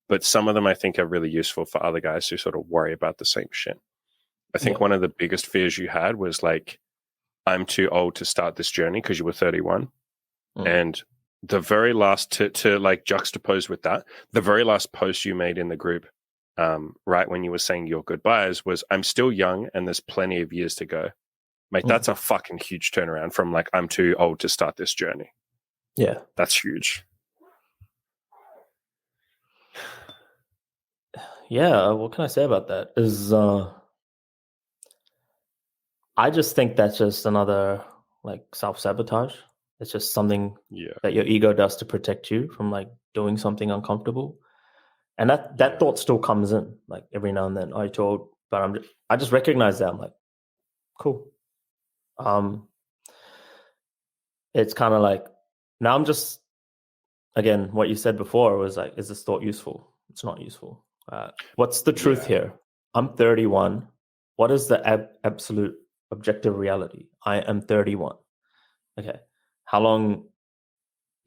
S1: But some of them I think are really useful for other guys who sort of worry about the same shit. I think one of the biggest fears you had was like, I'm too old to start this journey, because you were 31. And the very last, to like juxtapose with that, the very last post you made in the group, right when you were saying your goodbyes, was, I'm still young and there's plenty of years to go. Mate, that's a fucking huge turnaround from like, I'm too old to start this journey.
S2: Yeah.
S1: That's huge.
S2: Yeah, what can I say about that? Is I just think that's just another like self-sabotage. It's just something that your ego does to protect you from like doing something uncomfortable. And that thought still comes in like every now and then. I told, but I just recognize that. I'm like, cool. It's kind of like, now I'm just, again, what you said before was like, is this thought useful? It's not useful. What's the truth here? I'm 31. What is the absolute objective reality? I am 31. Okay. How long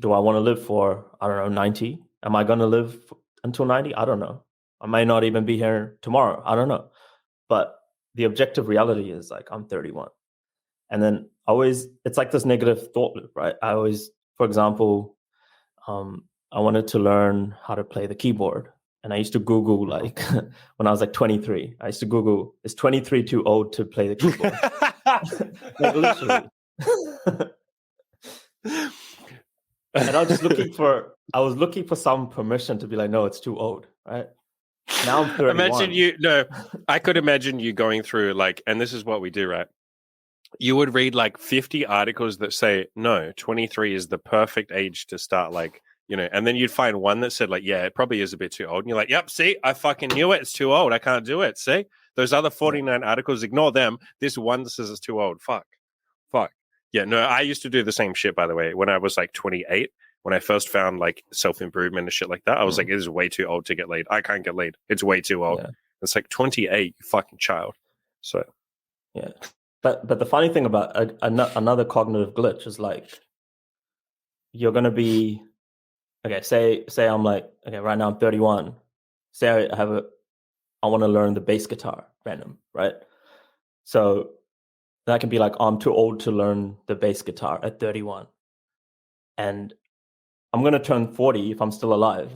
S2: do I want to live for? I don't know, 90. Am I going to live until 90? I don't know. I may not even be here tomorrow. I don't know. But the objective reality is like, I'm 31. And then it's like this negative thought loop, right? I always, for example, I wanted to learn how to play the keyboard. And I used to Google, like, when I was like 23, I used to Google, is 23 too old to play the keyboard? Like, literally. And I was looking for some permission to be like, no, it's too old, right? Now I'm 31.
S1: I could imagine you going through like, and this is what we do, right? You would read like 50 articles that say, no, 23 is the perfect age to start, like, you know, and then you'd find one that said like, yeah, it probably is a bit too old. And you're like, yep, see, I fucking knew it. It's too old. I can't do it. See, those other 49 articles, ignore them. This one says it's too old. Fuck. Yeah, no, I used to do the same shit, by the way, when I was like 28. When I first found like self-improvement and shit like that, I was like, it is way too old to get laid. I can't get laid. It's way too old. It's like 28, you fucking child. So,
S2: yeah. But the funny thing about another cognitive glitch is like, you're going to be, okay, say I'm like, okay, right now I'm 31. Say I want to learn the bass guitar random, right? So that can be like, oh, I'm too old to learn the bass guitar at 31. And I'm going to turn 40 if I'm still alive,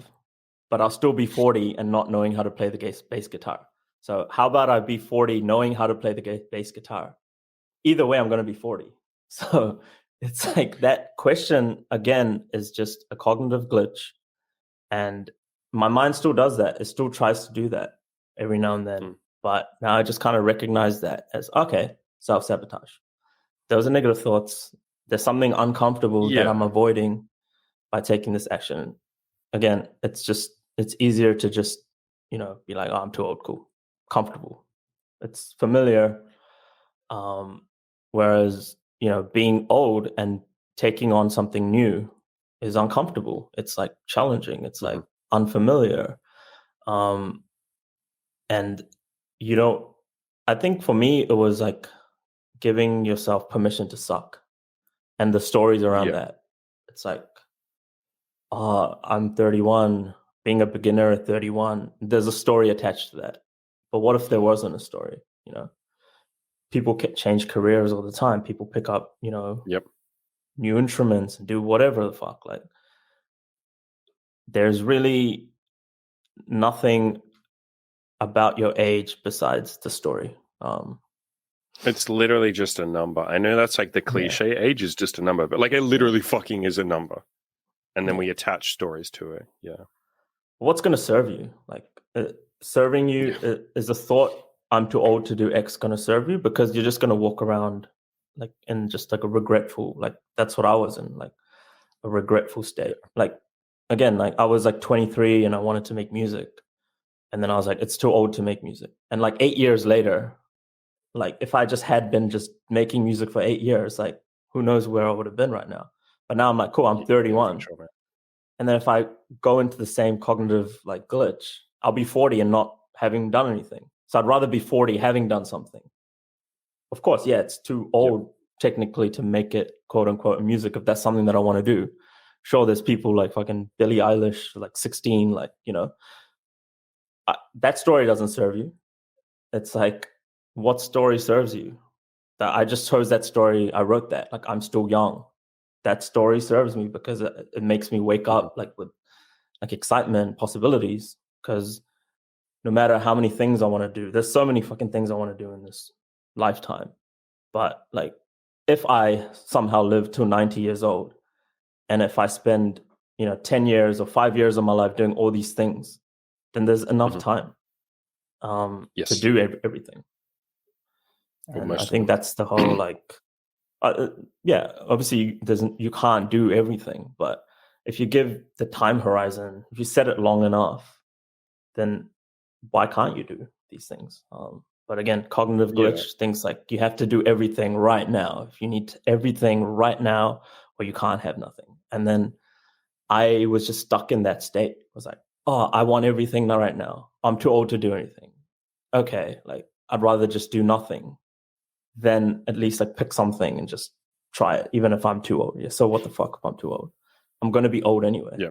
S2: but I'll still be 40 and not knowing how to play the bass guitar. So how about I be 40 knowing how to play the bass guitar? Either way, I'm going to be 40. So it's like that question, again, is just a cognitive glitch. And my mind still does that. It still tries to do that every now and then. But now I just kind of recognize that as, okay, self-sabotage. Those are negative thoughts. There's something uncomfortable that I'm avoiding by taking this action. Again, it's easier to just, be like, oh, I'm too old, cool, comfortable. It's familiar. Whereas, being old and taking on something new is uncomfortable. It's like challenging. It's like unfamiliar. And I think for me, it was like giving yourself permission to suck. And the stories around that. It's like, I'm 31, being a beginner at 31. There's a story attached to that. But what if there wasn't a story, People can change careers all the time. People pick up, new instruments and do whatever the fuck. Like, there's really nothing about your age besides the story.
S1: It's literally just a number. I know that's like the cliche, age is just a number, but like it literally fucking is a number. And then we attach stories to it. Yeah.
S2: What's going to serve you? Like, serving you is a thought, I'm too old to do X, going to serve you, because you're just going to walk around like in just like a regretful, like that's what I was in, like a regretful state. Like, again, like I was like 23 and I wanted to make music. And then I was like, it's too old to make music. And like 8 years later, like if I just had been just making music for 8 years, like who knows where I would have been right now. But now I'm like, cool, I'm 31. And then if I go into the same cognitive like glitch, I'll be 40 and not having done anything. So I'd rather be 40 having done something. Of course, yeah, it's too old technically to make it quote unquote music if that's something that I want to do. Sure, there's people like fucking Billie Eilish, like 16, like, that story doesn't serve you. It's like, what story serves you? That I just chose that story. I wrote that. Like, I'm still young. That story serves me because it makes me wake up like with like excitement, possibilities. Because no matter how many things I want to do, there's so many fucking things I want to do in this lifetime. But like, if I somehow live to 90 years old, and if I spend 10 years or 5 years of my life doing all these things, then there's enough time to do everything. And I think that's the whole like, obviously you can't do everything, but if you give the time horizon, if you set it long enough, then why can't you do these things? But again, cognitive glitch, things like you have to do everything right now. If you need everything right now, or you can't have nothing. And then I was just stuck in that state. I was like, oh, I want everything right now. I'm too old to do anything. Okay, like I'd rather just do nothing than at least like pick something and just try it, even if I'm too old. Yeah. So what the fuck if I'm too old? I'm going to be old anyway.
S1: Yeah.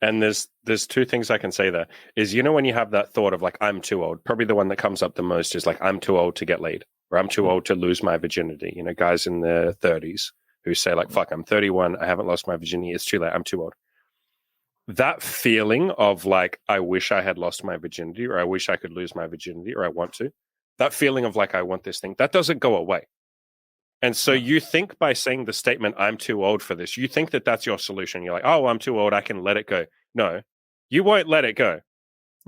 S1: And there's two things I can say there is, when you have that thought of like, I'm too old, probably the one that comes up the most is like, I'm too old to get laid, or I'm too old to lose my virginity. Guys in their 30s who say like, fuck, I'm 31. I haven't lost my virginity. It's too late. I'm too old. That feeling of like, I wish I had lost my virginity, or I wish I could lose my virginity, or I want to, that feeling of like, I want this thing, that doesn't go away. And so you think by saying the statement, I'm too old for this, you think that that's your solution. You're like, oh, I'm too old, I can let it go. No, you won't let it go.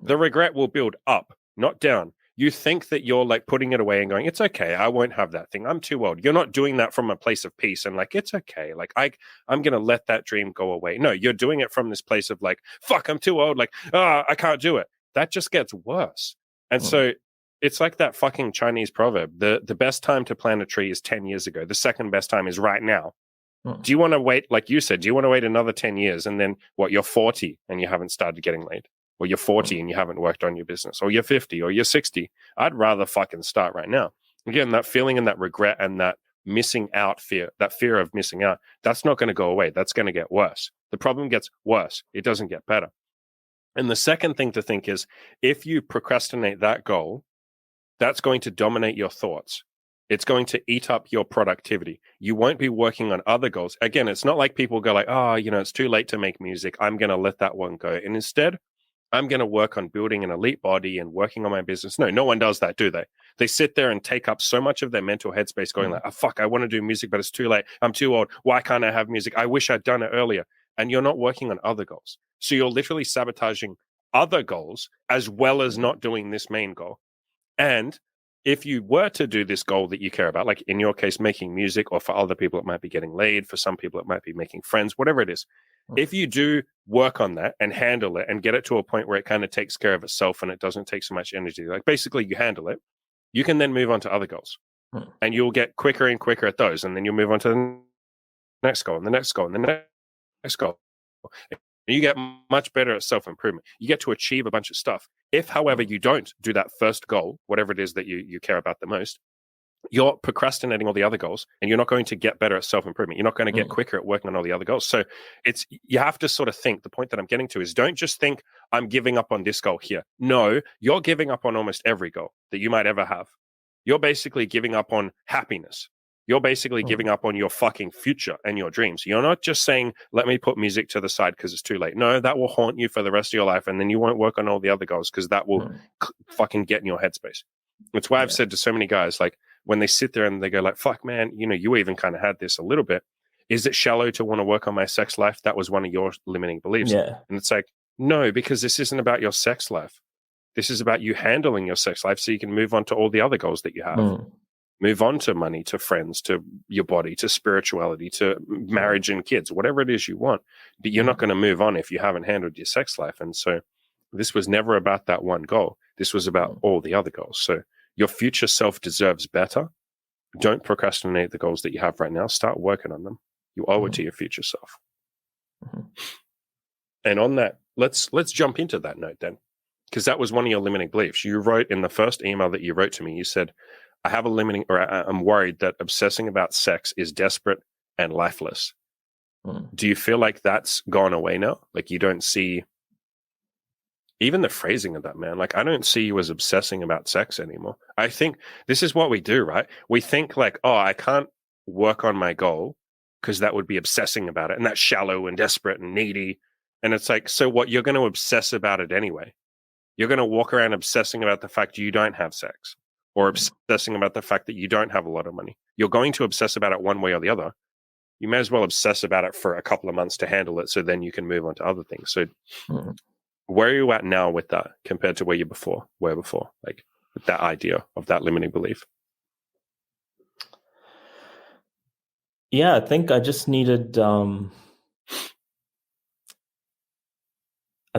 S1: The regret will build up, not down. You think that you're like putting it away and going, it's okay, I won't have that thing. I'm too old. You're not doing that from a place of peace and like, it's okay. Like I'm going to let that dream go away. No, you're doing it from this place of like, fuck, I'm too old. Like, I can't do it. That just gets worse. And so it's like that fucking Chinese proverb. The best time to plant a tree is 10 years ago. The second best time is right now. Do you want to wait, like you said, do you want to wait another 10 years and then you're 40 and you haven't started getting laid? Or you're 40 and you haven't worked on your business? Or you're 50 or you're 60? I'd rather fucking start right now. Again, that feeling and that regret and that missing out fear, that fear of missing out, that's not going to go away. That's going to get worse. The problem gets worse. It doesn't get better. And the second thing to think is, if you procrastinate that goal, that's going to dominate your thoughts. It's going to eat up your productivity. You won't be working on other goals. Again, it's not like people go like, oh, it's too late to make music, I'm going to let that one go. And instead, I'm going to work on building an elite body and working on my business. No one does that, do they? They sit there and take up so much of their mental headspace going like, oh, fuck, I want to do music, but it's too late. I'm too old. Why can't I have music? I wish I'd done it earlier. And you're not working on other goals. So you're literally sabotaging other goals as well as not doing this main goal. And if you were to do this goal that you care about, like in your case, making music, or for other people, it might be getting laid. For some people, it might be making friends, whatever it is. If you do work on that and handle it and get it to a point where it kind of takes care of itself and it doesn't take so much energy, like basically you handle it, you can then move on to other goals and you'll get quicker and quicker at those. And then you'll move on to the next goal and the next goal and the next goal. And you get much better at self-improvement. You get to achieve a bunch of stuff. If, however, you don't do that first goal, whatever it is that you care about the most, you're procrastinating all the other goals and you're not going to get better at self-improvement. You're not going to get quicker at working on all the other goals. So you have to sort of think, the point that I'm getting to is, don't just think I'm giving up on this goal here. No, you're giving up on almost every goal that you might ever have. You're basically giving up on happiness. You're basically giving up on your fucking future and your dreams. You're not just saying, let me put music to the side because it's too late. No, that will haunt you for the rest of your life. And then you won't work on all the other goals because that will fucking get in your headspace. That's why I've said to so many guys, like, when they sit there and they go like, fuck, man, you even kind of had this a little bit. Is it shallow to want to work on my sex life? That was one of your limiting beliefs. Yeah. And it's like, no, because this isn't about your sex life. This is about you handling your sex life so you can move on to all the other goals that you have. Move on to money, to friends, to your body, to spirituality, to marriage and kids, whatever it is you want. But you're not going to move on if you haven't handled your sex life. And so this was never about that one goal. This was about all the other goals. So your future self deserves better. Don't procrastinate the goals that you have right now. Start working on them. You owe it to your future self. And on that let's jump into that note then, because that was one of your limiting beliefs. You wrote in the first email that you wrote to me, you said, I have a limiting, or I'm worried that obsessing about sex is desperate and lifeless. Do you feel like that's gone away now? Like you don't see even the phrasing of that, man. Like I don't see you as obsessing about sex anymore. I think this is what we do, right? We think like, oh, I can't work on my goal because that would be obsessing about it. And that's shallow and desperate and needy. And it's like, so what? You're going to obsess about it anyway. You're going to walk around obsessing about the fact you don't have sex or obsessing about the fact that you don't have a lot of money. You're going to obsess about it one way or the other. You may as well obsess about it for a couple of months to handle it so then you can move on to other things. So where are you at now with that compared to where you were before? Like with that idea of that limiting belief?
S2: Yeah, I think I just needed I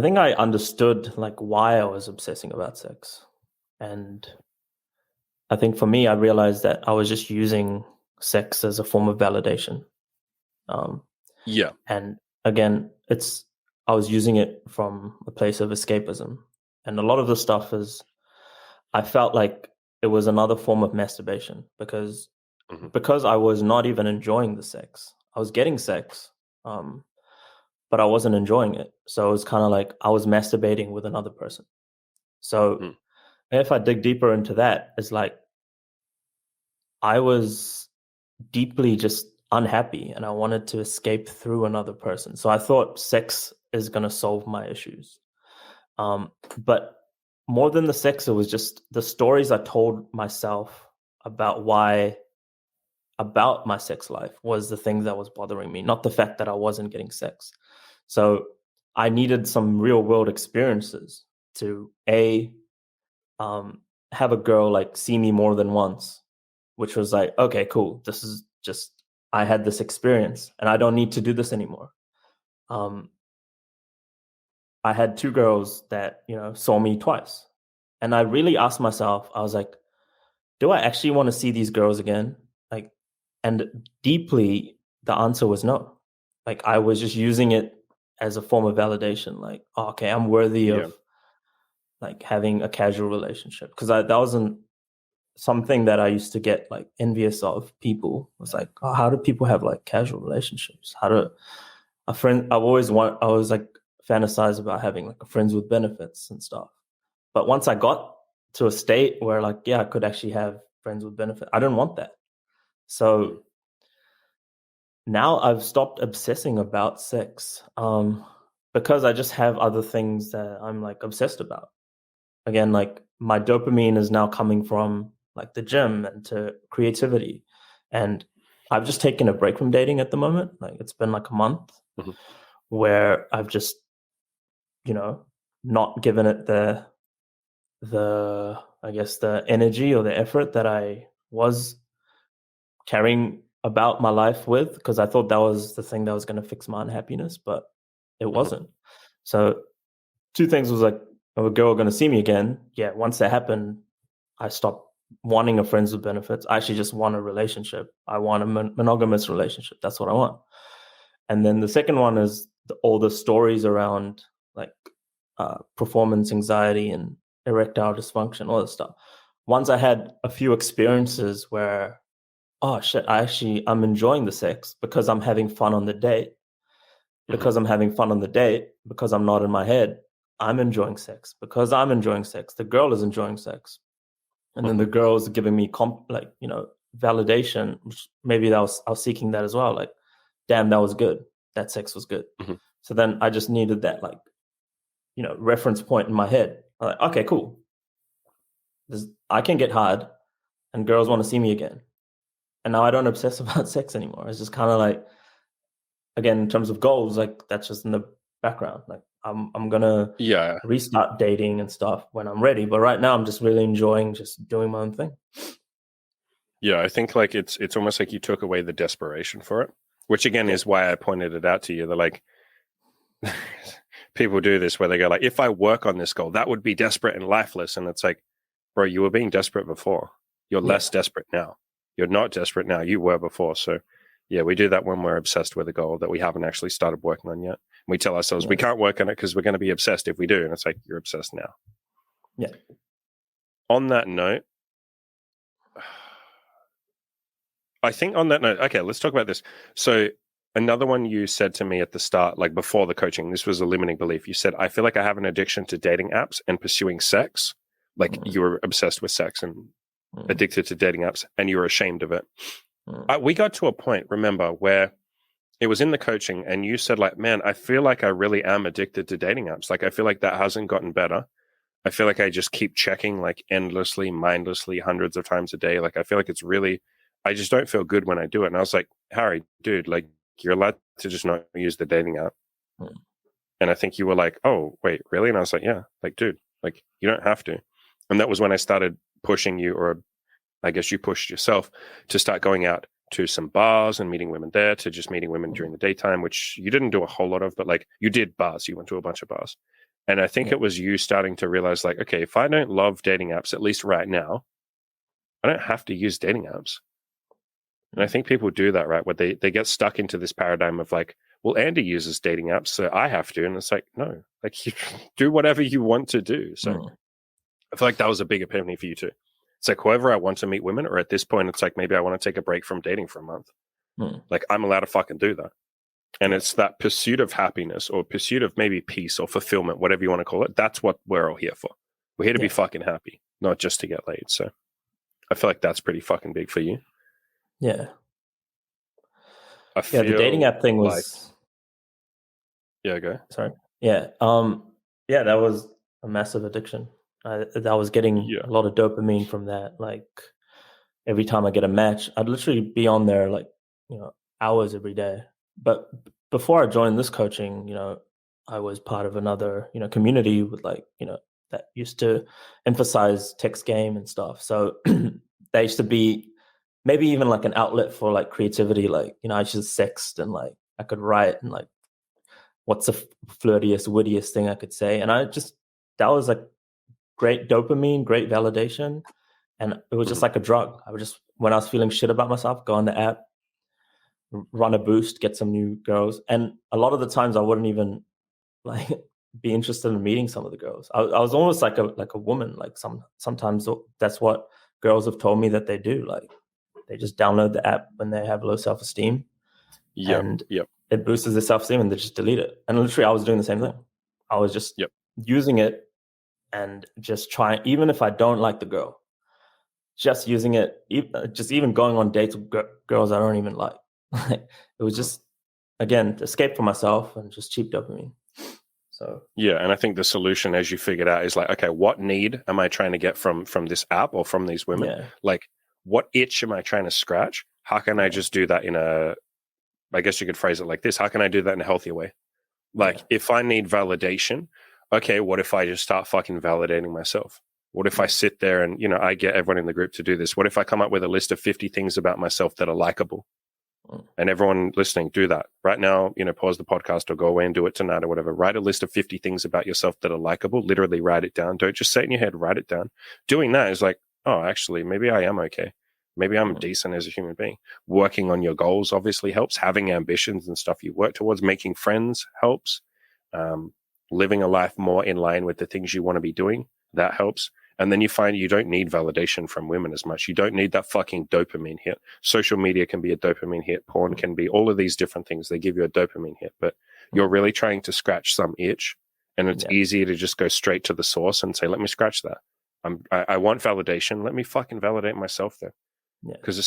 S2: think I understood like why I was obsessing about sex. And I think for me, I realized that I was just using sex as a form of validation.
S1: Yeah.
S2: And again, I was using it from a place of escapism. And a lot of the stuff is, I felt like it was another form of masturbation because I was not even enjoying the sex. I was getting sex, but I wasn't enjoying it. So it was kind of like I was masturbating with another person. So if I dig deeper into that, it's like I was deeply just unhappy and I wanted to escape through another person. So I thought sex is going to solve my issues. But more than the sex, it was just the stories I told myself about about my sex life was the thing that was bothering me, not the fact that I wasn't getting sex. So I needed some real world experiences to have a girl like see me more than once, which was like, okay, cool. This is just, I had this experience and I don't need to do this anymore. I had two girls that, saw me twice. And I really asked myself, I was like, do I actually want to see these girls again? Like, and deeply, the answer was no. Like, I was just using it as a form of validation. Like, oh, okay, I'm worthy of like having a casual relationship. Because that wasn't something that I used to get like envious of people. It was like, oh, how do people have like casual relationships? How do a friend? I always like fantasize about having like a friends with benefits and stuff. But once I got to a state where like, yeah, I could actually have friends with benefit, I didn't want that. So now I've stopped obsessing about sex because I just have other things that I'm like obsessed about. Again, like my dopamine is now coming from like the gym and to creativity. And I've just taken a break from dating at the moment. Like it's been like a month where I've just, not given it the I guess the energy or the effort that I was carrying about my life with, because I thought that was the thing that was going to fix my unhappiness, but it wasn't. So two things was like, a girl going to see me again. Yeah, once that happened, I stopped wanting a friends with benefits. I actually just want a relationship. I want a monogamous relationship. That's what I want. And then the second one is all the stories around like performance anxiety and erectile dysfunction, all that stuff. Once I had a few experiences where, oh shit, I'm enjoying the sex because I'm having fun on the date. Because I'm having fun on the date, because I'm not in my head, I'm enjoying sex. Because I'm enjoying sex, the girl is enjoying sex. And then the girl is giving me validation, which maybe I was seeking that as well. Like, damn, that was good. That sex was good. So then I just needed that reference point in my head. I'm like, okay, cool. I can get hard and girls want to see me again. And now I don't obsess about sex anymore. It's just kind of like, again, in terms of goals, like that's just in the background. Like I'm gonna restart dating and stuff when I'm ready. But right now I'm just really enjoying just doing my own thing.
S1: Yeah, I think like it's almost like you took away the desperation for it, which again is why I pointed it out to you. They're like, people do this where they go like, if I work on this goal, that would be desperate and lifeless. And it's like, bro, you were being desperate before. You're less desperate now. You're not desperate now. You were before. So Yeah, we do that when we're obsessed with a goal that we haven't actually started working on yet. We tell ourselves we can't work on it because we're going to be obsessed if we do. And it's like, you're obsessed now.
S2: Yeah.
S1: On that note, okay, let's talk about this. So another one you said to me at the start, like before the coaching, this was a limiting belief. You said, I feel like I have an addiction to dating apps and pursuing sex. Like you were obsessed with sex and addicted to dating apps and you were ashamed of it. We got to a point, remember, where it was in the coaching and you said like, man, I feel like I really am addicted to dating apps. Like, I feel like that hasn't gotten better. I feel like I just keep checking like endlessly, mindlessly, hundreds of times a day. Like, I feel like it's really, I just don't feel good when I do it. And I was like, Harry, dude, like you're allowed to just not use the dating app. And I think you were like, oh, wait, really? And I was like, yeah, like, dude, like you don't have to. And that was when I started pushing you, or I guess you pushed yourself to start going out to some bars and meeting women there, to just meeting women during the daytime, which you didn't do a whole lot of, but like you did bars. You went to a bunch of bars. And I think it was you starting to realize like, okay, if I don't love dating apps, at least right now, I don't have to use dating apps. And I think people do that, right? Where they get stuck into this paradigm of like, well, Andy uses dating apps, so I have to. And it's like, no, like you do whatever you want to do. So I feel like that was a big epiphany for you too. It's like, whoever I want to meet women, or at this point, it's like, maybe I want to take a break from dating for a month. Like, I'm allowed to fucking do that. And it's that pursuit of happiness, or pursuit of maybe peace or fulfillment, whatever you want to call it. That's what we're all here for. We're here to be fucking happy, not just to get laid. So I feel like that's pretty fucking big for you.
S2: Yeah.
S1: I feel
S2: the dating app thing was...
S1: like... Yeah, go.
S2: Sorry. Yeah. Yeah, that was a massive addiction. I was getting a lot of dopamine from that. Like, every time I get a match, I'd literally be on there like, hours every day. But before I joined this coaching, I was part of another, community with like, that used to emphasize text game and stuff. So they used to be maybe even like an outlet for like creativity. Like, I just sext and like I could write and like, what's the flirtiest, wittiest thing I could say? And that was like great dopamine, great validation. And it was just like a drug. I would just, when I was feeling shit about myself, go on the app, run a boost, get some new girls. And a lot of the times I wouldn't even like be interested in meeting some of the girls. I was almost like a woman. Like sometimes that's what girls have told me that they do. Like, they just download the app when they have low self-esteem. And it boosts their self-esteem and they just delete it. And literally I was doing the same thing. I was just using it and just trying, even if I don't like the girl, just using it, just even going on dates with girls I don't even like. It was just, again, to escape from myself and just cheap dopamine. So
S1: yeah, and I think the solution, as you figured out, is like, okay, what need am I trying to get from this app or from these women?
S2: Yeah.
S1: Like, what itch am I trying to scratch? How can I just do that in a, I guess you could phrase it like this, how can I do that in a healthier way? Like, if I need validation, okay, what if I just start fucking validating myself? What if I sit there and, I get everyone in the group to do this? What if I come up with a list of 50 things about myself that are likable? And everyone listening, do that right now. Pause the podcast or go away and do it tonight or whatever. Write a list of 50 things about yourself that are likable. Literally write it down. Don't just say it in your head, write it down. Doing that is like, oh, actually, maybe I am okay. Maybe I'm decent as a human being. Working on your goals obviously helps. Having ambitions and stuff you work towards. Making friends helps. Living a life more in line with the things you want to be doing, that helps. And then you find you don't need validation from women as much. You don't need that fucking dopamine hit. Social media can be a dopamine hit. Porn can be all of these different things. They give you a dopamine hit, but you're really trying to scratch some itch. And it's easier to just go straight to the source and say, let me scratch that. I want validation. Let me fucking validate myself there. Because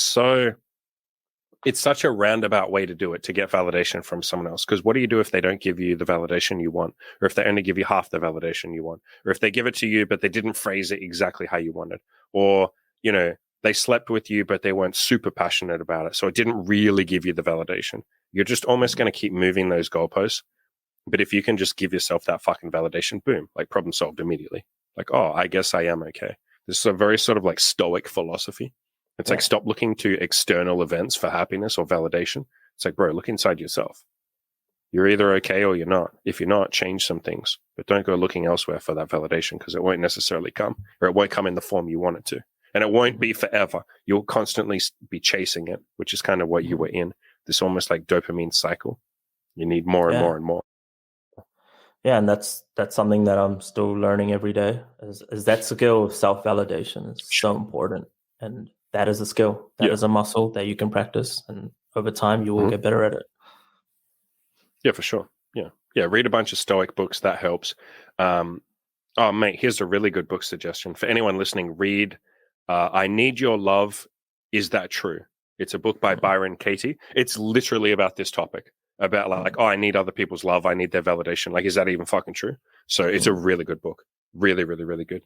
S1: it's such a roundabout way to do it, to get validation from someone else. Because what do you do if they don't give you the validation you want? Or if they only give you half the validation you want? Or if they give it to you, but they didn't phrase it exactly how you wanted? Or, they slept with you, but they weren't super passionate about it. So it didn't really give you the validation. You're just almost going to keep moving those goalposts. But if you can just give yourself that fucking validation, boom, like problem solved immediately. Like, oh, I guess I am okay. This is a very sort of like stoic philosophy. It's like, stop looking to external events for happiness or validation. It's like, bro, look inside yourself. You're either okay or you're not. If you're not, change some things. But don't go looking elsewhere for that validation, because it won't necessarily come, or it won't come in the form you want it to. And it won't be forever. You'll constantly be chasing it, which is kind of what you were in. this almost like dopamine cycle. You need more and
S2: Yeah.
S1: more and more.
S2: Yeah, and that's something that I'm still learning every day. Is that skill of self-validation is so important, and that is a skill. That
S1: Yeah.
S2: is a muscle that you can practice, and over time you will get better at it.
S1: Yeah, for sure. Yeah. Yeah. Read a bunch of Stoic books. That helps. Oh, mate, here's a really good book suggestion for anyone listening. Read I Need Your Love. Is That True? It's a book by Byron Katie. It's literally about this topic, about like, oh, I need other people's love. I need their validation. Like, is that even fucking true? So it's a really good book. Really, really, really good.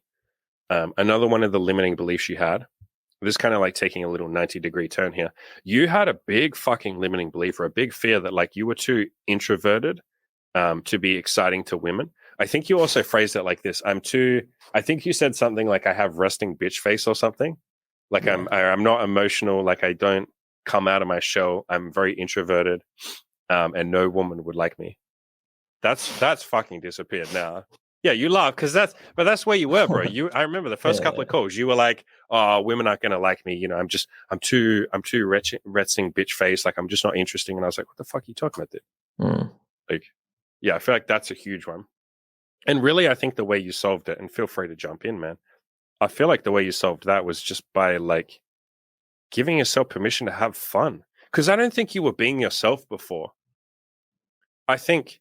S1: Another one of the limiting beliefs you had, this kind of like taking a little 90-degree turn here. You had a big fucking limiting belief or a big fear that like you were too introverted to be exciting to women. I think you also phrased it like this. I think you said something like I have resting bitch face or something. Like I'm not emotional. Like I don't come out of my shell. I'm very introverted, and no woman would like me. That's fucking disappeared now. Yeah, you laugh because that's where you were, bro. I remember the first couple of calls. You were like, "Oh, women aren't gonna like me." You know, I'm too resting bitch face. Like I'm just not interesting. And I was like, "What the fuck are you talking about, dude?" Like, yeah, I feel like that's a huge one. And really, I think the way you solved it, and feel free to jump in, man. I feel like the way you solved that was just by like giving yourself permission to have fun. Because I don't think you were being yourself before. I think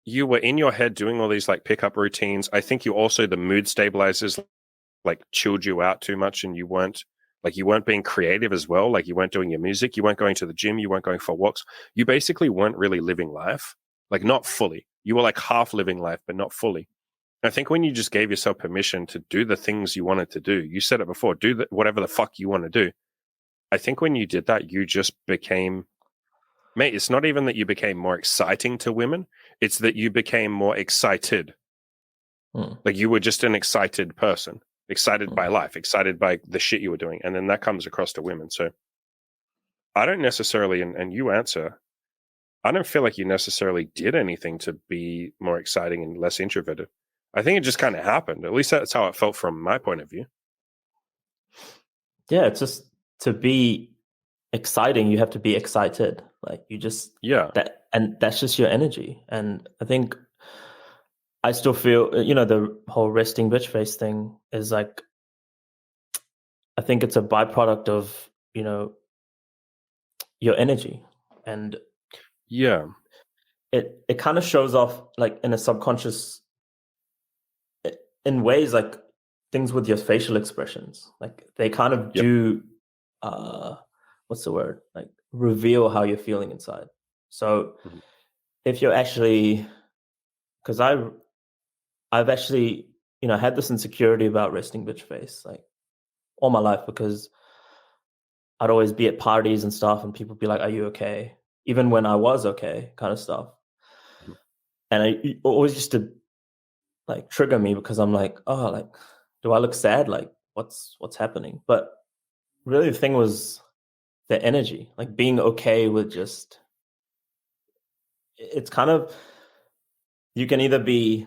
S1: you were in your head doing all these like pickup routines. I think you also, the mood stabilizers like chilled you out too much, and you weren't being creative as well. Like you weren't doing your music, you weren't going to the gym, you weren't going for walks. You basically weren't really living life, like not fully. You were like half living life, but not fully. I think when you just gave yourself permission to do the things you wanted to do, you said it before, whatever the fuck you want to do. I think when you did that, you just became, mate, it's not even that you became more exciting to women. It's that you became more excited. Like you were just an excited person, excited by life, excited by the shit you were doing. And then that comes across to women. So I don't necessarily, and you answer, I don't feel like you necessarily did anything to be more exciting and less introverted. I think it just kind of happened. At least that's how it felt from my point of view.
S2: Yeah, it's just to be exciting, you have to be excited. Like you just and that's just your energy. And I think I still feel, the whole resting bitch face thing is like, I think it's a byproduct of, your energy. And it kind of shows off like in a subconscious, in ways like things with your facial expressions. Like they kind of do, what's the word? Like reveal how you're feeling inside. So if you're actually, because I've actually, had this insecurity about resting bitch face like all my life, because I'd always be at parties and stuff and people be like, "Are you okay?" Even when I was okay, kind of stuff. And it always used to like trigger me because I'm like, oh, like, do I look sad? Like what's happening? But really the thing was the energy, like being okay with just, it's kind of, you can either be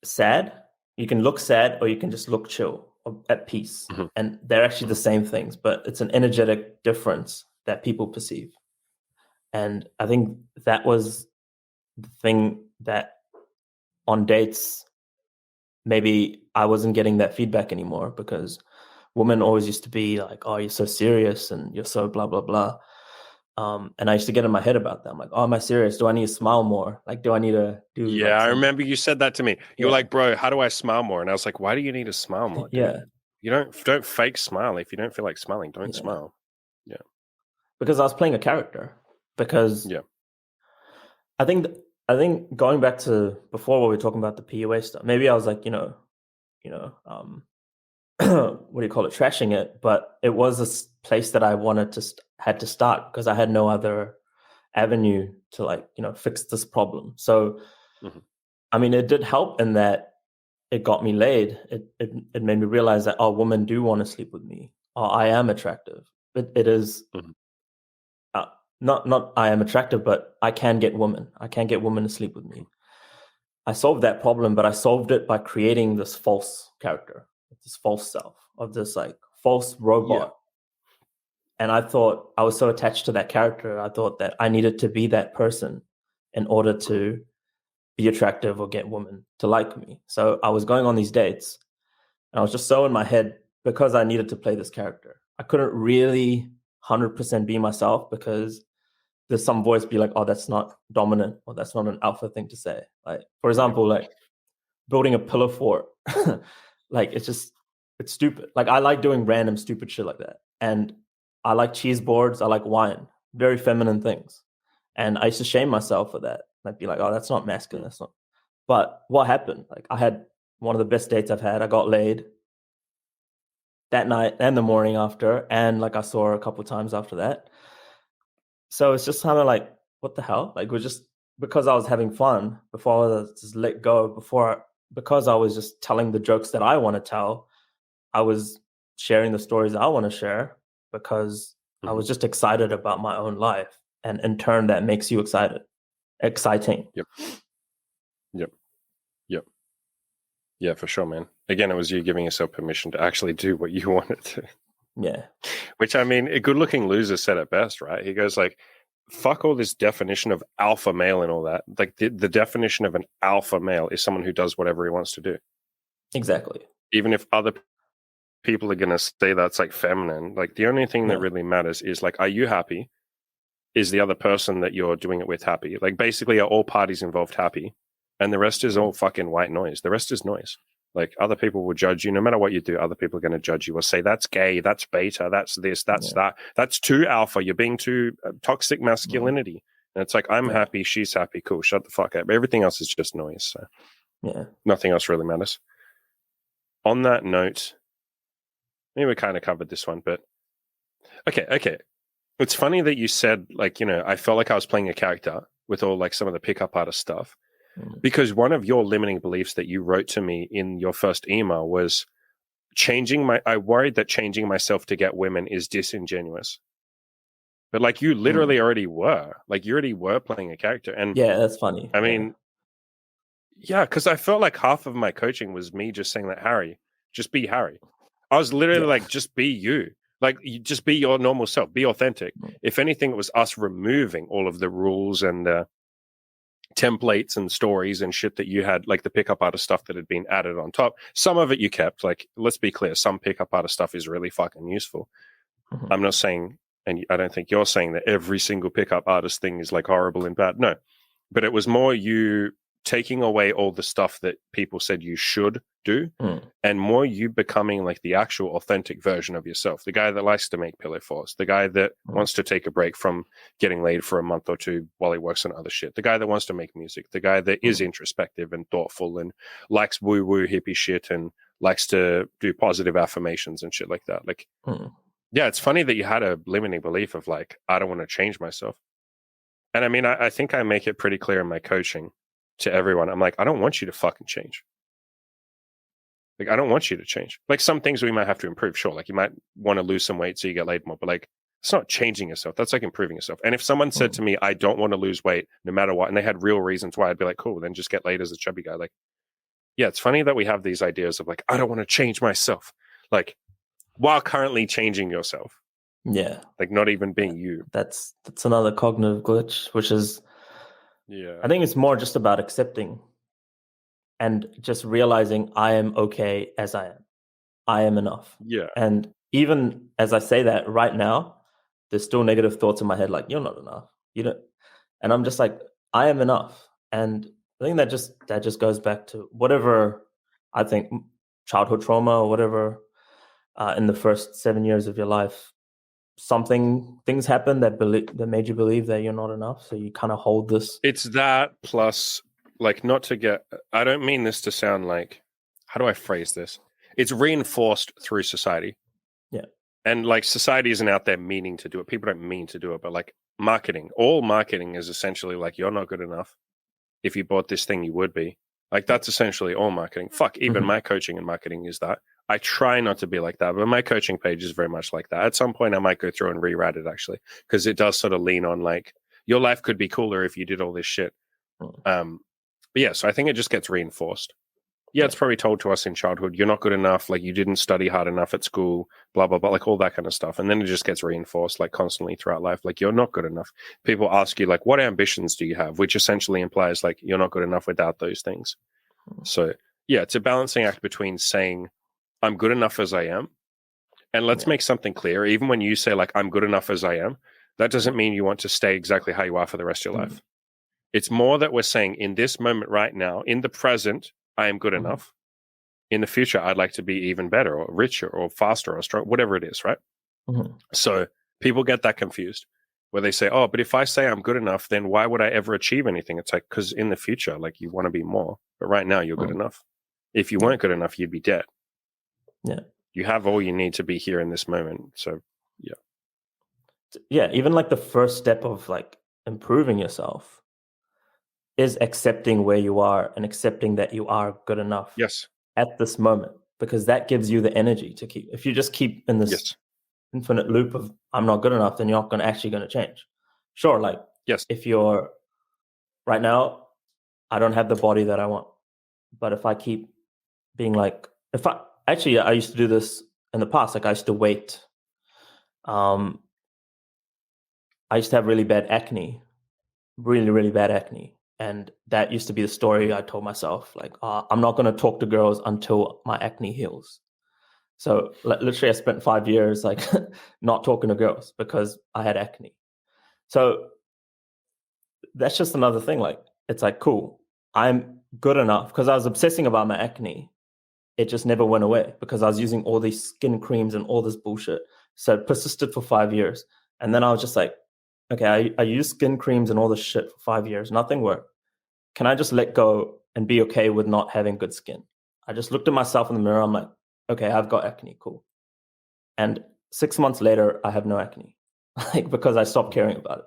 S2: sad, you can look sad, or you can just look chill or at peace. And they're actually the same things, but it's an energetic difference that people perceive. And I think that was the thing that on dates, maybe I wasn't getting that feedback anymore, because women always used to be like, "Oh, you're so serious and you're so blah, blah, blah." And I used to get in my head about that. I'm like, "Oh, am I serious? Do I need to smile more? Like, do I need to do like
S1: I remember you said that to me. You were like, "Bro, how do I smile more?" And I was like, "Why do you need to smile more, dude? You don't fake smile. If you don't feel like smiling, don't smile." Yeah.
S2: Because I was playing a character. Because I think going back to before what we were talking about the PUA stuff, maybe I was like, what do you call it, trashing it, but it was a place that I wanted to had to start because I had no other avenue to like fix this problem. So I mean, it did help in that it got me laid. It made me realize that, oh, women do want to sleep with me. Oh, I am attractive. It is not I am attractive, but I can get women. I can get women to sleep with me. I solved that problem, but I solved it by creating this false character, this false self, of this like false robot. And I thought I was so attached to that character. I thought that I needed to be that person in order to be attractive or get women to like me. So I was going on these dates and I was just so in my head because I needed to play this character. I couldn't really 100% be myself because there's some voice be like, oh, that's not dominant or that's not an alpha thing to say. Like, for example, like building a pillar fort, like it's stupid. Like I like doing random stupid shit like that. And I like cheese boards. I like wine, very feminine things. And I used to shame myself for that. I'd be like, oh, that's not masculine. That's not. But what happened? Like I had one of the best dates I've had. I got laid that night and the morning after. And like I saw her a couple of times after that. So it's just kind of like, what the hell? Like we're just, because I was having fun before I was just let go, because I was just telling the jokes that I want to tell, I was sharing the stories I want to share because I was just excited about my own life. And in turn, that makes you exciting.
S1: Yep. Yep. Yep. Yeah, for sure, man. Again, it was you giving yourself permission to actually do what you wanted to.
S2: Yeah.
S1: Which, I mean, a good-looking loser said it best, right? He goes like, fuck all this definition of alpha male and all that. Like the definition of an alpha male is someone who does whatever he wants to do.
S2: Exactly.
S1: Even if other people are going to say that's like feminine, like the only thing that really matters is like, are you happy? Is the other person that you're doing it with happy? Like basically are all parties involved happy? And the rest is all fucking white noise. The rest is noise. Like other people will judge you no matter what you do. Other people are going to judge you or say that's gay, that's beta, that's this, that's that, that's too alpha. You're being too toxic masculinity. And it's like I'm happy, she's happy, cool. Shut the fuck up. Everything else is just noise. So nothing else really matters. On that note, maybe we kind of covered this one, but okay. It's funny that you said like I felt like I was playing a character with all like some of the pickup artist stuff. Because one of your limiting beliefs that you wrote to me in your first email was I worried that changing myself to get women is disingenuous. But like you literally already were. Like you already were playing a character. And
S2: yeah, that's funny.
S1: I mean, because I felt like half of my coaching was me just saying that, Harry, just be Harry. I was literally like, just be you. Like, you just be your normal self. Be authentic. If anything, it was us removing all of the rules and templates and stories and shit that you had, like the pickup artist stuff that had been added on top. Some of it you kept. Like, let's be clear, some pickup artist stuff is really fucking useful. I'm not saying, and I don't think you're saying that every single pickup artist thing is like horrible and bad. No, but it was more you taking away all the stuff that people said you should do and more you becoming like the actual authentic version of yourself, the guy that likes to make pillow forts, the guy that wants to take a break from getting laid for a month or two while he works on other shit, the guy that wants to make music, the guy that is introspective and thoughtful and likes woo-woo hippie shit and likes to do positive affirmations and shit like that. Like, yeah, it's funny that you had a limiting belief of like, I don't want to change myself. And I mean, I think I make it pretty clear in my coaching to everyone. I'm like, I don't want you to fucking change. Like, I don't want you to change. Like, some things we might have to improve. Sure. Like, you might want to lose some weight so you get laid more, but like, it's not changing yourself. That's like improving yourself. And if someone said to me, I don't want to lose weight no matter what, and they had real reasons why, I'd be like, cool, then just get laid as a chubby guy. Like, yeah, it's funny that we have these ideas of like, I don't want to change myself. Like, while currently changing yourself.
S2: Yeah.
S1: Like, not even being you.
S2: That's another cognitive glitch, which is, I think it's more just about accepting and just realizing I am okay as I am. I am enough.
S1: Yeah.
S2: And even as I say that right now, there's still negative thoughts in my head like, you're not enough. You don't. And I'm just like, I am enough. And I think that just goes back to whatever, I think, childhood trauma or whatever in the first 7 years of your life, things happen that made you believe that you're not enough. So you kind of hold this.
S1: It's that plus, like, not to get, I don't mean this to sound like, how do I phrase this? It's reinforced through society.
S2: Yeah.
S1: And like, society isn't out there meaning to do it. People don't mean to do it, but like marketing, all marketing is essentially like, you're not good enough. If you bought this thing, you would be. Like, that's essentially all marketing. Fuck, even my coaching and marketing is that. I try not to be like that, but my coaching page is very much like that. At some point, I might go through and rewrite it, actually, because it does sort of lean on like, your life could be cooler if you did all this shit. But yeah, so I think it just gets reinforced. Yeah, it's probably told to us in childhood, you're not good enough, like you didn't study hard enough at school, blah, blah, blah, like all that kind of stuff. And then it just gets reinforced like constantly throughout life, like you're not good enough. People ask you like, what ambitions do you have? Which essentially implies like you're not good enough without those things. So yeah, it's a balancing act between saying I'm good enough as I am. And let's make something clear. Even when you say like, I'm good enough as I am, that doesn't mean you want to stay exactly how you are for the rest of your life. It's more that we're saying in this moment right now, in the present, I am good enough. In the future, I'd like to be even better or richer or faster or stronger, whatever it is, right? So people get that confused where they say, oh, but if I say I'm good enough, then why would I ever achieve anything? It's like, because in the future, like you want to be more, but right now you're good enough. If you weren't good enough, you'd be dead.
S2: Yeah.
S1: You have all you need to be here in this moment. So yeah.
S2: Yeah. Even like the first step of like improving yourself is accepting where you are and accepting that you are good enough.
S1: Yes.
S2: At this moment, because that gives you the energy to keep. If you just keep in this infinite loop of I'm not good enough, then you're not actually going to change. Sure, like if you're right now, I don't have the body that I want, but if I keep being like, I used to do this in the past. Like I used to wait. I used to have really bad acne, really, really bad acne. And that used to be the story I told myself, like, I'm not going to talk to girls until my acne heals. So literally I spent 5 years like not talking to girls because I had acne. So that's just another thing. Like, it's like, cool, I'm good enough because I was obsessing about my acne. It just never went away because I was using all these skin creams and all this bullshit. So it persisted for 5 years. And then I was just like, okay, I used skin creams and all this shit for 5 years. Nothing worked. Can I just let go and be okay with not having good skin? I just looked at myself in the mirror. I'm like, okay, I've got acne. Cool. And 6 months later, I have no acne, like because I stopped caring about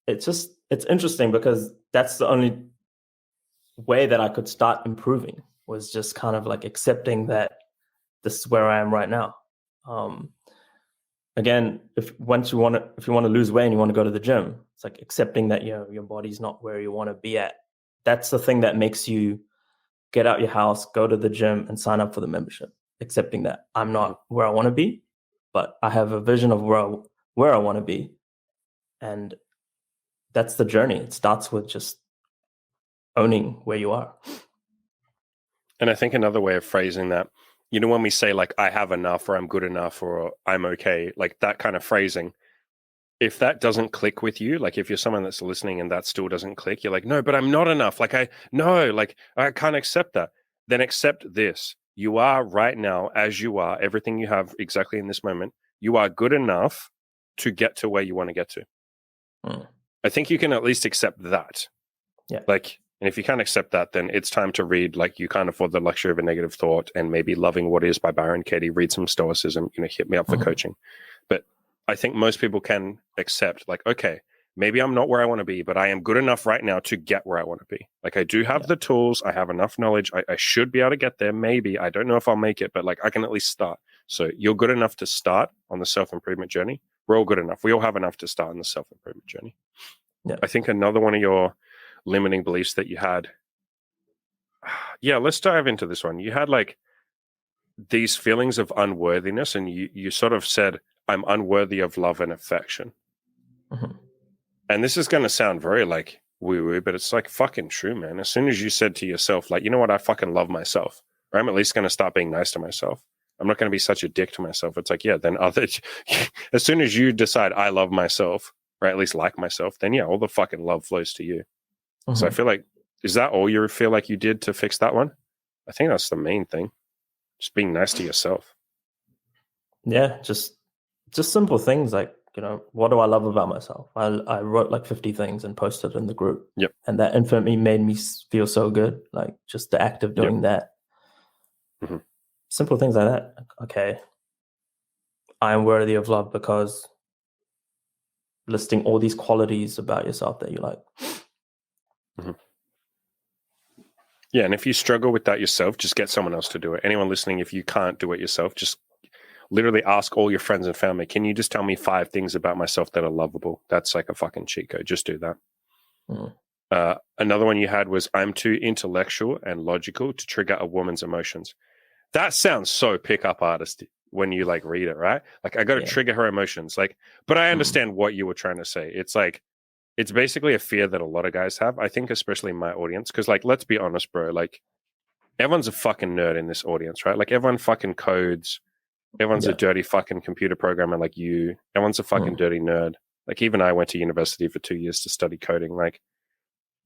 S2: it. It's interesting because that's the only way that I could start improving was just kind of like accepting that this is where I am right now. Again, if you want to lose weight and you want to go to the gym, it's like accepting that your body's not where you want to be at. That's the thing that makes you get out your house, go to the gym, and sign up for the membership. Accepting that I'm not where I want to be, but I have a vision of where I want to be, and that's the journey. It starts with just owning where you are.
S1: And I think another way of phrasing that, when we say like I have enough or I'm good enough or I'm okay, like that kind of phrasing, if that doesn't click with you, like if you're someone that's listening and that still doesn't click, you're like, no, but I'm not enough. Like I can't accept that. Then accept this. You are right now as you are, everything you have exactly in this moment. You are good enough to get to where you want to get to. I think you can at least accept that.
S2: Yeah.
S1: And if you can't accept that, then it's time to read, like, You Can't Afford the Luxury of a Negative Thought and maybe Loving What Is by Byron Katie. Read some Stoicism, hit me up for coaching. But I think most people can accept, like, okay, maybe I'm not where I want to be, but I am good enough right now to get where I want to be. Like, I do have the tools. I have enough knowledge. I should be able to get there. Maybe. I don't know if I'll make it, but, like, I can at least start. So you're good enough to start on the self-improvement journey. We're all good enough. We all have enough to start on the self-improvement journey.
S2: Yeah.
S1: I think another one of your limiting beliefs that you had, let's dive into this one. You had like these feelings of unworthiness, and you sort of said, I'm unworthy of love and affection. And this is going to sound very like woo-woo, but it's like fucking true, man. As soon as you said to yourself, like, you know what, I fucking love myself, or I'm at least going to start being nice to myself. I'm not going to be such a dick to myself. It's like, then as soon as you decide I love myself, or at least like myself, then all the fucking love flows to you. So I feel like, is that all you feel like you did to fix that one? I think that's the main thing. Just being nice to yourself.
S2: Yeah, just simple things like, what do I love about myself? I wrote like 50 things and posted in the group.
S1: Yep.
S2: And that infinitely made me feel so good. Like just the act of doing that. Simple things like that. Okay. I am worthy of love because listing all these qualities about yourself that you like.
S1: Yeah, and if you struggle with that yourself, just get someone else to do it. Anyone listening, if you can't do it yourself, just literally ask all your friends and family, can you just tell me 5 things about myself that are lovable? That's like a fucking cheat code. Just do that. Another one you had was, I'm too intellectual and logical to trigger a woman's emotions. That sounds so pickup artist when you like read it, right? Like, I got to
S2: Yeah.
S1: trigger her emotions. Like, but I
S2: Mm.
S1: understand what you were trying to say. It's like, it's basically a fear that a lot of guys have. I think, especially in my audience, because like, let's be honest, bro. Like, everyone's a fucking nerd in this audience, right? Like, everyone fucking codes. Everyone's a
S2: Yeah.
S1: dirty fucking computer programmer like you. Everyone's a fucking
S2: Mm.
S1: dirty nerd. Like, even I went to university for 2 years to study coding. Like,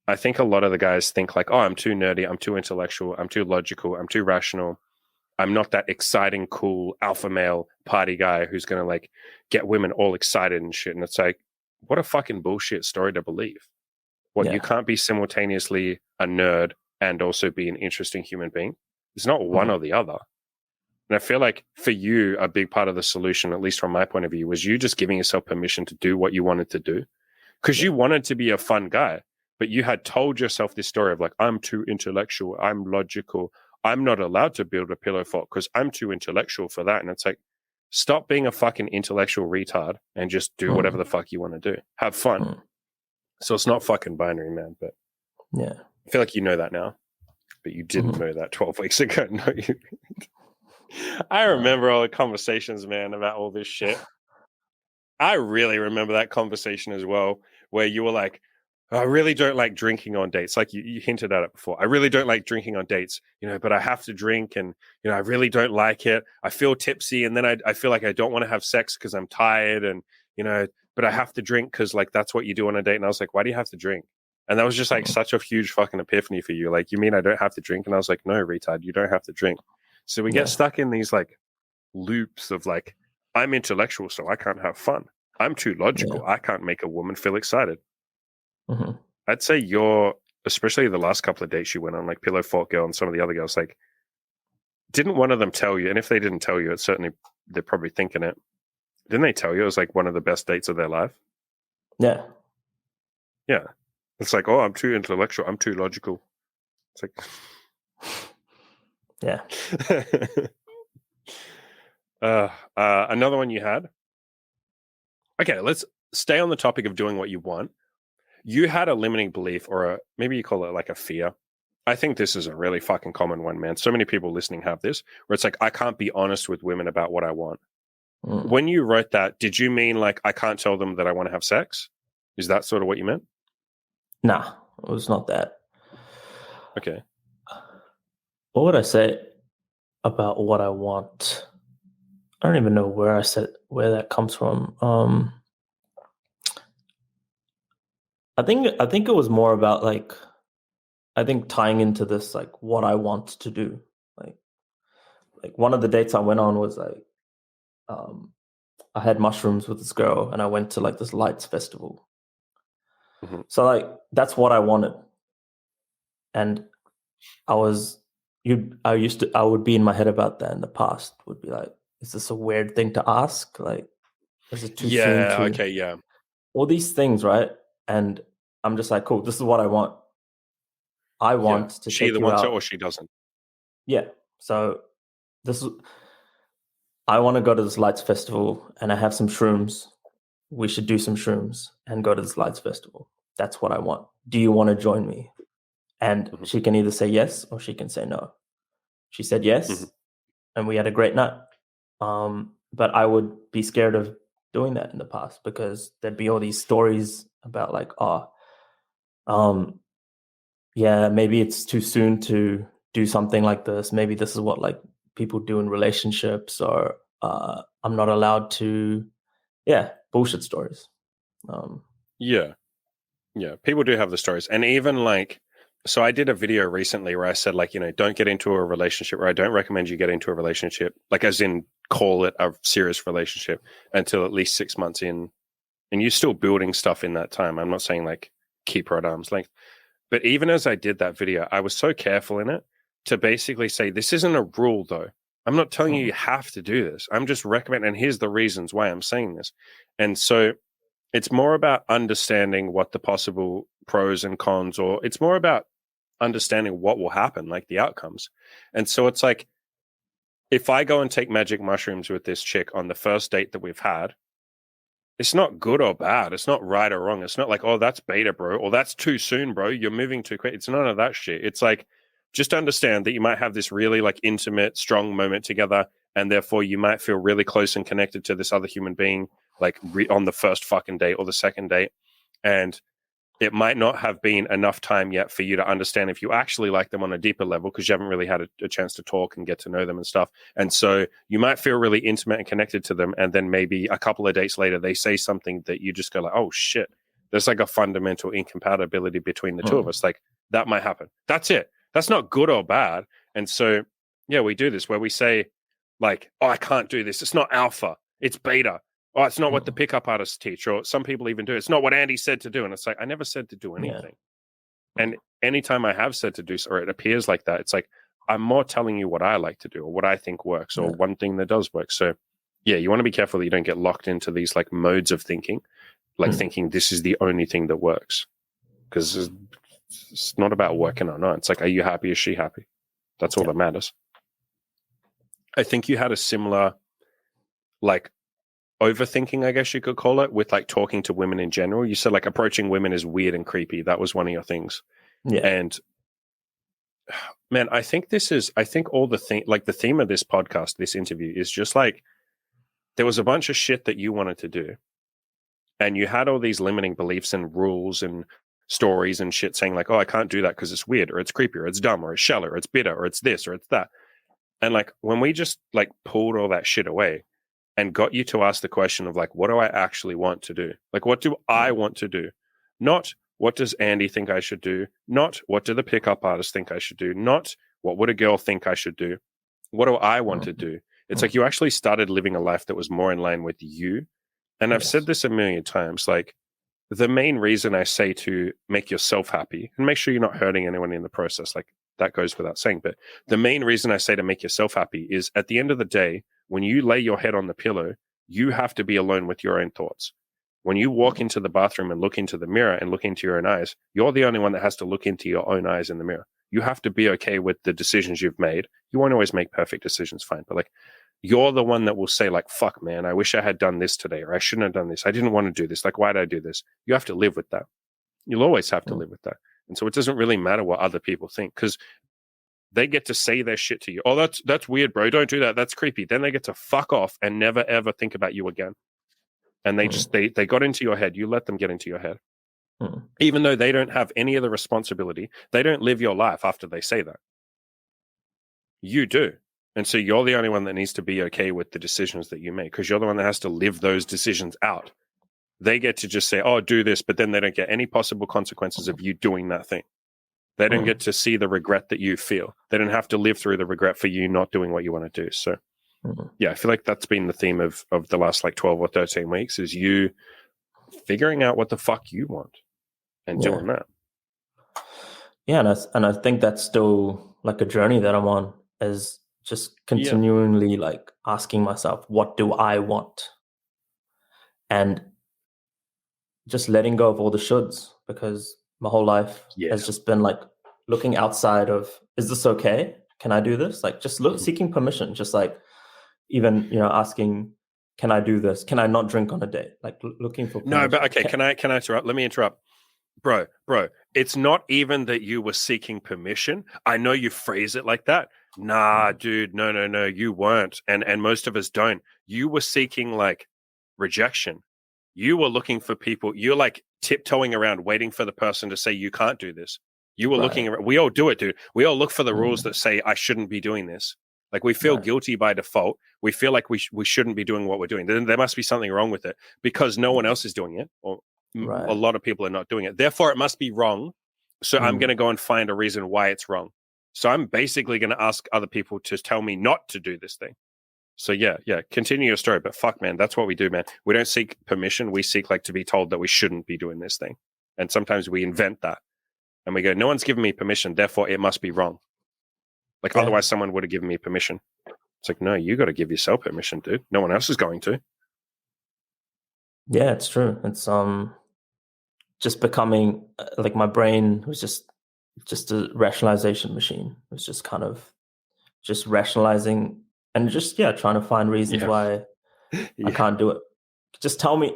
S1: I think a lot of the guys think like, oh, I'm too nerdy, I'm too intellectual, I'm too logical, I'm too rational. I'm not that exciting, cool alpha male party guy who's gonna like get women all excited and shit. And it's like, what a fucking bullshit story to believe. What, you
S2: Yeah.
S1: can't be simultaneously a nerd and also be an interesting human being? It's not one
S2: Mm.
S1: or the other. And I feel like for you, a big part of the solution, at least from my point of view, was you just giving yourself permission to do what you wanted to do. Because
S2: Yeah.
S1: you wanted to be a fun guy, but you had told yourself this story of like, I'm too intellectual, I'm logical, I'm not allowed to build a pillow fort because I'm too intellectual for that. And it's like, stop being a fucking intellectual retard and just do whatever
S2: Mm.
S1: the fuck you want to do. Have fun.
S2: Mm.
S1: So it's not fucking binary, man. But
S2: Yeah.
S1: I feel like you know that now, but you didn't
S2: Mhm.
S1: know that 12 weeks ago. No, I remember all the conversations, man, about all this shit. I really remember that conversation as well, where you were like, I really don't like drinking on dates. Like you hinted at it before. I really don't like drinking on dates, but I have to drink and, I really don't like it. I feel tipsy and then I feel like I don't want to have sex because I'm tired and, but I have to drink because like that's what you do on a date. And I was like, why do you have to drink? And that was just like
S2: Mm.
S1: such a huge fucking epiphany for you. Like, you mean I don't have to drink? And I was like, no, retard, you don't have to drink. So we get
S2: Yeah.
S1: stuck in these like loops of like, I'm intellectual, so I can't have fun. I'm too
S2: Yeah.
S1: logical. I can't make a woman feel excited.
S2: Hmm.
S1: I'd say especially the last couple of dates you went on, like Pillow Fort Girl and some of the other girls, like, didn't one of them tell you? And if they didn't tell you, they're probably thinking it. Didn't they tell you it was like one of the best dates of their life?
S2: Yeah.
S1: Yeah. It's like, oh, I'm too intellectual. I'm too logical. It's
S2: Yeah.
S1: like, another one you had. Okay, let's stay on the topic of doing what you want. You had a limiting belief, or maybe you call it like a fear. I think this is a really fucking common one, man. So many people listening have this, where it's like, I can't be honest with women about what I want.
S2: Mm.
S1: When you wrote that, did you mean like, I can't tell them that I want to have sex? Is that sort of what you meant?
S2: Nah, it was not that.
S1: Okay.
S2: What would I say about what I want? I don't even know where where that comes from. I think it was more about like, I think tying into this like what I want to do. Like one of the dates I went on was like, um I had mushrooms with this girl and I went to like this lights festival.
S1: Mm-hmm.
S2: So like that's what I wanted. And I was I would be in my head about that in the past, would be like, is this a weird thing to ask? Like, is it too soon
S1: Yeah.
S2: to
S1: Okay. Yeah.
S2: all these things, right? And I'm just like, cool, this is what I want. I
S1: Yeah.
S2: want to
S1: She
S2: take
S1: either
S2: you
S1: wants it
S2: out.
S1: or she doesn't.
S2: Yeah. So this is I want to go to this lights festival and I have some shrooms. We should do some shrooms and go to this lights festival. That's what I want. Do you want to join me? And
S1: Mm-hmm.
S2: she can either say yes or she can say no. She said
S1: Mm-hmm.
S2: yes, and we had a great night. But I would be scared of doing that in the past because there'd be all these stories about like, oh, yeah, maybe it's too soon to do something like this. Maybe this is what like people do in relationships, or I'm not allowed to. Yeah, bullshit stories.
S1: Yeah. Yeah. People do have the stories. And even like, so I did a video recently where I said, like, don't get into a relationship, or I don't recommend you get into a relationship, like, as in call it a serious relationship, until at least 6 months in. And you're still building stuff in that time. I'm not saying like keep her at arm's length. But even as I did that video, I was so careful in it to basically say, this isn't a rule though. I'm not telling you
S2: Mm,
S1: you have to do this. I'm just recommending, and here's the reasons why I'm saying this. And so it's more about understanding what the possible pros and cons, or it's more about understanding what will happen, like the outcomes. And so it's like, if I go and take magic mushrooms with this chick on the first date that we've had, it's not good or bad. It's not right or wrong. It's not like, oh, that's beta, bro, or that's too soon, bro. You're moving too quick. It's none of that shit. It's like, just understand that you might have this really like intimate, strong moment together, and therefore you might feel really close and connected to this other human being, like on the first fucking date or the second date, and it might not have been enough time yet for you to understand if you actually like them on a deeper level because you haven't really had a chance to talk and get to know them and stuff. And so you might feel really intimate and connected to them. And then maybe a couple of dates later, they say something that you just go like, oh shit, there's like a fundamental incompatibility between the two of us. Like that might happen. That's it. That's not good or bad. And so, yeah, we do this where we say like, oh, I can't do this. It's not alpha. It's beta. Oh, it's not what the pickup artists teach, or some people even do. It's not what Andy said to do. And it's like, I never said to do anything. Yeah. And anytime I have said to do, or it appears like that, it's like, I'm more telling you what I like to do or what I think works or one thing that does work. So yeah, you want to be careful that you don't get locked into these like modes of thinking, like thinking this is the only thing that works. Because it's not about working or not. It's like, are you happy? Is she happy? That's all that matters. I think you had a similar, like, overthinking, I guess you could call it, with like talking to women in general. You said like approaching women is weird and creepy. That was one of your things. Yeah. And man, I think all the thing, like the theme of this podcast, this interview is just like, there was a bunch of shit that you wanted to do. And you had all these limiting beliefs and rules and stories and shit saying like, oh, I can't do that because it's weird or it's creepy or it's dumb or it's shallow or it's bitter or it's this or it's that. And like, when we just like pulled all that shit away and got you to ask the question of like, what do I actually want to do? Like, what do I want to do? Not what does Andy think I should do? Not what do the pickup artists think I should do? Not what would a girl think I should do? What do I want to do? It's like you actually started living a life that was more in line with you. And I've said this a million times, like the main reason I say to make yourself happy and make sure you're not hurting anyone in the process, like that goes without saying. But the main reason I say to make yourself happy is at the end of the day, when you lay your head on the pillow, you have to be alone with your own thoughts. When you walk into the bathroom and look into the mirror and look into your own eyes, you're the only one that has to look into your own eyes in the mirror. You have to be okay with the decisions you've made. You won't always make perfect decisions, fine. But like, you're the one that will say like, fuck, man, I wish I had done this today, or I shouldn't have done this. I didn't want to do this. Like, why did I do this? You have to live with that. You'll always have to live with that. And so it doesn't really matter what other people think, because they get to say their shit to you. Oh, that's weird, bro. Don't do that. That's creepy. Then they get to fuck off and never, ever think about you again. And they just, they got into your head. You let them get into your head. Even though they don't have any of the responsibility, they don't live your life after they say that. You do. And so you're the only one that needs to be okay with the decisions that you make, because you're the one that has to live those decisions out. They get to just say, oh, do this, but then they don't get any possible consequences of you doing that thing. They don't get to see the regret that you feel. They don't have to live through the regret for you not doing what you want to do. So, yeah, I feel like that's been the theme of the last like 12 or 13 weeks is you figuring out what the fuck you want and doing that.
S2: Yeah, and I think that's still like a journey that I'm on, is just continually like asking myself, what do I want? And just letting go of all the shoulds, because my whole life has just been like looking outside of, is this okay? Can I do this? Like just seeking permission, just like even, asking, can I do this? Can I not drink on a date? Like looking for permission.
S1: No, but okay, can I interrupt? Let me interrupt. Bro, it's not even that you were seeking permission. I know you phrase it like that. Nah, dude, no, you weren't. And most of us don't. You were seeking like rejection. You were looking for people. You're like tiptoeing around waiting for the person to say you can't do this. You were looking around. We all do it, dude. We all look for the rules that say I shouldn't be doing this. Like we feel guilty by default. We feel like we shouldn't be doing what we're doing. Then there must be something wrong with it because no one else is doing it, or a lot of people are not doing it. Therefore, it must be wrong. So I'm going to go and find a reason why it's wrong. So I'm basically going to ask other people to tell me not to do this thing. So yeah, continue your story. But fuck, man, that's what we do, man. We don't seek permission. We seek like to be told that we shouldn't be doing this thing. And sometimes we invent that. And we go, no one's given me permission, therefore it must be wrong. Like otherwise someone would have given me permission. It's like, no, you got to give yourself permission, dude. No one else is going to.
S2: Yeah, it's true. It's just becoming like my brain was just a rationalization machine. It was just kind of just rationalizing and just trying to find reasons why I can't do it. just tell me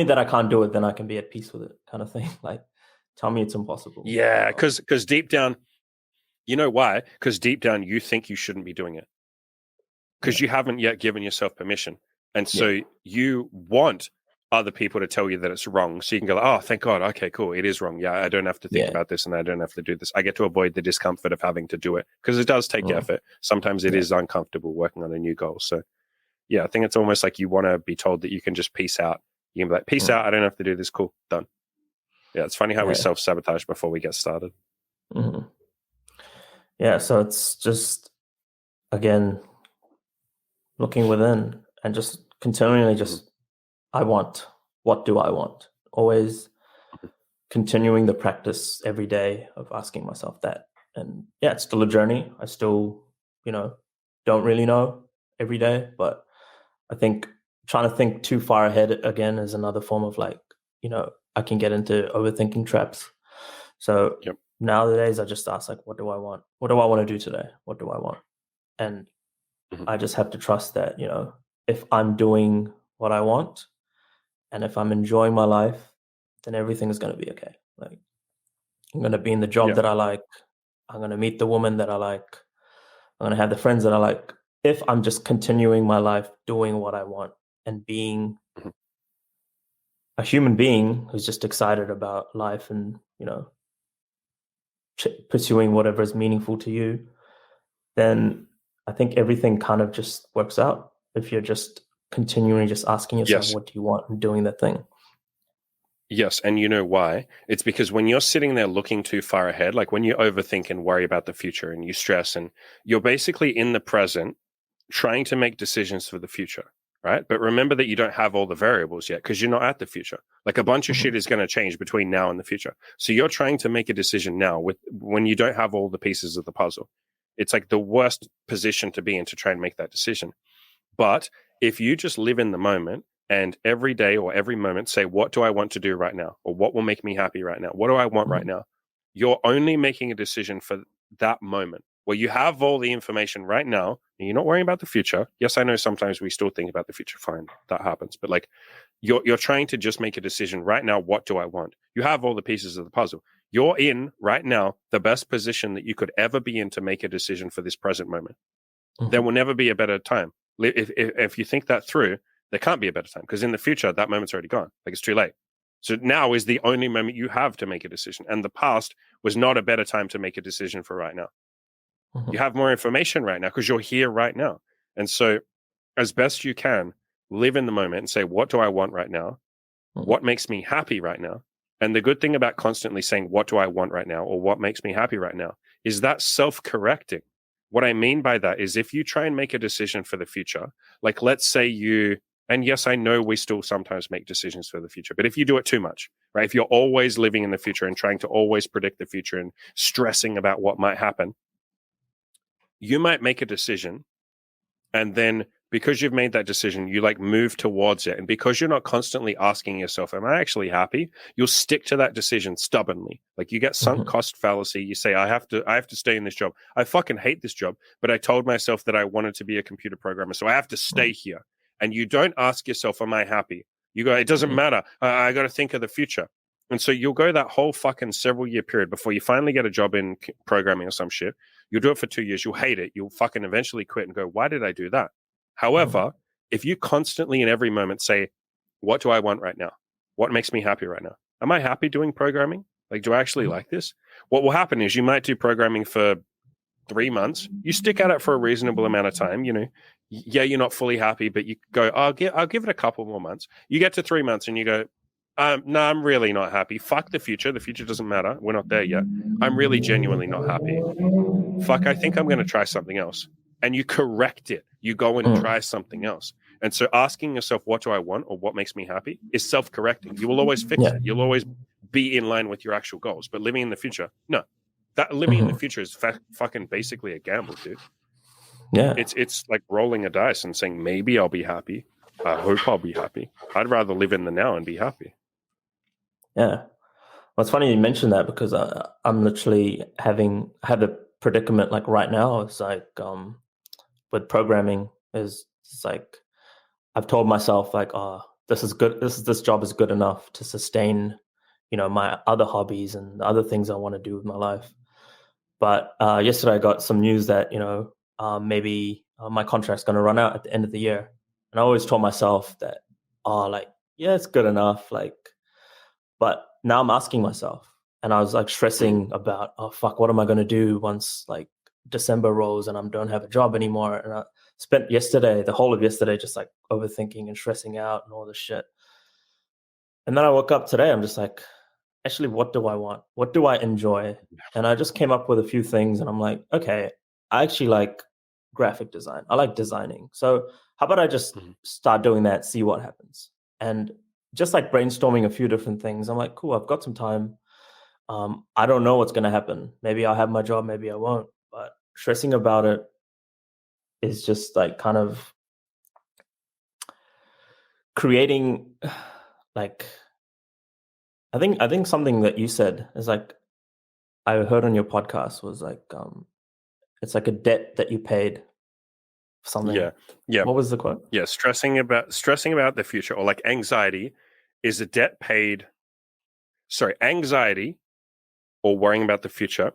S2: that I can't do it, then I can be at peace with it, kind of thing. Like, tell me it's impossible.
S1: Yeah, because deep down, you know why? Because deep down, you think you shouldn't be doing it
S2: Yeah,
S1: because you haven't yet given yourself permission. And
S2: yeah,
S1: so you want other people to tell you that it's wrong. So you can go, oh, thank God. Okay, cool. It is wrong. Yeah, I don't have to think
S2: yeah,
S1: about this and I don't have to do this. I get to avoid the discomfort of having to do it because it does take
S2: mm,
S1: effort. Sometimes it
S2: yeah,
S1: is uncomfortable working on a new goal. So yeah, I think it's almost like you want to be told that you can just peace out. You can be like, peace
S2: mm,
S1: out. I don't have to do this. Cool. Done. Yeah, it's funny how we
S2: yeah,
S1: self-sabotage before we get started.
S2: mm. Yeah. So it's just, again, looking within and just continually
S1: Mhm.
S2: just, I want, what do I want? Always continuing the practice every day of asking myself that. And yeah, it's still a journey. I still, don't really know every day, but I think trying to think too far ahead again is another form of, like, I can get into overthinking traps. So
S1: Yep.
S2: nowadays I just ask, like, what do I want? What do I want to do today? What do I want? And
S1: Mhm.
S2: I just have to trust that, if I'm doing what I want and if I'm enjoying my life, then everything is going to be okay. Like, I'm going to be in the job
S1: Yeah.
S2: that I like. I'm going to meet the woman that I like. I'm going to have the friends that I like. If I'm just continuing my life doing what I want and being
S1: Mhm.
S2: a human being who's just excited about life and, pursuing whatever is meaningful to you, then I think everything kind of just works out if you're just continuing just asking yourself,
S1: Yes.
S2: what do you want, and doing that thing.
S1: Yes. And you know why? It's because when you're sitting there looking too far ahead, like when you overthink and worry about the future and you stress and you're basically in the present trying to make decisions for the future, right? But remember that you don't have all the variables yet because you're not at the future. Like a bunch of
S2: Mm-hmm.
S1: shit is going to change between now and the future. So you're trying to make a decision now with when you don't have all the pieces of the puzzle. It's like the worst position to be in to try and make that decision. But if you just live in the moment and every day or every moment say, what do I want to do right now? Or what will make me happy right now? What do I want right
S2: Mm-hmm.
S1: now? You're only making a decision for that moment where you have all the information right now and you're not worrying about the future. Yes, I know sometimes we still think about the future. Fine, that happens. But like you're trying to just make a decision right now. What do I want? You have all the pieces of the puzzle. You're in right now the best position that you could ever be in to make a decision for this present moment. There
S2: Mm-hmm.
S1: will never be a better time. If you think that through, there can't be a better time because in the future, that moment's already gone. Like it's too late. So now is the only moment you have to make a decision. And the past was not a better time to make a decision for right now. You
S2: Mm-hmm.
S1: have more information right now because you're here right now. And so, as best you can, live in the moment and say, what do I want right now?
S2: Mm-hmm.
S1: What makes me happy right now? And the good thing about constantly saying, what do I want right now? Or what makes me happy right now? Is that self correcting. What I mean by that is if you try and make a decision for the future, like let's say you, and yes, I know we still sometimes make decisions for the future, but if you do it too much, right? If you're always living in the future and trying to always predict the future and stressing about what might happen, you might make a decision and then because you've made that decision, you like move towards it. And because you're not constantly asking yourself, am I actually happy? You'll stick to that decision stubbornly. Like you get sunk
S2: Mm-hmm.
S1: cost fallacy. You say, I have to stay in this job. I fucking hate this job, but I told myself that I wanted to be a computer programmer. So I have to stay here. And you don't ask yourself, am I happy? You go, it doesn't
S2: Mm-hmm.
S1: matter. I got to think of the future. And so you'll go that whole fucking several year period before you finally get a job in programming or some shit. You'll do it for 2 years. You'll hate it. You'll fucking eventually quit and go, why did I do that?
S2: Mm-hmm.
S1: However, if you constantly in every moment say, what do I want right now? What makes me happy right now? Am I happy doing programming? Like, do I actually
S2: Mm-hmm.
S1: like this? What will happen is you might do programming for 3 months. You stick at it for a reasonable amount of time. Yeah, you're not fully happy, but you go, I'll give it a couple more months. You get to 3 months and you go, no, I'm really not happy. Fuck the future. The future doesn't matter. We're not there yet. I'm really genuinely not happy. Fuck, I think I'm going to try something else. And you correct it. You go and
S2: Mm-hmm.
S1: try something else. And so asking yourself, what do I want or what makes me happy is self correcting. You will always fix
S2: Yeah.
S1: it. You'll always be in line with your actual goals. But living in the future, no. That living in the
S2: Mm-hmm.
S1: future is fucking basically a gamble, dude.
S2: Yeah.
S1: It's like rolling a dice and saying, maybe I'll be happy. I hope I'll be happy. I'd rather live in the now and be happy.
S2: Yeah. Well, it's funny you mentioned that because I'm literally have the predicament like right now. It's like with programming is it's like I've told myself like, oh, this job is good enough to sustain, my other hobbies and the other things I want to do with my life. But yesterday I got some news that, maybe my contract's going to run out at the end of the year. And I always told myself that, yeah, it's good enough. But now I'm asking myself, and I was like stressing about, oh, fuck, what am I going to do once like December rolls and I don't have a job anymore? And I spent the whole of yesterday, just like overthinking and stressing out and all this shit. And then I woke up today, I'm just like, actually, what do I want? What do I enjoy? And I just came up with a few things, and I'm like, okay, I actually like graphic design. I like designing. So how about I just start doing that, see what happens? And just like brainstorming a few different things, I'm like, cool, I've got some time. I don't know what's going to happen. Maybe I'll have my job, maybe I won't. But stressing about it is just like kind of creating like, I think something that you said is like, I heard on your podcast was like, it's like a debt that you paid for something.
S1: Yeah.
S2: What was the quote?
S1: Yeah, stressing about the future, or like anxiety is a debt paid. Sorry, anxiety or worrying about the future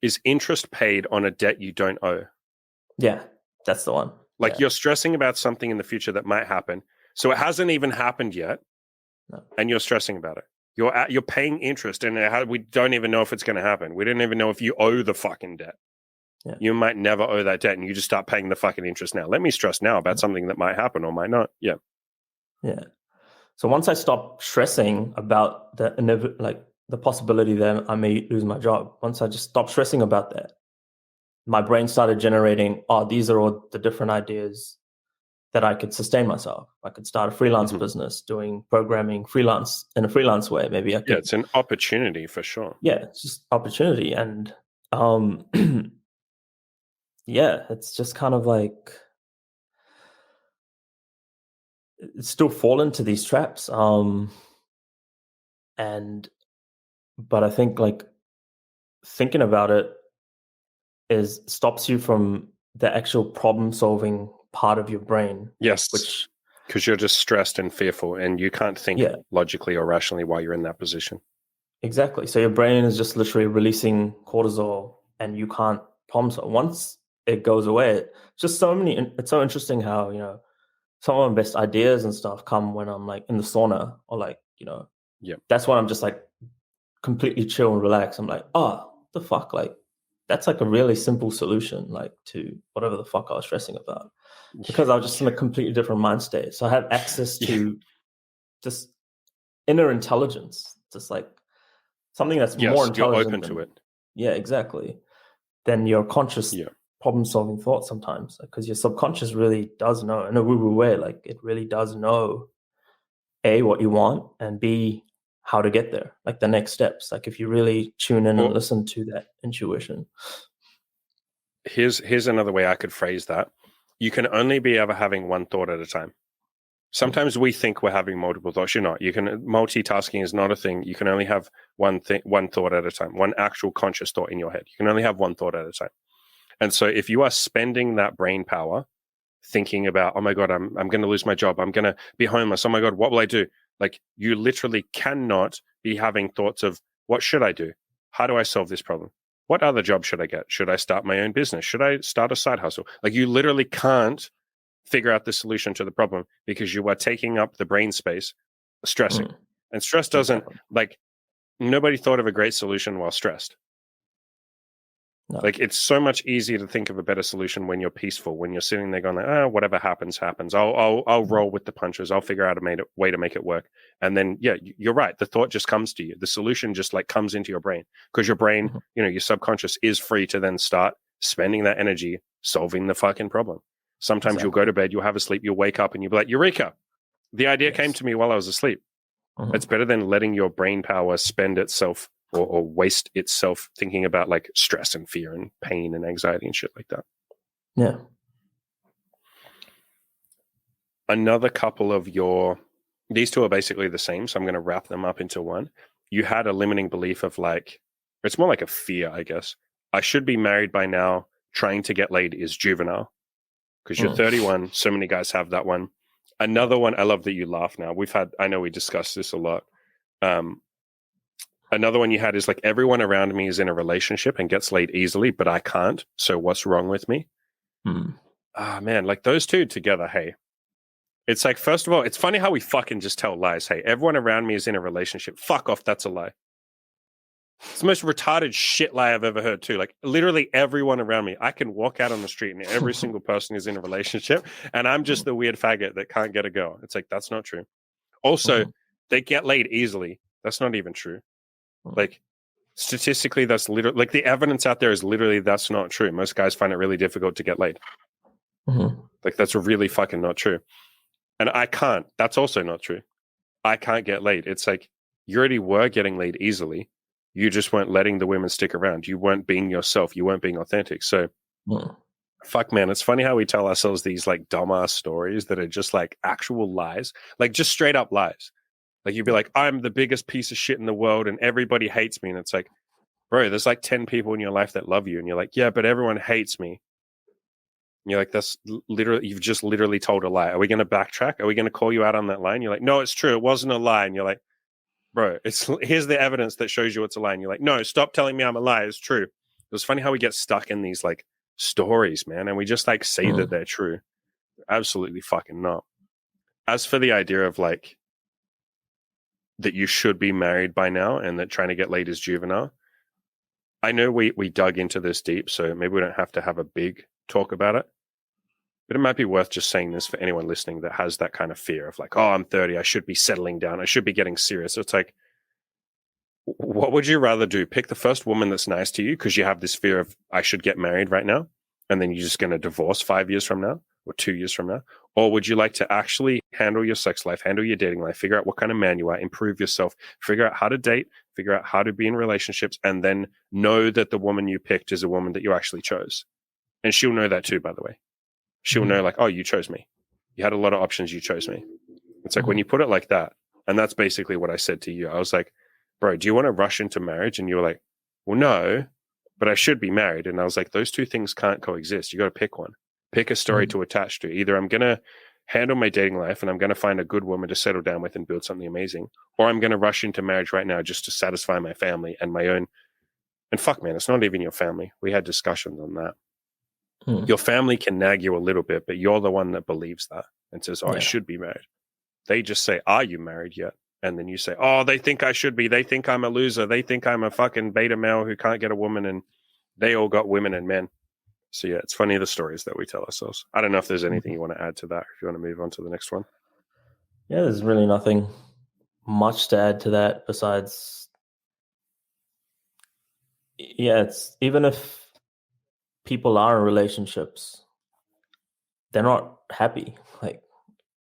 S1: is interest paid on a debt you don't owe.
S2: Yeah, that's the one.
S1: Like you're stressing about something in the future that might happen. So it hasn't even happened yet.
S2: No.
S1: And you're stressing about it. You're paying interest, and we don't even know if it's going to happen. We don't even know if you owe the fucking debt.
S2: Yeah.
S1: You might never owe that debt, and you just start paying the fucking interest now. Let me stress now about something that might happen or might not. Yeah.
S2: Yeah. So once I stopped stressing about the possibility that I may lose my job, once I just stopped stressing about that, my brain started generating, these are all the different ideas that I could sustain myself. I could start a freelance business doing programming freelance in a freelance way. Maybe I could.
S1: Yeah, it's an opportunity for sure.
S2: Yeah, it's just opportunity. And yeah, it's just kind of like it's still fall into these traps. But I think like thinking about it stops you from the actual problem solving part of your brain.
S1: Yes,
S2: which
S1: because you're just stressed and fearful, and you can't think logically or rationally while you're in that position.
S2: Exactly. So your brain is just literally releasing cortisol, and you can't problem solve. Once it goes away, it's just it's so interesting how, some of my best ideas and stuff come when I'm like in the sauna or like, that's when I'm just like completely chill and relax. I'm like, oh, the fuck? Like, that's like a really simple solution, like to whatever the fuck I was stressing about, because I was just in a completely different mind state. So I have access to just inner intelligence, just like something that's more intelligent.
S1: You're open to it.
S2: Yeah, exactly. Than your conscious problem-solving thoughts sometimes, because your subconscious really does know in a woo-woo way. Like it really does know, A, what you want, and B, how to get there, like the next steps. Like if you really tune in and listen to that intuition.
S1: Here's another way I could phrase that. You can only be ever having one thought at a time. Sometimes we think we're having multiple thoughts. You're not. Multitasking is not a thing. You can only have one thought at a time, one actual conscious thought in your head. You can only have one thought at a time. And so if you are spending that brain power thinking about, oh my God, I'm going to lose my job. I'm going to be homeless. Oh my God, what will I do? Like you literally cannot be having thoughts of, what should I do? How do I solve this problem? What other job should I get? Should I start my own business? Should I start a side hustle? Like you literally can't figure out the solution to the problem because you are taking up the brain space, stressing. And stress doesn't, like, nobody thought of a great solution while stressed. No. Like, it's so much easier to think of a better solution when you're peaceful, when you're sitting there going like, whatever happens, happens. I'll roll with the punches. I'll figure out a way to make it work. And then, yeah, you're right. The thought just comes to you. The solution just like comes into your brain because your brain, your subconscious is free to then start spending that energy solving the fucking problem. Sometimes you'll go to bed, you'll have a sleep, you'll wake up and you'll be like, Eureka! The idea came to me while I was asleep. It's better than letting your brain power spend itself or waste itself thinking about like stress and fear and pain and anxiety and shit like that.
S2: Yeah.
S1: Another couple of these two are basically the same, so I'm going to wrap them up into one. You had a limiting belief of like, it's more like a fear, I guess. I should be married by now. Trying to get laid is juvenile. Because you're 31, so many guys have that one. Another one, I love that you laugh now. I know we discussed this a lot. Um, Another one you had is like, everyone around me is in a relationship and gets laid easily, but I can't. So what's wrong with me?
S2: Hmm.
S1: Ah, man, like those two together, hey. It's like, first of all, it's funny how we fucking just tell lies. Hey, everyone around me is in a relationship. Fuck off, that's a lie. It's the most retarded shit lie I've ever heard, too. Like, literally everyone around me, I can walk out on the street and every single person is in a relationship, and I'm just the weird faggot that can't get a girl. It's like, that's not true. Also, they get laid easily. That's not even true. Like, statistically, that's literally, like, the evidence out there is literally that's not true. Most guys find it really difficult to get laid. Like, that's really fucking not true. And I can't. That's also not true. I can't get laid. It's like, you already were getting laid easily. You just weren't letting the women stick around. You weren't being yourself. You weren't being authentic. So, fuck, man, it's funny how we tell ourselves these like dumbass stories that are just like actual lies, like just straight up lies. Like, you'd be like, I'm the biggest piece of shit in the world and everybody hates me. And it's like, bro, there's like 10 people in your life that love you. And you're like, yeah, but everyone hates me. And you're like, that's literally, you've just literally told a lie. Are we going to backtrack? Are we going to call you out on that lie? And you're like, no, it's true. It wasn't a lie. And you're like, bro, here's the evidence that shows you it's a lie. And you're like, no, stop telling me I'm a lie. It's true. It's funny how we get stuck in these like stories, man. And we just like say that they're true. They're absolutely fucking not. As for the idea of like, that you should be married by now and that trying to get laid is juvenile. I know we dug into this deep, so maybe we don't have to have a big talk about it. But it might be worth just saying this for anyone listening that has that kind of fear of like, oh, I'm 30, I should be settling down, I should be getting serious. It's like, what would you rather do? Pick the first woman that's nice to you because you have this fear of I should get married right now, and then you're just going to divorce 5 years from now or 2 years from now? Or would you like to actually handle your sex life, handle your dating life, figure out what kind of man you are, improve yourself, figure out how to date, figure out how to be in relationships, and then know that the woman you picked is a woman that you actually chose? And she'll know that too, by the way. She'll know like, oh, you chose me. You had a lot of options. You chose me. It's like when you put it like that, and that's basically what I said to you. I was like, bro, do you want to rush into marriage? And you were like, well, no, but I should be married. And I was like, those two things can't coexist. You got to pick one. Pick a story to attach to. Either I'm going to handle my dating life and I'm going to find a good woman to settle down with and build something amazing, or I'm going to rush into marriage right now just to satisfy my family and my own. And fuck, man, it's not even your family. We had discussions on that. Your family can nag you a little bit, but you're the one that believes that and says, oh, I should be married. They just say, are you married yet? And then you say, oh, they think I should be. They think I'm a loser. They think I'm a fucking beta male who can't get a woman, and they all got women and men. So yeah, it's funny the stories that we tell ourselves. I don't know if there's anything you want to add to that, if you want to move on to the next one.
S2: Yeah, there's really nothing much to add to that besides, yeah, it's even if people are in relationships, they're not happy. Like,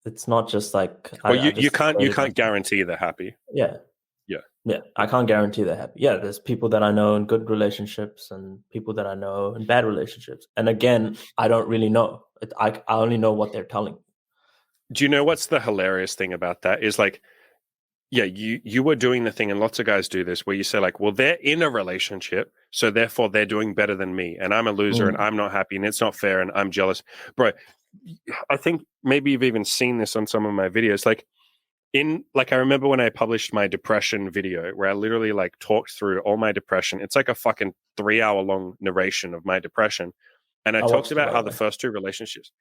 S2: it's not just like,
S1: well, you can't guarantee they're happy.
S2: Yeah. I can't guarantee they're happy. Yeah, there's people that I know in good relationships and people that I know in bad relationships. And again, I don't really know. I only know what they're telling me.
S1: Do you know what's the hilarious thing about that is like, yeah, you were doing the thing, and lots of guys do this, where you say like, well, they're in a relationship, so therefore they're doing better than me, and I'm a loser, and I'm not happy, and it's not fair, and I'm jealous. Bro, I think maybe you've even seen this on some of my videos. Like, I remember when I published my depression video, where I literally like talked through all my depression. It's like a fucking 3-hour long narration of my depression, and I talked about how the first two relationships.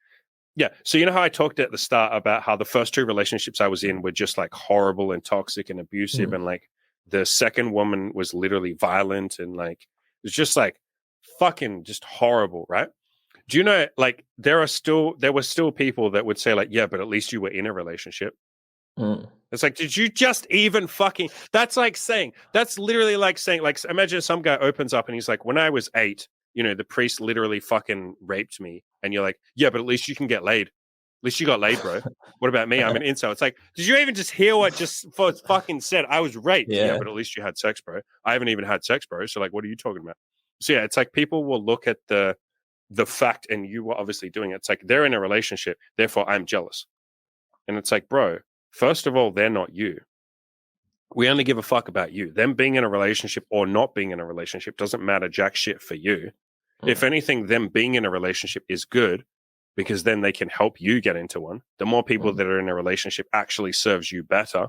S1: Yeah. So you know how I talked at the start about how the first two relationships I was in were just like horrible and toxic and abusive. And like the second woman was literally violent and like, it was just like fucking just horrible. Right. Do you know, like there were still people that would say like, yeah, but at least you were in a relationship. It's like, did you just even fucking, that's literally like saying, like, imagine some guy opens up and he's like, when I was 8, you know, the priest literally fucking raped me. And you're like, yeah, but at least you can get laid. At least you got laid, bro. What about me? I'm an incel. It's like, did you even just hear what just fucking said? I was raped. Yeah, but at least you had sex, bro. I haven't even had sex, bro. So like, what are you talking about? So yeah, it's like people will look at the fact, and you were obviously doing it. It's like they're in a relationship, therefore I'm jealous. And it's like, bro, first of all, they're not you. We only give a fuck about you. Them being in a relationship or not being in a relationship doesn't matter jack shit for you. If anything, them being in a relationship is good because then they can help you get into one. The more people that are in a relationship actually serves you better.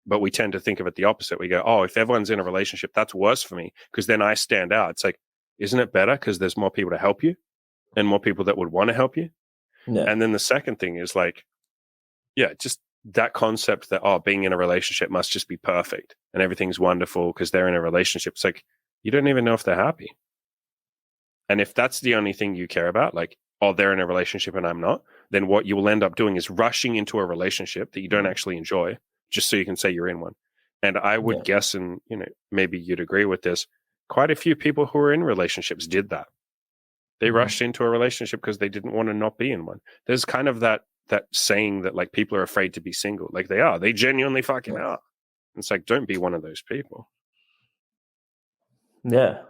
S1: But we tend to think of it the opposite. We go, oh, if everyone's in a relationship, that's worse for me because then I stand out. It's like, isn't it better because there's more people to help you and more people that would want to help you?
S2: Yeah.
S1: And then the second thing is like, yeah, just that concept that, oh, being in a relationship must just be perfect and everything's wonderful because they're in a relationship. It's like, you don't even know if they're happy. And if that's the only thing you care about, like, oh, they're in a relationship and I'm not, then what you will end up doing is rushing into a relationship that you don't actually enjoy just so you can say you're in one. And I would guess, and maybe you'd agree with this, quite a few people who are in relationships did that. They rushed into a relationship because they didn't want to not be in one. There's kind of that saying that like people are afraid to be single. Like they are. They genuinely fucking are. It's like, don't be one of those people.
S2: Yeah.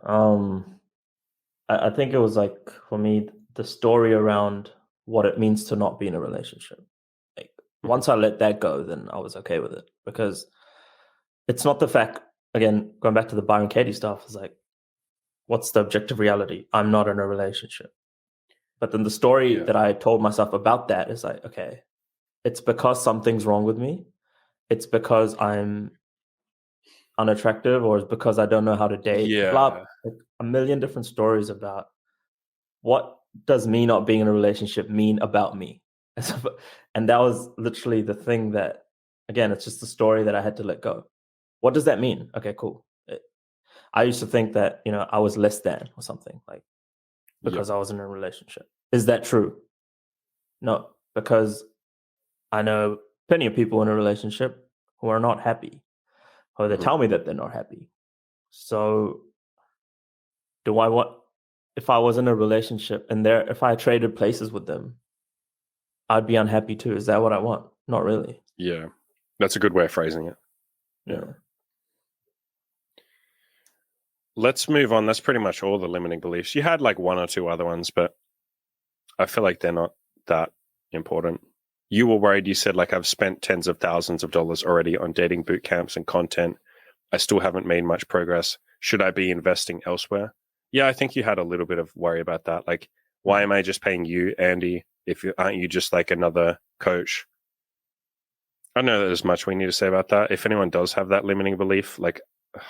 S2: I think it was like, for me, the story around what it means to not be in a relationship. Like once I let that go, then I was okay with it, because it's not the fact, again, going back to the Byron Katie stuff, is like, what's the objective reality? I'm not in a relationship. But then the story that I told myself about that is like, okay, it's because something's wrong with me. It's because I'm unattractive, or it's because I don't know how to date.
S1: Yeah.
S2: Blah, like a million different stories about what does me not being in a relationship mean about me. And that was literally the thing that, again, it's just the story that I had to let go. What does that mean? Okay, cool. I used to think that, I was less than or something, like, because I was in a relationship. Is that true? No, because I know plenty of people in a relationship who are not happy, or they tell me that they're not happy. So if I was in a relationship and if I traded places with them, I'd be unhappy too. Is that what I want? Not really.
S1: Yeah. That's a good way of phrasing it. Yeah. Let's move on. That's pretty much all the limiting beliefs. You had like one or two other ones, but I feel like they're not that important. You were worried. You said, like, I've spent tens of thousands of dollars already on dating boot camps and content. I still haven't made much progress. Should I be investing elsewhere? Yeah, I think you had a little bit of worry about that. Like, why am I just paying you, Andy, aren't you just like another coach? I don't know that there's much we need to say about that. If anyone does have that limiting belief, like, I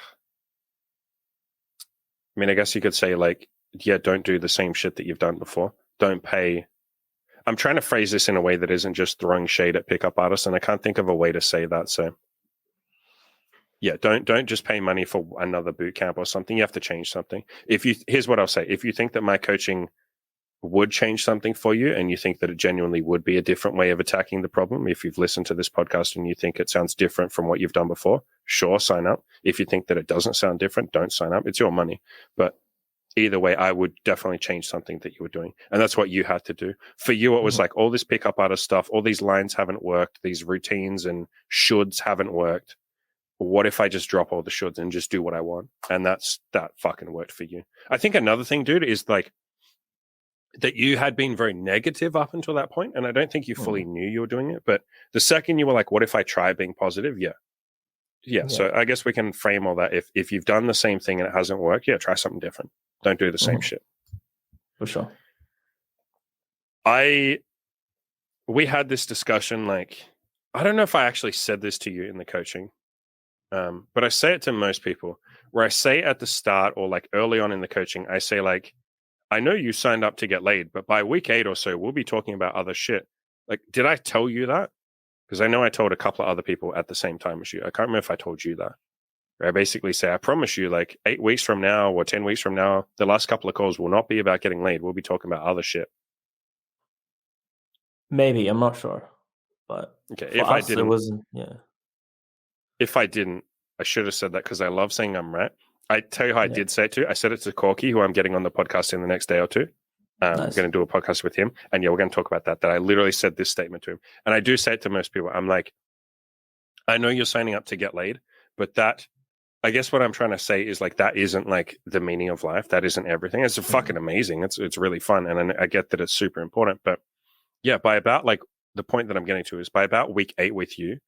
S1: mean, I guess you could say, like, yeah, don't do the same shit that you've done before. Don't pay. I'm trying to phrase this in a way that isn't just throwing shade at pickup artists, and I can't think of a way to say that. So, yeah, don't just pay money for another boot camp or something. You have to change something. Here's what I'll say. If you think that my coaching would change something for you, and you think that it genuinely would be a different way of attacking the problem, if you've listened to this podcast and you think it sounds different from what you've done before, sure, sign up. If you think that it doesn't sound different, don't sign up. It's your money. But either way, I would definitely change something that you were doing. And that's what you had to do. For you, it was like all this pickup artist stuff, all these lines haven't worked, these routines and shoulds haven't worked. What if I just drop all the shoulds and just do what I want? And that fucking worked for you. I think another thing, dude, is like that you had been very negative up until that point, and I don't think you fully knew you were doing it. But the second you were like, what if I try being positive? Yeah. So I guess we can frame all that. If you've done the same thing and it hasn't worked, yeah, try something different. Don't do the same shit.
S2: For sure.
S1: We had this discussion, like, I don't know if I actually said this to you in the coaching, but I say it to most people, where I say at the start or like early on in the coaching, I say, like, I know you signed up to get laid, but by week 8 or so, we'll be talking about other shit. Like, did I tell you that? Because I know I told a couple of other people at the same time as you. I can't remember if I told you that. I basically say, I promise you, like 8 weeks from now or 10 weeks from now, the last couple of calls will not be about getting laid. We'll be talking about other shit.
S2: Maybe, I'm not sure. But
S1: okay, if I didn't,
S2: it wasn't, yeah.
S1: If I didn't, I should have said that because I love saying I'm right. I tell you how I did say it to. I said it to Corky, who I'm getting on the podcast in the next day or two. I'm going to do a podcast with him. And yeah, we're going to talk about that. That I literally said this statement to him. And I do say it to most people. I'm like, I know you're signing up to get laid, but that, I guess what I'm trying to say is, like, that isn't like the meaning of life. That isn't everything. It's fucking amazing. It's really fun. And I get that it's super important. But yeah, by about, like, the point that I'm getting to is by about week 8 with you,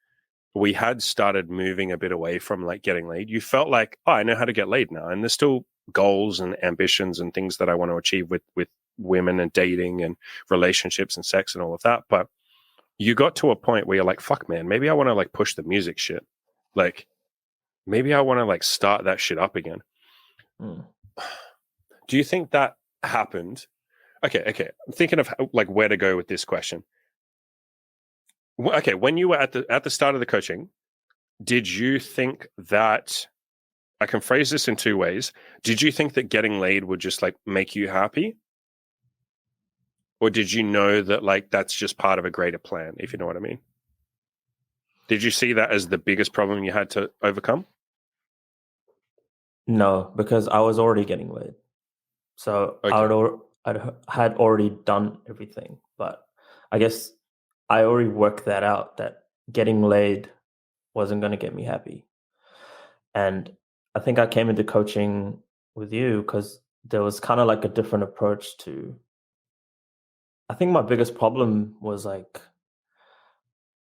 S1: we had started moving a bit away from like getting laid. You felt like, oh, I know how to get laid now. And there's still goals and ambitions and things that I want to achieve with women and dating and relationships and sex and all of that. But you got to a point where you're like, fuck, man, maybe I want to like push the music shit. Like, maybe I want to like start that shit up again.
S2: Mm.
S1: Do you think that happened? Okay. I'm thinking of like where to go with this question. Okay, when you were at the start of the coaching, did you think that I can phrase this in two ways? Did you think that getting laid would just like make you happy? Or did you know that like that's just part of a greater plan, if you know what I mean? Did you see that as the biggest problem you had to overcome?
S2: No, because I was already getting laid. So
S1: Okay.
S2: I had already done everything. But I guess I already worked that out, that getting laid wasn't going to get me happy. And I think I came into coaching with you because there was kind of like a different approach to. I think my biggest problem was like,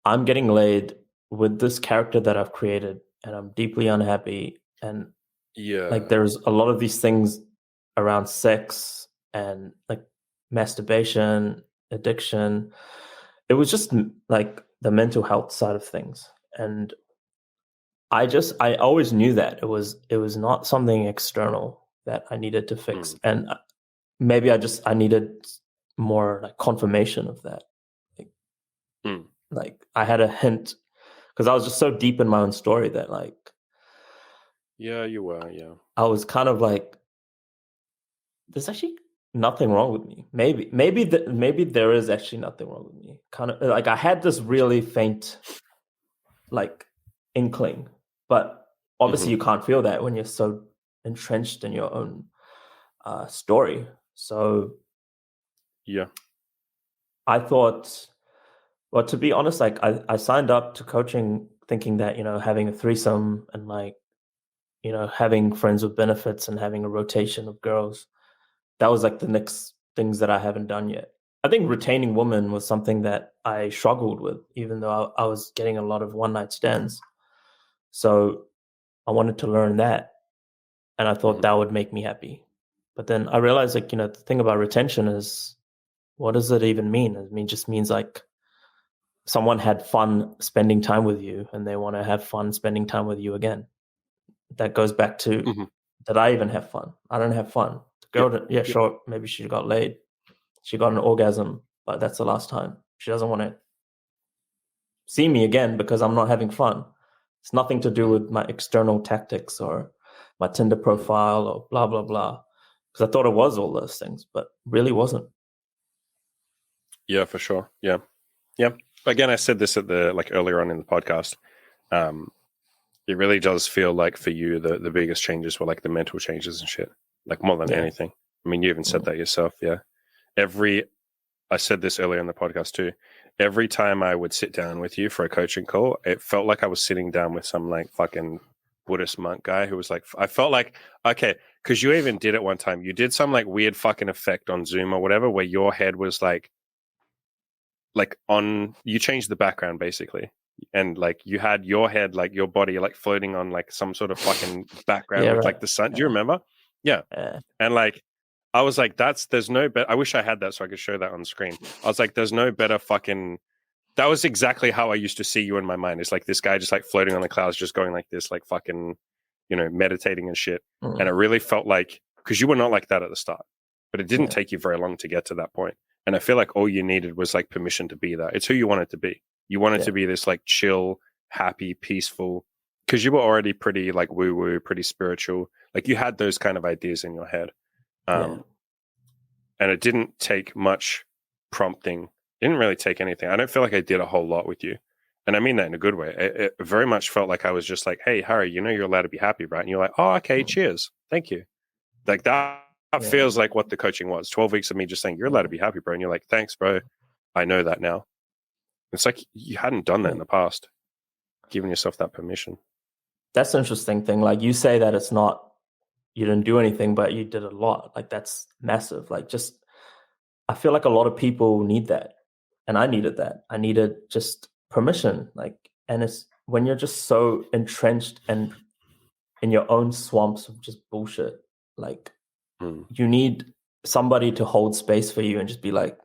S2: I'm getting laid with this character that I've created and I'm deeply unhappy. And like,
S1: Yeah.
S2: there's a lot of these things around sex and like masturbation, addiction. It was just like the mental health side of things. And I always knew that it was not something external that I needed to fix.
S1: Mm.
S2: And maybe I needed more like confirmation of that. Like,
S1: Mm.
S2: like I had a hint because I was just so deep in my own story that like
S1: Yeah, you were. Yeah.
S2: I was kind of like, there's actually nothing wrong with me. Maybe there is actually nothing wrong with me. Kind of like I had this really faint like inkling, but obviously
S1: Mm-hmm.
S2: you can't feel that when you're so entrenched in your own story. So
S1: Yeah.
S2: I thought, well, to be honest, like I signed up to coaching thinking that, having a threesome and like, having friends with benefits and having a rotation of girls, that was like the next things that I haven't done yet. I think retaining women was something that I struggled with, even though I was getting a lot of one night stands. So I wanted to learn that. And I thought
S1: Mm-hmm.
S2: that would make me happy. But then I realized, like, the thing about retention is, what does it even mean? It just means like someone had fun spending time with you and they want to have fun spending time with you again. That goes back to,
S1: Mm-hmm.
S2: did I even have fun? I don't have fun. The
S1: Yep.
S2: girl, yeah,
S1: Yep.
S2: sure, maybe she got laid. She got an orgasm, but that's the last time. She doesn't want to see me again because I'm not having fun. It's nothing to do
S1: Mm-hmm.
S2: with my external tactics or my Tinder
S1: Mm-hmm.
S2: profile or blah, blah, blah. Because I thought it was all those things, but really wasn't.
S1: Yeah, for sure. Yeah. Yeah. Again, I said this at the like earlier on in the podcast. Um, it really does feel like for you the biggest changes were like the mental changes and shit, like more than
S2: Yeah.
S1: anything. I mean, you even said
S2: Mm.
S1: that yourself. Yeah. I said this earlier in the podcast too. Every time I would sit down with you for a coaching call, it felt like I was sitting down with some like fucking Buddhist monk guy who was like, I felt like, okay, because you even did it one time. You did some like weird fucking effect on Zoom or whatever where your head was like on, you changed the background basically. And like you had your head, like your body, like floating on like some sort of fucking background
S2: Yeah,
S1: with
S2: right.
S1: like the sun. Do you remember? Yeah.
S2: Yeah.
S1: And like, I was like, there's no better. I wish I had that so I could show that on screen. I was like, there's no better fucking. That was exactly how I used to see you in my mind. It's like this guy just like floating on the clouds, just going like this, like fucking, meditating and shit. And it
S2: Mm.
S1: really felt like, because you were not like that at the start, but it didn't
S2: Yeah.
S1: take you very long to get to that point. And I feel like all you needed was like permission to be that. It's who you wanted to be. You wanted
S2: Yeah.
S1: to be this like chill, happy, peaceful, because you were already pretty like woo woo, pretty spiritual. Like you had those kind of ideas in your head.
S2: Yeah.
S1: And it didn't take much prompting. It didn't really take anything. I don't feel like I did a whole lot with you. And I mean that in a good way. It very much felt like I was just like, hey, Harry, you're allowed to be happy, right? And you're like, oh, okay,
S2: Mm.
S1: cheers. Thank you. Like that
S2: Yeah.
S1: feels like what the coaching was. 12 weeks of me just saying, you're allowed to
S2: Mm.
S1: be happy, bro. And you're like, thanks, bro. I know that now. It's like you hadn't done that
S2: Yeah.
S1: in the past, giving yourself that permission.
S2: That's the interesting thing. Like you say that it's not, you didn't do anything, but you did a lot. Like that's massive. Like just, I feel like a lot of people need that. And I needed that. I needed just permission. Like, and it's when you're just so entrenched and in your own swamps of just bullshit, like
S1: Mm.
S2: you need somebody to hold space for you and just be like,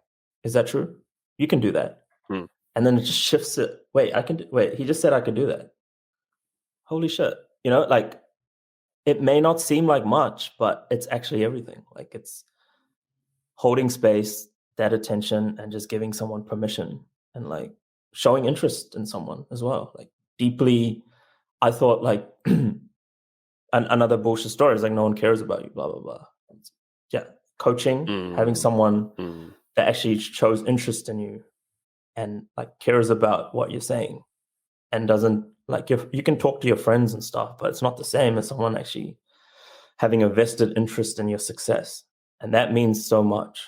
S2: is that true? You can do that.
S1: Mm.
S2: And then it just shifts it. Wait, he just said I could do that. Holy shit. Like, it may not seem like much, but it's actually everything. Like, it's holding space, that attention, and just giving someone permission and like showing interest in someone as well. Like, deeply, I thought like another bullshit story is like no one cares about you, blah blah blah. Yeah, coaching, having someone that actually shows interest in you and like cares about what you're saying and doesn't like you can talk to your friends and stuff, but it's not the same as someone actually having a vested interest in your success, and that means so much.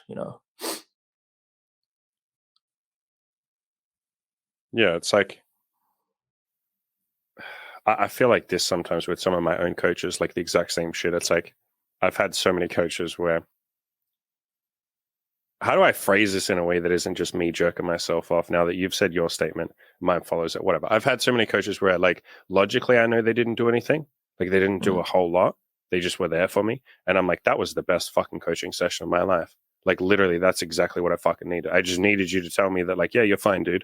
S1: Yeah, it's like I feel like this sometimes with some of my own coaches, like the exact same shit. It's like I've had so many coaches where, how do I phrase this in a way that isn't just me jerking myself off? Now that you've said your statement, mine follows it, whatever. I've had so many coaches where, like, logically, I know they didn't do anything. Like, they didn't do a whole lot. They just were there for me. And I'm like, that was the best fucking coaching session of my life. Like, literally, that's exactly what I fucking needed. I just needed you to tell me that, like, yeah, you're fine, dude.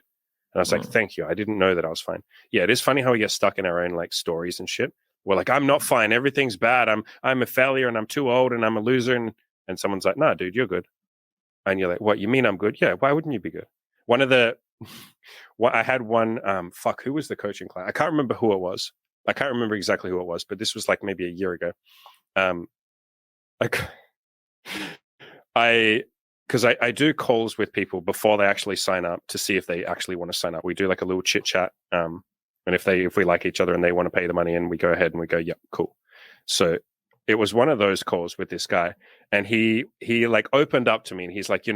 S1: And I was like, thank you. I didn't know that I was fine. Yeah, it is funny how we get stuck in our own, like, stories and shit. We're like, I'm not fine. Everything's bad. I'm a failure and I'm too old and I'm a loser. And someone's like, nah, dude, you're good. And you're like, what, you mean I'm good? Yeah, why wouldn't you be good? One of the, I had one, who was the coaching client? I can't remember who it was. I can't remember exactly who it was, but this was like maybe a year ago. Like, because I do calls with people before they actually sign up to see if they actually want to sign up. We do like a little chit chat. And if we like each other and they want to pay the money, and we go ahead and we go, yep, cool. So it was one of those calls with this guy, and he like opened up to me, and he's like,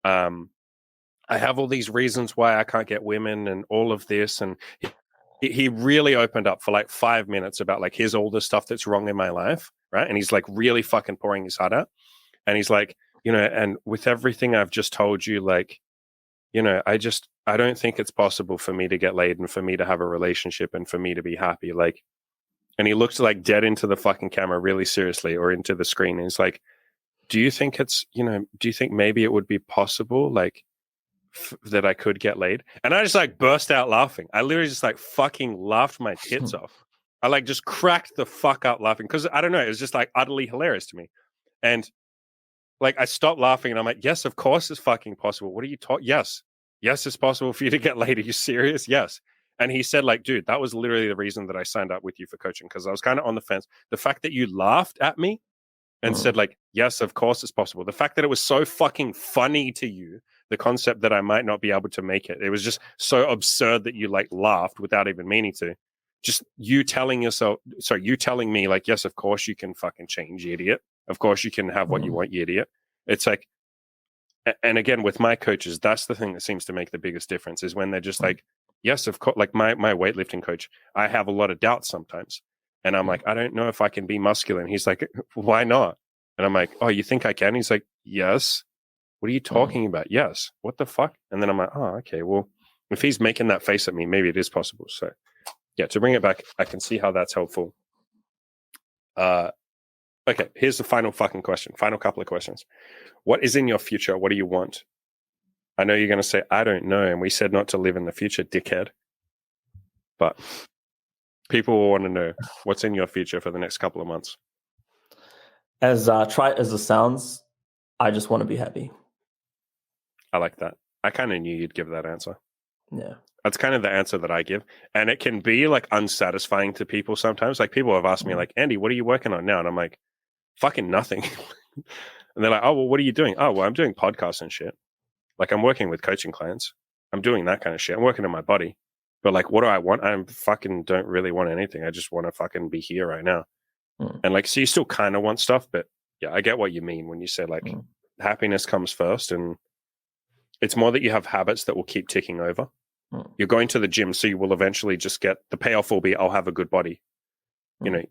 S1: I have all these reasons why I can't get women and all of this. And he really opened up for like 5 minutes about like, here's all the stuff that's wrong in my life. Right. And he's like really fucking pouring his heart out. And he's like, and with everything I've just told you, like, I don't think it's possible for me to get laid and for me to have a relationship and for me to be happy. Like, and he looked like dead into the fucking camera really seriously, or into the screen. And he's like, do you think maybe it would be possible, like, that I could get laid? And I just like burst out laughing. I literally just like fucking laughed my tits off. I like just cracked the fuck out laughing because I don't know, it was just like utterly hilarious to me. And like I stopped laughing and I'm like, yes, of course it's fucking possible. What are you talking? Yes, it's possible for you to get laid. Are you serious? Yes. And he said, like, dude, that was literally the reason that I signed up with you for coaching, because I was kind of on the fence. The fact that you laughed at me and said, like, yes, of course it's possible. The fact that it was so fucking funny to you, the concept that I might not be able to make it. It was just so absurd that you like laughed without even meaning to. Just you telling me, like, yes, of course you can fucking change, you idiot. Of course you can have what you want, you idiot. It's like, and again, with my coaches, that's the thing that seems to make the biggest difference, is when they're just like, yes, of course. Like my weightlifting coach, I have a lot of doubts sometimes. And I'm like, I don't know if I can be muscular. And he's like, why not? And I'm like, oh, you think I can? He's like, yes. What are you talking about? Yes. What the fuck? And then I'm like, oh, okay. Well, if he's making that face at me, maybe it is possible. So yeah, to bring it back, I can see how that's helpful. Okay, here's the final fucking question. Final couple of questions. What is in your future? What do you want? I know you're going to say, I don't know. And we said not to live in the future, dickhead. But people will want to know what's in your future for the next couple of months.
S2: As trite as it sounds, I just want to be happy.
S1: I like that. I kind of knew you'd give that answer.
S2: Yeah.
S1: That's kind of the answer that I give. And it can be like unsatisfying to people sometimes. Like people have asked me like, Andy, what are you working on now? And I'm like, fucking nothing. And they're like, oh, well, what are you doing? Oh, well, I'm doing podcasts and shit. Like I'm working with coaching clients. I'm doing that kind of shit. I'm working on my body. But like, what do I want? I fucking don't really want anything. I just want to fucking be here right now. And like, so you still kind of want stuff, but yeah, I get what you mean when you say like happiness comes first. And it's more that you have habits that will keep ticking over. You're going to the gym, so you will eventually just get the payoff will be, I'll have a good body.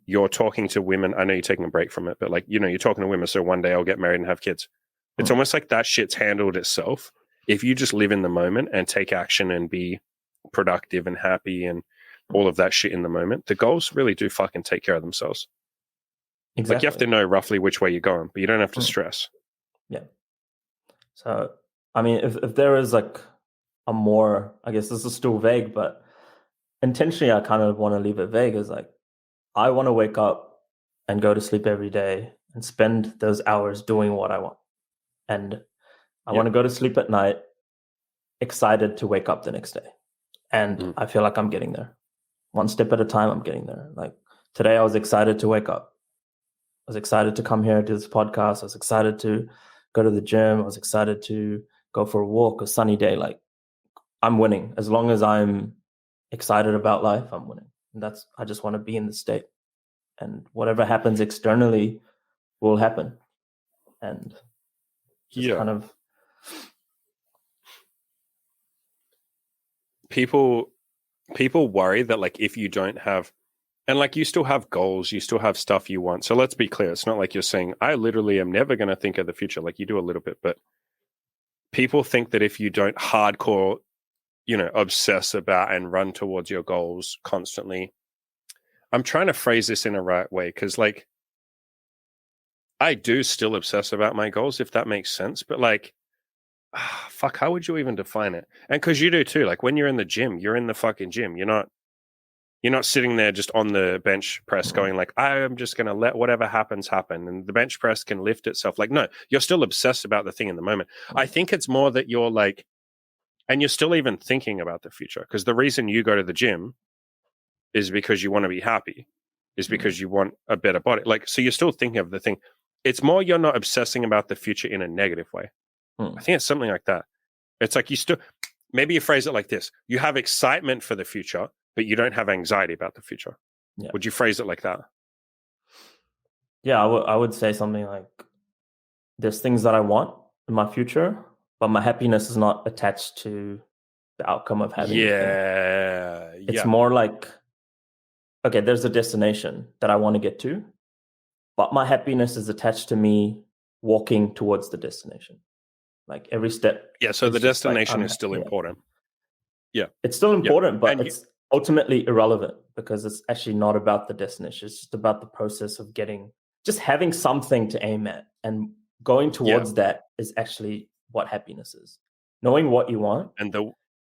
S1: You're talking to women. I know you're taking a break from it, but like, you're talking to women. So one day I'll get married and have kids. It's almost like that shit's handled itself. If you just live in the moment and take action and be productive and happy and all of that shit in the moment, the goals really do fucking take care of themselves. Exactly. Like you have to know roughly which way you're going, but you don't have to stress.
S2: Yeah. So, I mean, if there is like a more, I guess this is still vague, but intentionally I kind of want to leave it vague, is like, I want to wake up and go to sleep every day and spend those hours doing what I want. And I want to go to sleep at night excited to wake up the next day. And I feel like I'm getting there. One step at a time, I'm getting there. Like today, I was excited to wake up. I was excited to come here to this podcast. I was excited to go to the gym. I was excited to go for a walk, a sunny day. Like I'm winning. As long as I'm excited about life, I'm winning. And I just want to be in the state. And whatever happens externally will happen. And just kind of
S1: people worry that like if you don't have, and like you still have goals, you still have stuff you want. So let's be clear. It's not like you're saying, I literally am never going to think of the future. Like you do a little bit, but people think that if you don't hardcore, obsess about and run towards your goals constantly. I'm trying to phrase this in a right way because like I do still obsess about my goals, if that makes sense. But like, fuck, how would you even define it? And because you do too. Like when you're in the gym, you're in the fucking gym. You're not sitting there just on the bench press going like, I am just going to let whatever happens happen. And the bench press can lift itself. Like, no, you're still obsessed about the thing in the moment. I think it's more that you're like, and you're still even thinking about the future. Because the reason you go to the gym is because you want to be happy, is because you want a better body. Like, so you're still thinking of the thing. It's more you're not obsessing about the future in a negative way. I think it's something like that. It's like maybe you phrase it like this. You have excitement for the future, but you don't have anxiety about the future. Yeah. Would you phrase it like that?
S2: Yeah, I would say something like, there's things that I want in my future, but my happiness is not attached to the outcome of having it. It's more like, okay, there's a destination that I want to get to, but my happiness is attached to me walking towards the destination. Like every step.
S1: Yeah, so the destination is still important. Yeah.
S2: It's still important, but it's ultimately irrelevant because it's actually not about the destination. It's just about the process of just having something to aim at, and going towards that is actually what happiness is. Knowing what you want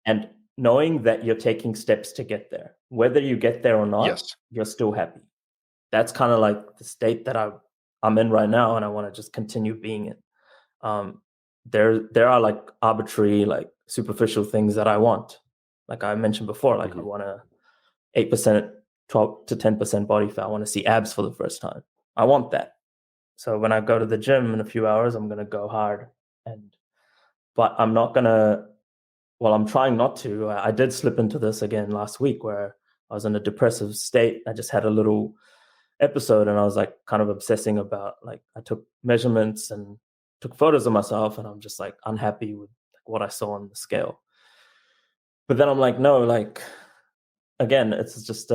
S2: and knowing that you're taking steps to get there. Whether you get there or not, you're still happy. That's kind of like the state that I'm in right now, and I want to just continue being in. There are like arbitrary, like superficial things that I want. Like I mentioned before, like I want 8%, 12 to 10% body fat. I want to see abs for the first time. I want that. So when I go to the gym in a few hours, I'm going to go hard. But I'm not going to, I'm trying not to. I did slip into this again last week where I was in a depressive state. I just had a little episode and I was like kind of obsessing about, like, I took measurements and took photos of myself, and I'm just like unhappy with what I saw on the scale. But then I'm like, no, like, again, it's just,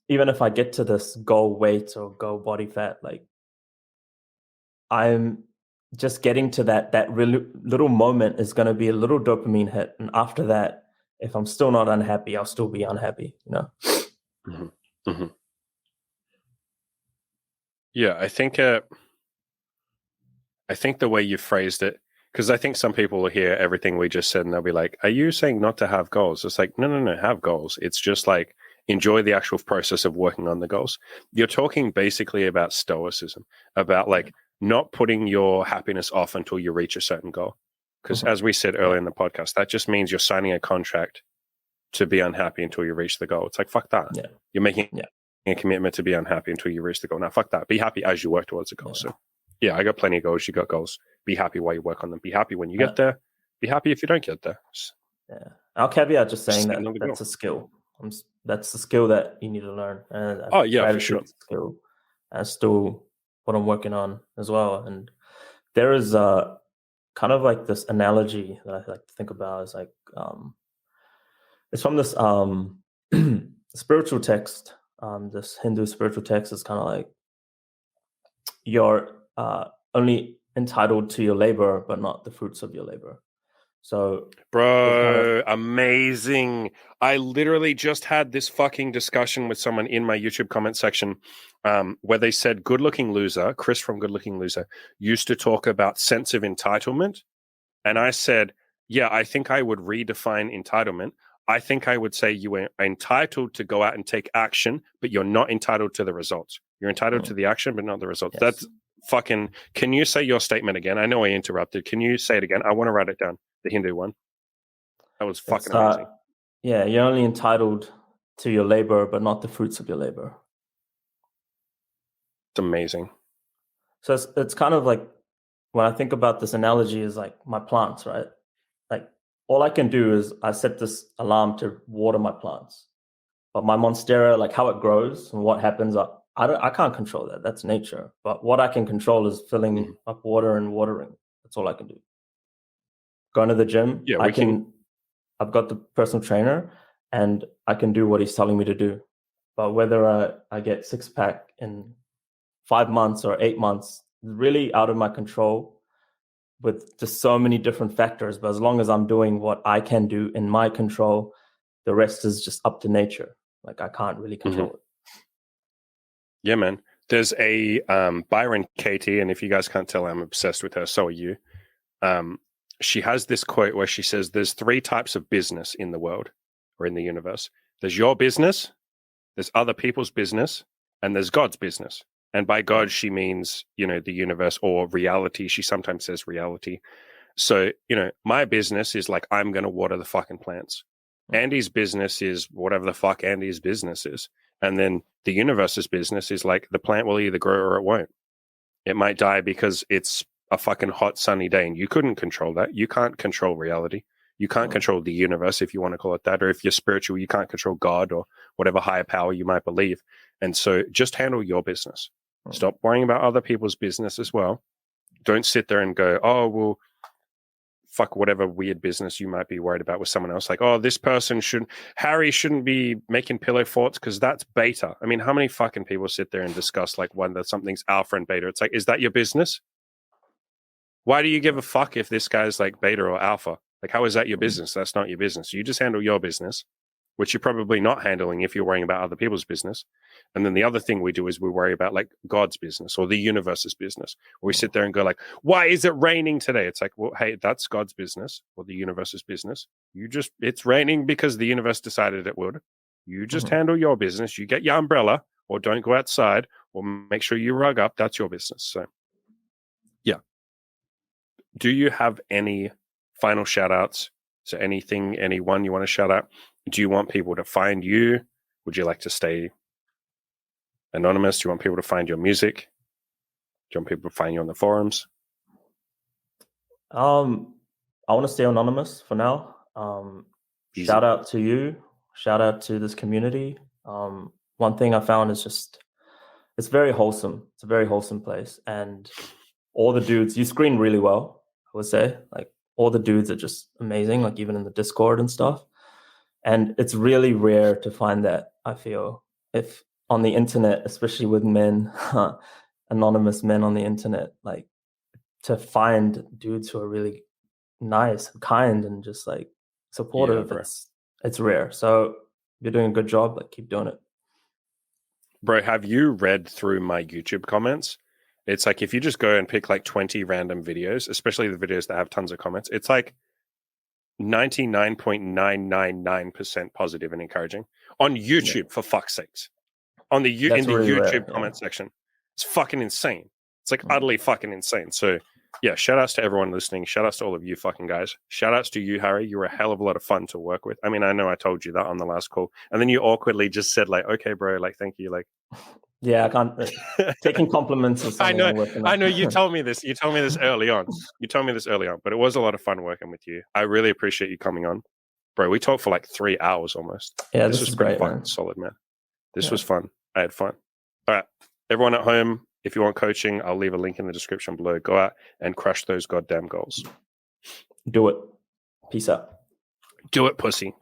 S2: even if I get to this goal weight or goal body fat, like I'm just getting to that really little moment is going to be a little dopamine hit. And after that, if I'm still not unhappy, I'll still be unhappy,
S1: Yeah, I think the way you phrased it, because I think some people will hear everything we just said and they'll be like, are you saying not to have goals? It's like, no, have goals. It's just like, enjoy the actual process of working on the goals. You're talking basically about stoicism, about like not putting your happiness off until you reach a certain goal. Because as we said earlier in the podcast, that just means you're signing a contract to be unhappy until you reach the goal. It's like, fuck that. Yeah. You're making a commitment to be unhappy until you reach the goal. Now, fuck that. Be happy as you work towards the goal. So yeah, I got plenty of goals. You got goals. Be happy while you work on them. Be happy when you get there. Be happy if you don't get there.
S2: Yeah. I'll caveat just saying that's a skill. That's the skill that you need to learn. And
S1: for sure.
S2: Skill. That's still what I'm working on as well. And there is kind of like this analogy that I like to think about. Is like, it's from this spiritual text. This Hindu spiritual text is kind of like, you're only entitled to your labor, but not the fruits of your labor. So,
S1: Bro, amazing. I literally just had this fucking discussion with someone in my YouTube comment section where they said Good Looking Loser, Chris from Good Looking Loser, used to talk about sense of entitlement. And I said, yeah, I think I would redefine entitlement. I think I would say you are entitled to go out and take action, but you're not entitled to the results. You're entitled to the action, but not the results.
S2: Yes.
S1: That's fucking. Can you say your statement again? I know I interrupted. Can you say it again? I want to write it down. The Hindu one. That was fucking amazing.
S2: Yeah, you're only entitled to your labor, but not the fruits of your labor.
S1: It's amazing.
S2: So it's kind of like, when I think about this analogy, is like my plants, right? Like, all I can do is I set this alarm to water my plants, but my monstera, like how it grows and what happens, I can't control that. That's nature. But what I can control is filling up water and watering. That's all I can do. Going to the gym,
S1: Yeah,
S2: I've got the personal trainer and I can do what he's telling me to do. But whether I get 6-pack in 5 months or 8 months, really out of my control, with just so many different factors. But as long as I'm doing what I can do in my control, the rest is just up to nature. Like, I can't really control it.
S1: Yeah, man. There's a Byron Katie, and if you guys can't tell, I'm obsessed with her. So are you. She has this quote where she says, there's 3 types of business in the world or in the universe. There's your business, there's other people's business, and there's God's business. And by God, she means, the universe or reality. She sometimes says reality. So, my business is like, I'm going to water the fucking plants. Andy's business is whatever the fuck Andy's business is. And then the universe's business is like, the plant will either grow or it won't. It might die because it's a fucking hot sunny day, and you couldn't control that. You can't control reality. You can't control the universe, if you want to call it that, or if you're spiritual, you can't control God or whatever higher power you might believe. And so just handle your business. Stop worrying about other people's business as well. Don't sit there and go, oh, well, fuck whatever weird business you might be worried about with someone else. Like, oh, this person Harry shouldn't be making pillow forts because that's beta. I mean, how many fucking people sit there and discuss like whether something's alpha and beta? It's like, is that your business? Why do you give a fuck if this guy's like beta or alpha? Like, how is that your business? That's not your business. You just handle your business, which you're probably not handling if you're worrying about other people's business. And then the other thing we do is we worry about like God's business or the universe's business. Where we sit there and go like, why is it raining today? It's like, well, hey, that's God's business or the universe's business. It's raining because the universe decided it would. You just handle your business. You get your umbrella, or don't go outside, or make sure you rug up. That's your business. So, yeah. Do you have any final shout outs? So anyone you want to shout out? Do you want people to find you? Would you like to stay anonymous? Do you want people to find your music? Do you want people to find you on the forums?
S2: I want to stay anonymous for now. Shout out to you. Shout out to this community. One thing I found is just, it's very wholesome. It's a very wholesome place. And all the dudes, you screen really well, I would say. Like, all the dudes are just amazing, like even in the Discord and stuff. And it's really rare to find that, I feel. If on the internet, especially with men, anonymous men on the internet, like, to find dudes who are really nice, kind, and just like supportive, it's rare. So you're doing a good job. Like, keep doing it.
S1: Bro, have you read through my YouTube comments? It's like, if you just go and pick like 20 random videos, especially the videos that have tons of comments, it's like 99.999% positive and encouraging on YouTube, for fuck's sakes. In the really YouTube comment section. It's fucking insane. It's like utterly fucking insane. So yeah, shout outs to everyone listening. Shout outs to all of you fucking guys. Shout outs to you, Harry. You were a hell of a lot of fun to work with. I mean, I know I told you that on the last call. And then you awkwardly just said like, okay, bro, like, thank you. Like,
S2: yeah, I can't. Taking compliments is something
S1: I know. You told me this. You told me this early on. But it was a lot of fun working with you. I really appreciate you coming on, bro. We talked for like 3 hours almost.
S2: Yeah, this was great,
S1: fun, solid, man. This was fun. I had fun. All right, everyone at home, if you want coaching, I'll leave a link in the description below. Go out and crush those goddamn goals.
S2: Do it. Peace out.
S1: Do it, pussy.